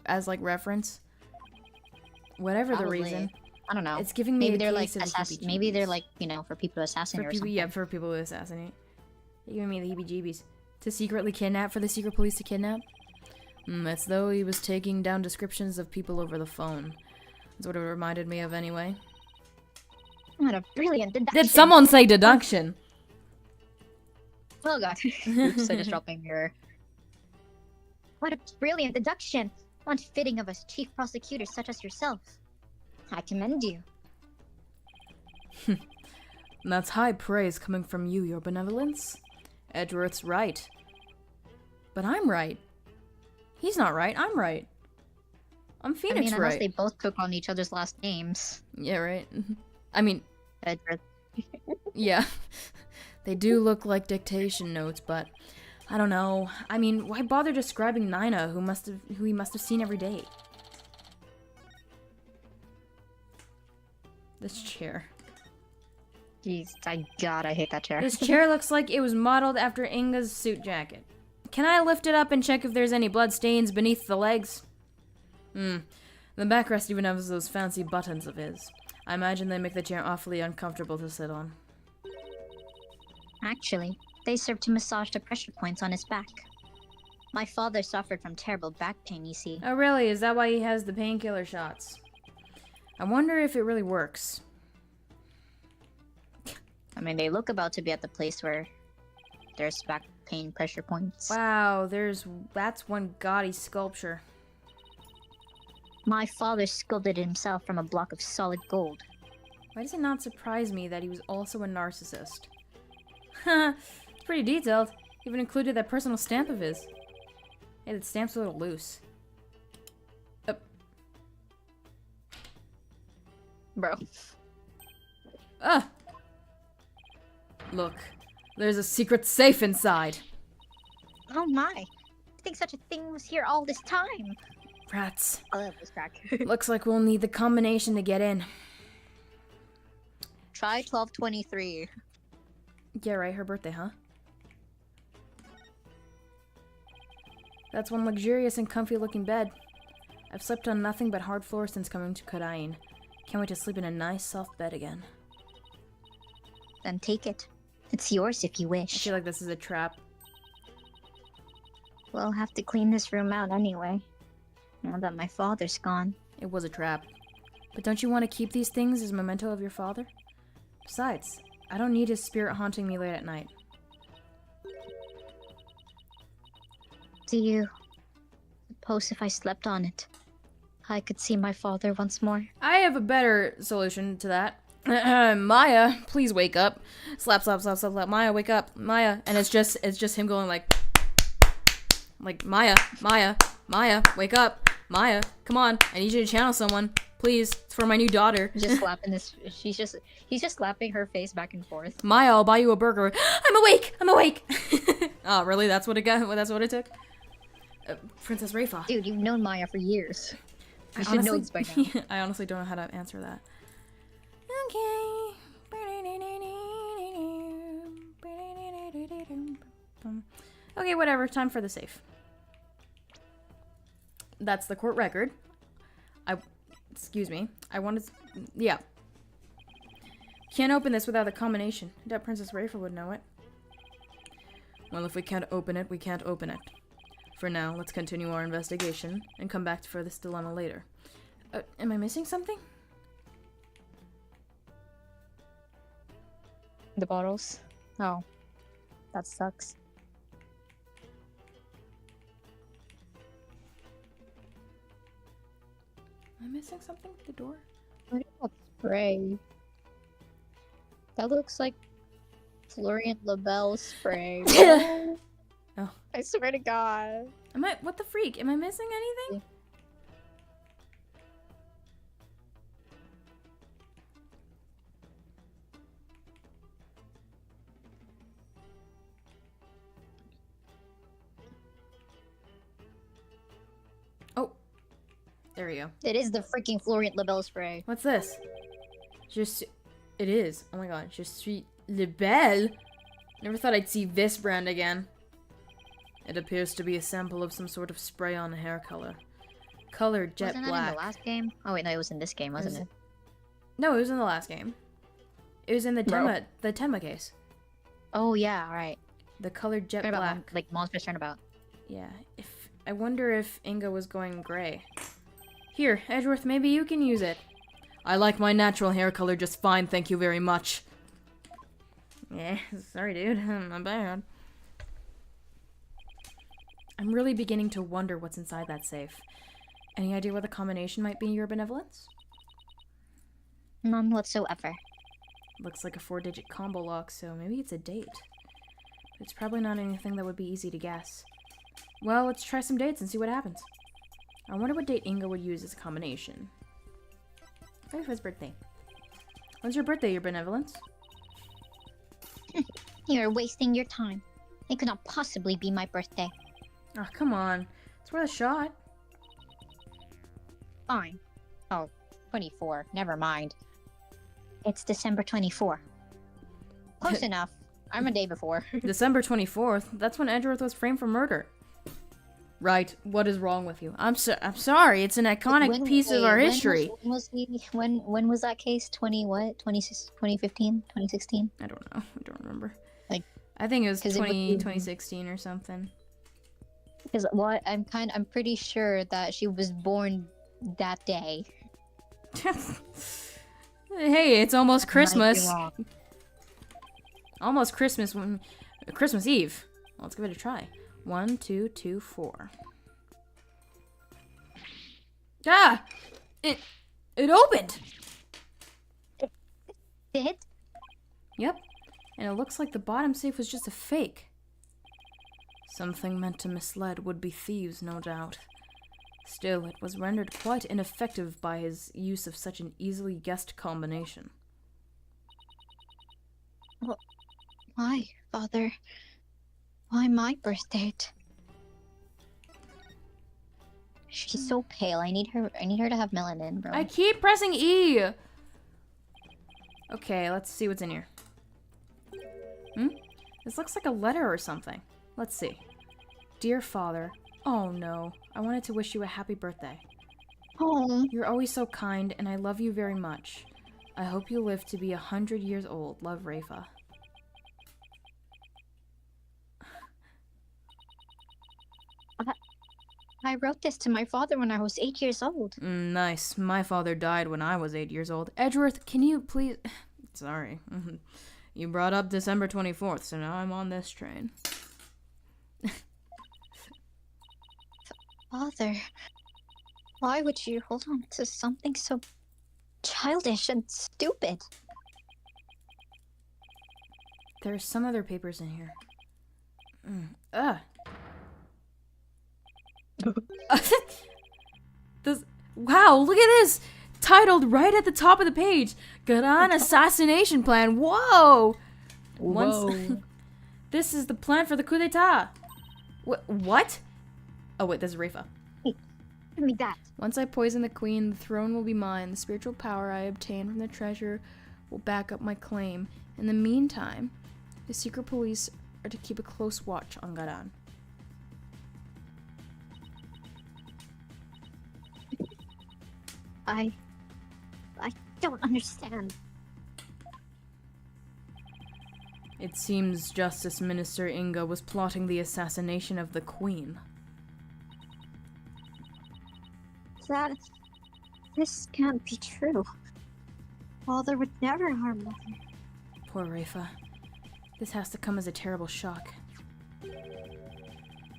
as like reference. Whatever Probably. the reason. I don't know. It's giving me Maybe a they're like case of the maybe they're heebie-jeebies. like, you know, for people to assassinate For or people, something. yeah, for people to assassinate. They're giving me the heebie-jeebies. To secretly kidnap, for the secret police to kidnap? It's though he was taking down descriptions of people over the phone. That's what it reminded me of anyway. What a brilliant deduction. Did someone say deduction? Oh god. Oops, I just dropped my mirror. What a brilliant deduction! Unfitting of a chief prosecutor such as yourself. I commend you. That's high praise coming from you, your benevolence. Edgeworth's right. But I'm right. He's not right, I'm right. I'm I Phoenix mean, unless right. they both took on each other's last names. Yeah, right. I mean, Edward. yeah. They do look like dictation notes, but I don't know. I mean, why bother describing Nina, who he must have seen every day? This chair. Jeez, I hate that chair. This chair looks like it was modeled after Inga's suit jacket. Can I lift it up and check if there's any blood stains beneath the legs? The backrest even has those fancy buttons of his. I imagine they make the chair awfully uncomfortable to sit on. Actually, they serve to massage the pressure points on his back. My father suffered from terrible back pain, you see. Oh really? Is that why he has the painkiller shots? I wonder if it really works. I mean, they look about to be at the place where there's back pain pressure points. Wow, that's one gaudy sculpture. My father sculpted it himself from a block of solid gold. Why does it not surprise me that he was also a narcissist? Haha, it's pretty detailed. Even included that personal stamp of his. Hey, that stamp's a little loose. Bro. Ah! Look, there's a secret safe inside. Oh my! I think such a thing was here all this time. Rats. I love this crack. Looks like we'll need the combination to get in. Try 1223. Yeah, right, her birthday, huh? That's one luxurious and comfy looking bed. I've slept on nothing but hard floors since coming to Kadain. Can't wait to sleep in a nice soft bed again. Then take it. It's yours if you I wish. feel like this is a trap. We'll have to clean this room out anyway. Now that my father's gone. It was a trap. But don't you want to keep these things as a memento of your father? Besides, I don't need his spirit haunting me late at night. Do you suppose if I slept on it, I could see my father once more? I have a better solution to that. Maya, please wake up. Slap, slap, slap, slap, slap. Maya, wake up. Maya. And it's just him going like Maya, Maya, Maya, wake up. Maya, come on. I need you to channel someone. Please. It's for my new daughter. Just slapping this. He's just slapping her face back and forth. Maya, I'll buy you a burger. I'm awake. I'm awake. Oh, really? That's what it got? That's what it took? Princess Rayfa. Dude, you've known Maya for years. You I should know this by now. I honestly don't know how to answer that. Okay. Okay, whatever. Time for the safe. That's the court record. Excuse me. I wanted... Yeah. Can't open this without the combination. I doubt Princess Rayfa would know it. Well, if we can't open it, we can't open it. For now, let's continue our investigation and come back for this dilemma later. Am I missing something? The bottles? Oh. That sucks. Am I missing something? The door? What about spray? That looks like Florian LaBelle spray. Oh. I swear to God. Am I? What the freak? Am I missing anything? Oh. There we go. It is the freaking Florian LaBelle spray. What's this? It is. Oh my god. Je suis LaBelle? Never thought I'd see this brand again. It appears to be a sample of some sort of spray-on hair color. Color jet Wasn't black. that in the last game? Oh wait, no, it was in this game, wasn't it? No, it was in the last game. It was in the Bro. Tenma case. Oh yeah, right. The colored jet About black. like Monster's Turnabout. Yeah. I wonder if Inga was going gray. Here, Edgeworth, maybe you can use it. I like my natural hair color just fine, thank you very much. Yeah, sorry dude, not bad. I'm really beginning to wonder what's inside that safe. Any idea what the combination might be, Your Benevolence? None whatsoever. Looks like a 4-digit combo lock, so maybe it's a date. But it's probably not anything that would be easy to guess. Well, let's try some dates and see what happens. I wonder what date Inga would use as a combination. Reifa's birthday. When's your birthday, Your Benevolence? You're wasting your time. It could not possibly be my birthday. Oh, come on. It's worth a shot. Fine. Oh, 24. Never mind. It's December 24. Close enough. I'm a day before. December 24th? That's when Edgeworth was framed for murder. Right. What is wrong with you? I'm sorry. It's an iconic piece of our history. When was that case? 2015? 2016? I don't know. I don't remember. Like, I think it was 'cause it would- 2016 or something. Because I'm pretty sure that she was born that day. Hey, it's almost Might be Christmas. wrong. Almost Christmas Christmas Eve. Well, let's give it a try. 1, 2, 2, 4. Ah! It opened! Did? Yep. And it looks like the bottom safe was just a fake. Something meant to mislead would-be thieves, no doubt. Still, it was rendered quite ineffective by his use of such an easily guessed combination. Why, Father? Why my birth date? She's so pale. I need her to have melanin, bro. I keep pressing E! Okay, let's see what's in here. This looks like a letter or something. Let's see. Dear Father, oh no, I wanted to wish you a happy birthday. Oh, You're always so kind, and I love you very much. I hope you live to be 100 years old. Love, Reifa. I wrote this to my father when I was 8 years old. Nice. My father died when I was 8 years old. Edgeworth, can you please... Sorry. You brought up December 24th, so now I'm on this train. Father, why would you hold on to something so childish and stupid? There's some other papers in here. Ugh. Wow, look at this! Titled right at the top of the page. Garan assassination plan. Whoa! This is the plan for the coup d'etat. What? Oh wait, this is Reifa. Give me that. Once I poison the queen, the throne will be mine. The spiritual power I obtain from the treasure will back up my claim. In the meantime, the secret police are to keep a close watch on Garan. I don't understand. It seems Justice Minister Inga was plotting the assassination of the queen. This can't be true. Father would never harm Mother. Poor Reifa. This has to come as a terrible shock.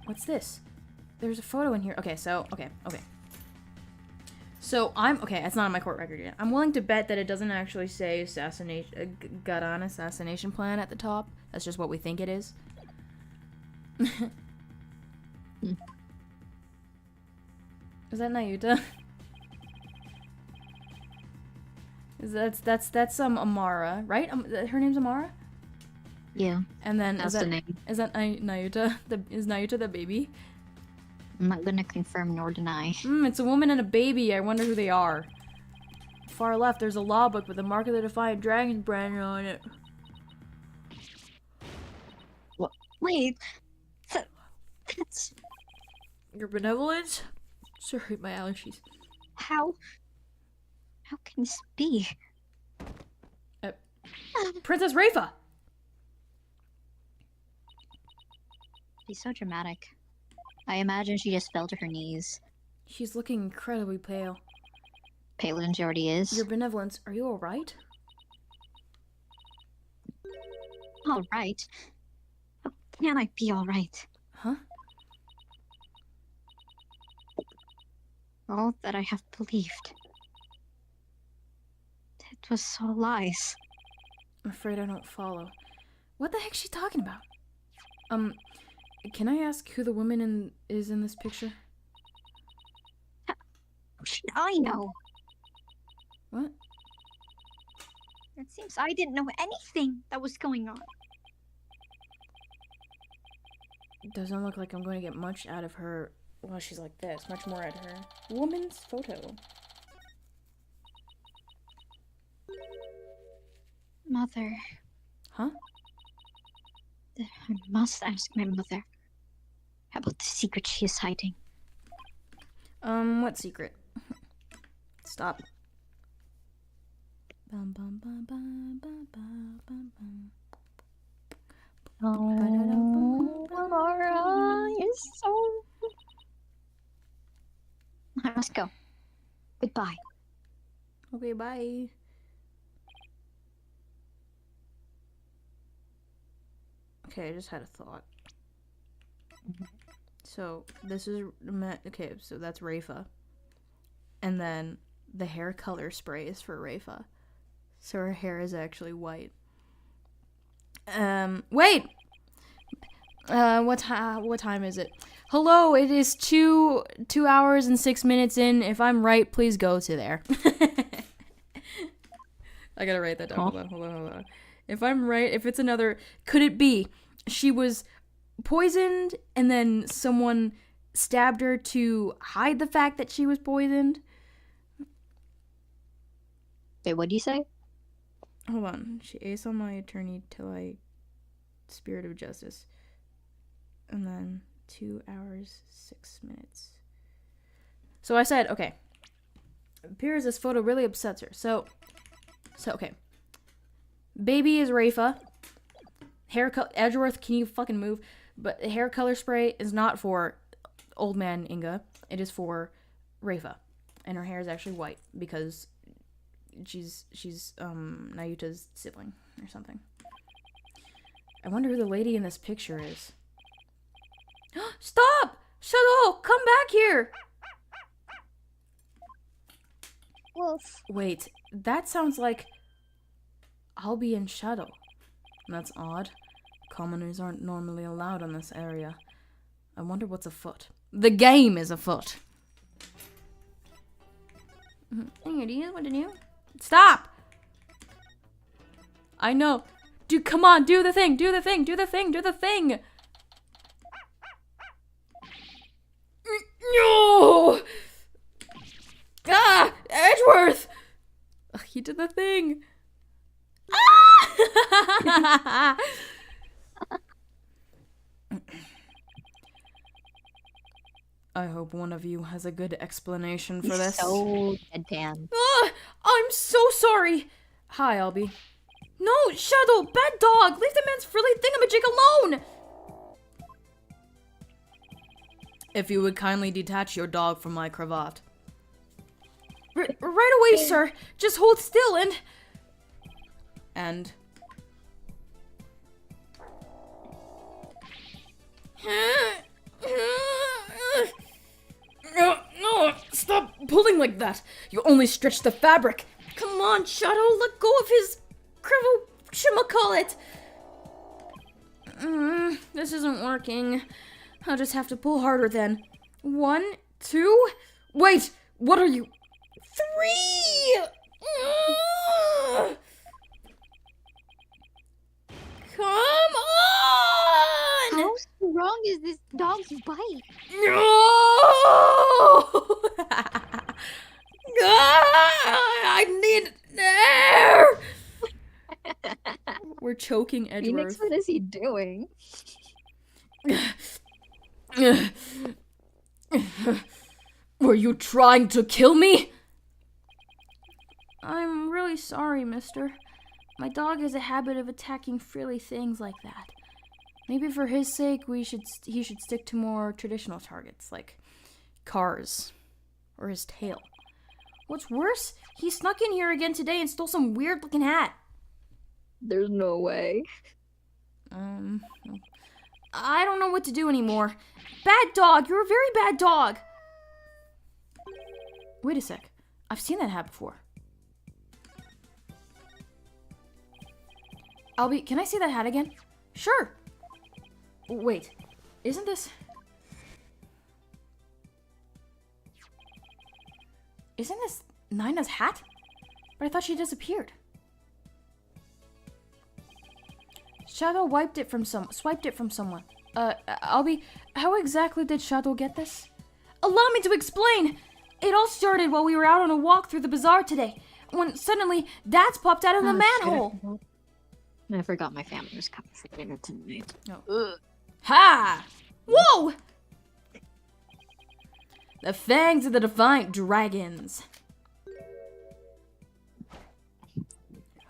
What's this? There's a photo in here. Okay, so, okay. So, okay, it's not on my court record yet. I'm willing to bet that it doesn't actually say Garan assassination plan at the top. That's just what we think it is. Is that Nayuta? That's Amara, right? Her name's Amara? Yeah, And then that's the name. is that Nayuta? Is Nayuta the baby? I'm not gonna confirm nor deny. It's a woman and a baby. I wonder who they are. Far left, there's a law book with the Mark of the Defiant Dragons brand on it. Wait, that's Your benevolence? Sorry, my allergies. how can this be? Princess Reifa! She's so dramatic. I imagine she just fell to her knees. She's looking incredibly pale. Paler than she already is. Your benevolence, are you alright? All right. How can I be all right? Huh? all that I have believed. It was all lies. I'm afraid I don't follow. What the heck's she talking about? Can I ask who the woman is in this picture? How should I know? What? It seems I didn't know anything that was going on. Doesn't look like I'm going to get much out of her while she's like this. Much more out of her. Woman's photo. Mother. Huh? I must ask my mother about the secret she is hiding. What secret? Stop. Bum, bum, bum, bum, bum, bum, bum, bum. Oh, Laura, you're so... I must go. Goodbye. Okay, bye. Okay, I just had a thought. So, this is... Okay, so that's Rafa. And then the hair color spray is for Rafa. So her hair is actually white. Wait! What time is it? Hello, it is 2 hours and 6 minutes in. If I'm right, please go to there. I gotta write that down. Hold on. If I'm right, if it's another... Could it be she was poisoned and then someone stabbed her to hide the fact that she was poisoned? Wait, what do you say? Hold on. She aced on my attorney till I... Spirit of Justice. And then 2 hours, 6 minutes. So I said, okay. It appears this photo really upsets her. So okay. Baby is Rafa. Hair color... Edgeworth, can you fucking move? But the hair color spray is not for old man Inga. It is for Rafa. And her hair is actually white because... She's Nayuta's sibling or something. I wonder who the lady in this picture is. Stop! Shadow, come back here! Wolf. Wait, that sounds like Albie and Shadow. That's odd. Commoners aren't normally allowed in this area. I wonder what's afoot. The game is afoot. Any ideas what to do? Stop! I know. Dude, come on, do the thing, do the thing, do the thing, do the thing! No! Ah! Edgeworth! Ugh, he did the thing. Ah! I hope one of you has a good explanation for this. So deadpan. I'm so sorry. Hi, Albie. No, Shadow, bad dog. Leave the man's frilly thingamajig alone. If you would kindly detach your dog from my cravat. Right away, sir. Just hold still and... No, stop pulling like that. You only stretch the fabric. Come on, Shadow, let go of his whatchamacallit. This isn't working. I'll just have to pull harder then. 1, 2... Wait! What are you... 3! Come on! How strong is this dog's bite? No! I need air! We're choking Phoenix, Edgeworth. what is he doing? Were you trying to kill me? I'm really sorry, mister. My dog has a habit of attacking frilly things like that. Maybe for his sake, he should stick to more traditional targets, like cars or his tail. What's worse, he snuck in here again today and stole some weird-looking hat. There's no way. I don't know what to do anymore. Bad dog, you're a very bad dog. Wait a sec. I've seen that hat before. Albie, can I see that hat again? Sure. Wait, isn't this... Isn't this Nina's hat? But I thought she disappeared. Shadow swiped it from someone. Albie, how exactly did Shadow get this? Allow me to explain! It all started while we were out on a walk through the bazaar today, when suddenly Dad's popped out of the manhole. I forgot my family was coming for dinner tonight. Oh. Ha! Whoa! The fangs of the defiant dragons.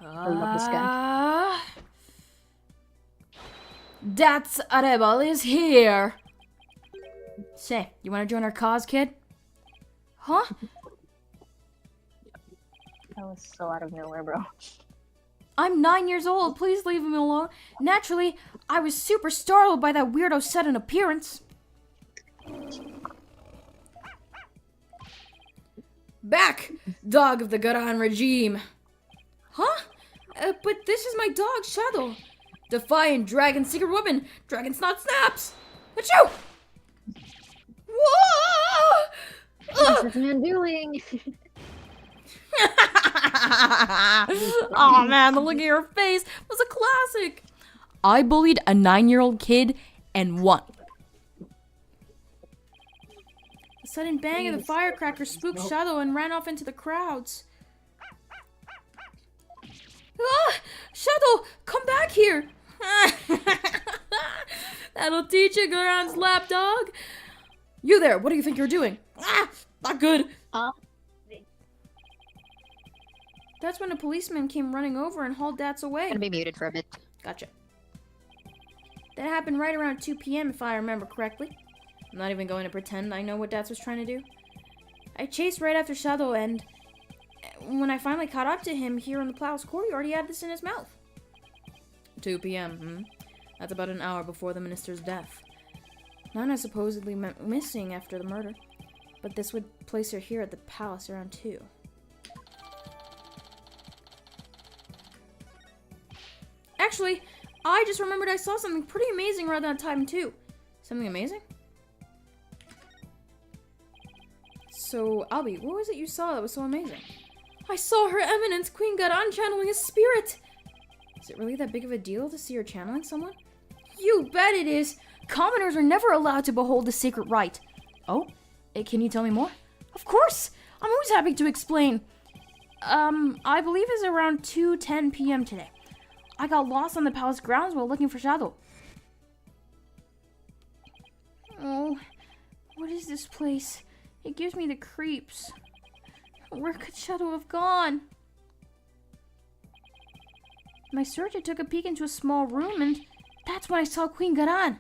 I love this guy. That's Arebal is here. Say, you want to join our cause, kid? Huh? That was so out of nowhere, bro. I'm 9 years old. Please leave me alone. Naturally, I was super startled by that weirdo sudden appearance. Back, dog of the Garan regime. Huh? But this is my dog, Shadow. Defiant dragon secret weapon. Dragon snot snaps. Achoo! Whoa! What's this man doing? Oh man, the look at your face was a classic. I bullied a 9-year-old kid and won. The sudden bang of the firecracker spooked Shadow and ran off into the crowds. Ah! Shadow, come back here! That'll teach you, Garan's lapdog. You there, what do you think you're doing? Ah! Not good. That's when a policeman came running over and hauled Dats away. Gonna be muted for a bit. Gotcha. That happened right around 2 p.m. if I remember correctly. I'm not even going to pretend I know what Dats was trying to do. I chased right after Shadow, and when I finally caught up to him here in the Palace courtyard, he had this in his mouth. 2 p.m., That's about an hour before the minister's death. Nana supposedly went missing after the murder, but this would place her here at the palace around 2. Actually, I just remembered I saw something pretty amazing around that time too. Something amazing? So, Albie, what was it you saw that was so amazing? I saw Her Eminence Queen Garan channeling a spirit! Is it really that big of a deal to see her channeling someone? You bet it is! Commoners are never allowed to behold the sacred rite. Oh? Can you tell me more? Of course! I'm always happy to explain. I believe it's around 2:10 p.m. today. I got lost on the palace grounds while looking for Shadow. Oh, what is this place? It gives me the creeps. Where could Shadow have gone? In my search, I took a peek into a small room, and that's when I saw Queen Garan.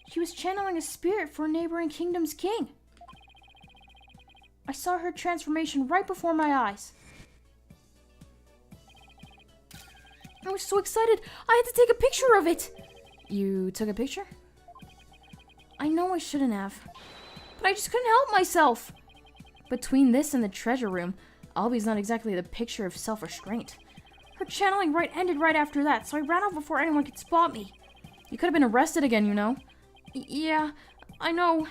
She was channeling a spirit for a neighboring kingdom's king. I saw her transformation right before my eyes. I was so excited, I had to take a picture of it. You took a picture? I know I shouldn't have, but I just couldn't help myself. Between this and the treasure room, Albie's not exactly the picture of self-restraint. Her channeling ended right after that, so I ran off before anyone could spot me. You could have been arrested again, you know. Yeah, I know.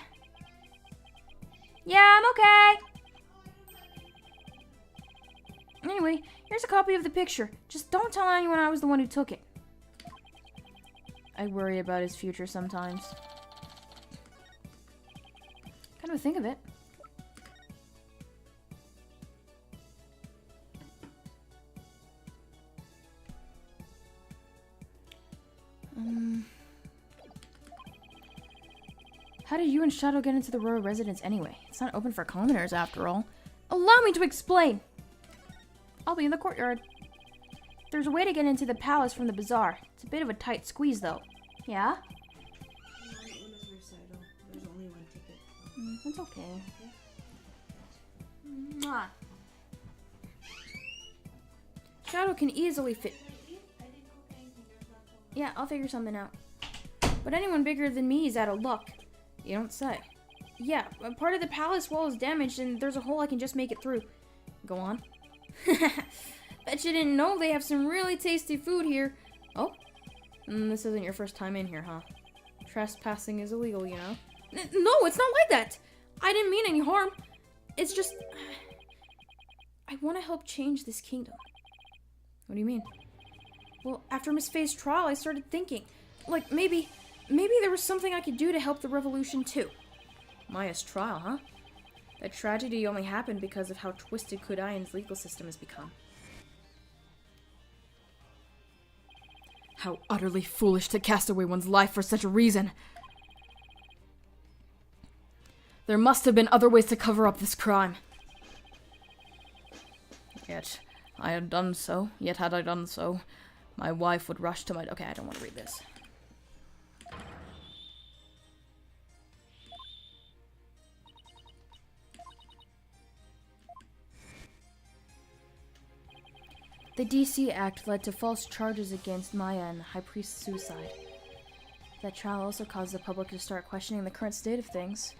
Yeah, I'm okay. Anyway, here's a copy of the picture. Just don't tell anyone I was the one who took it. I worry about his future sometimes. Kind of think of it. How did you and Shadow get into the royal residence anyway? It's not open for commoners after all. Allow me to explain! I'll be in the courtyard. There's a way to get into the palace from the bazaar. It's a bit of a tight squeeze though. Yeah? There's only one ticket. That's okay. Mwah. Shadow can easily fit. Yeah, I'll figure something out. But anyone bigger than me is out of luck. You don't say. Yeah, part of the palace wall is damaged and there's a hole I can just make it through. Go on. Bet you didn't know they have some really tasty food here. Oh? This isn't your first time in here, huh? Trespassing is illegal, you know? No, it's not like that! I didn't mean any harm. It's just... I want to help change this kingdom. What do you mean? Well, after Miss Faye's trial, I started thinking, like, maybe there was something I could do to help the revolution, too. Maya's trial, huh? That tragedy only happened because of how twisted Kodayan's legal system has become. How utterly foolish to cast away one's life for such a reason. There must have been other ways to cover up this crime. Yet had I done so, my wife would rush to my... Okay, I don't want to read this. The DC Act led to false charges against Maya and the High Priest's suicide. That trial also caused the public to start questioning the current state of things.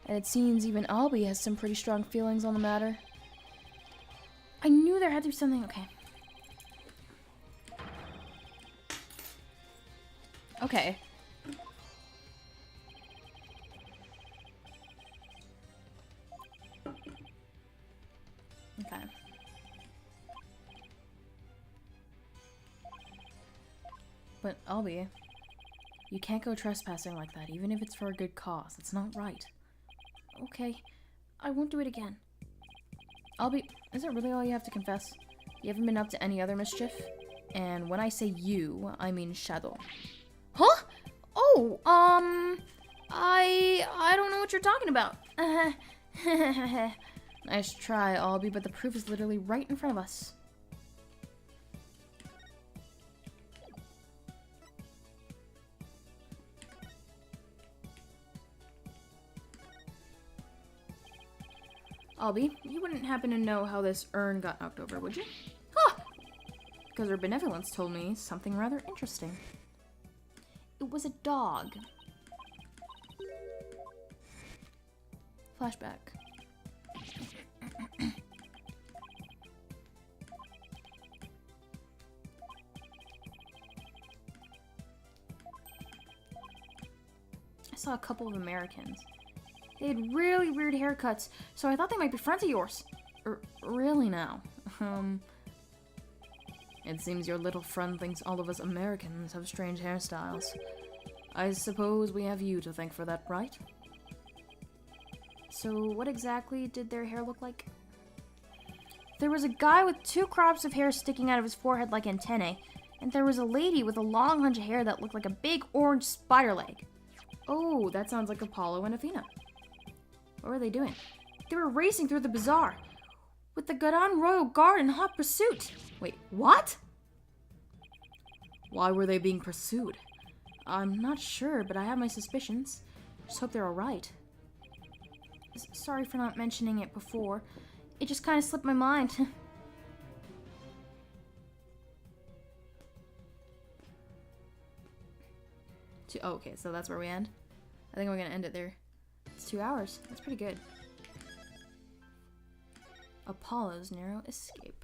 And it seems even Albie has some pretty strong feelings on the matter. I knew there had to be something. Okay. Okay. Okay. But Albie, you can't go trespassing like that, even if it's for a good cause. It's not right. Okay, I won't do it again. Albie, is it really all you have to confess? You haven't been up to any other mischief? And when I say you, I mean Shadow. Huh? Oh, I don't know what you're talking about. Nice try, Albie, but the proof is literally right in front of us. Albie, you wouldn't happen to know how this urn got knocked over, would you? Huh! Because her benevolence told me something rather interesting. It was a dog. Flashback. I saw a couple of Americans. They had really weird haircuts, so I thought they might be friends of yours. Really now? It seems your little friend thinks all of us Americans have strange hairstyles. I suppose we have you to thank for that, right? So what exactly did their hair look like? There was a guy with 2 crops of hair sticking out of his forehead like antennae, and there was a lady with a long hunch of hair that looked like a big orange spider leg. Oh, that sounds like Apollo and Athena. What were they doing? They were racing through the bazaar with the Garan Royal Guard in hot pursuit. Wait, what? Why were they being pursued? I'm not sure, but I have my suspicions. Just hope they're alright. Sorry for not mentioning it before. It just kind of slipped my mind. Oh, okay, so that's where we end. I think we're gonna end it there. It's 2 hours. That's pretty good. Apollo's narrow escape.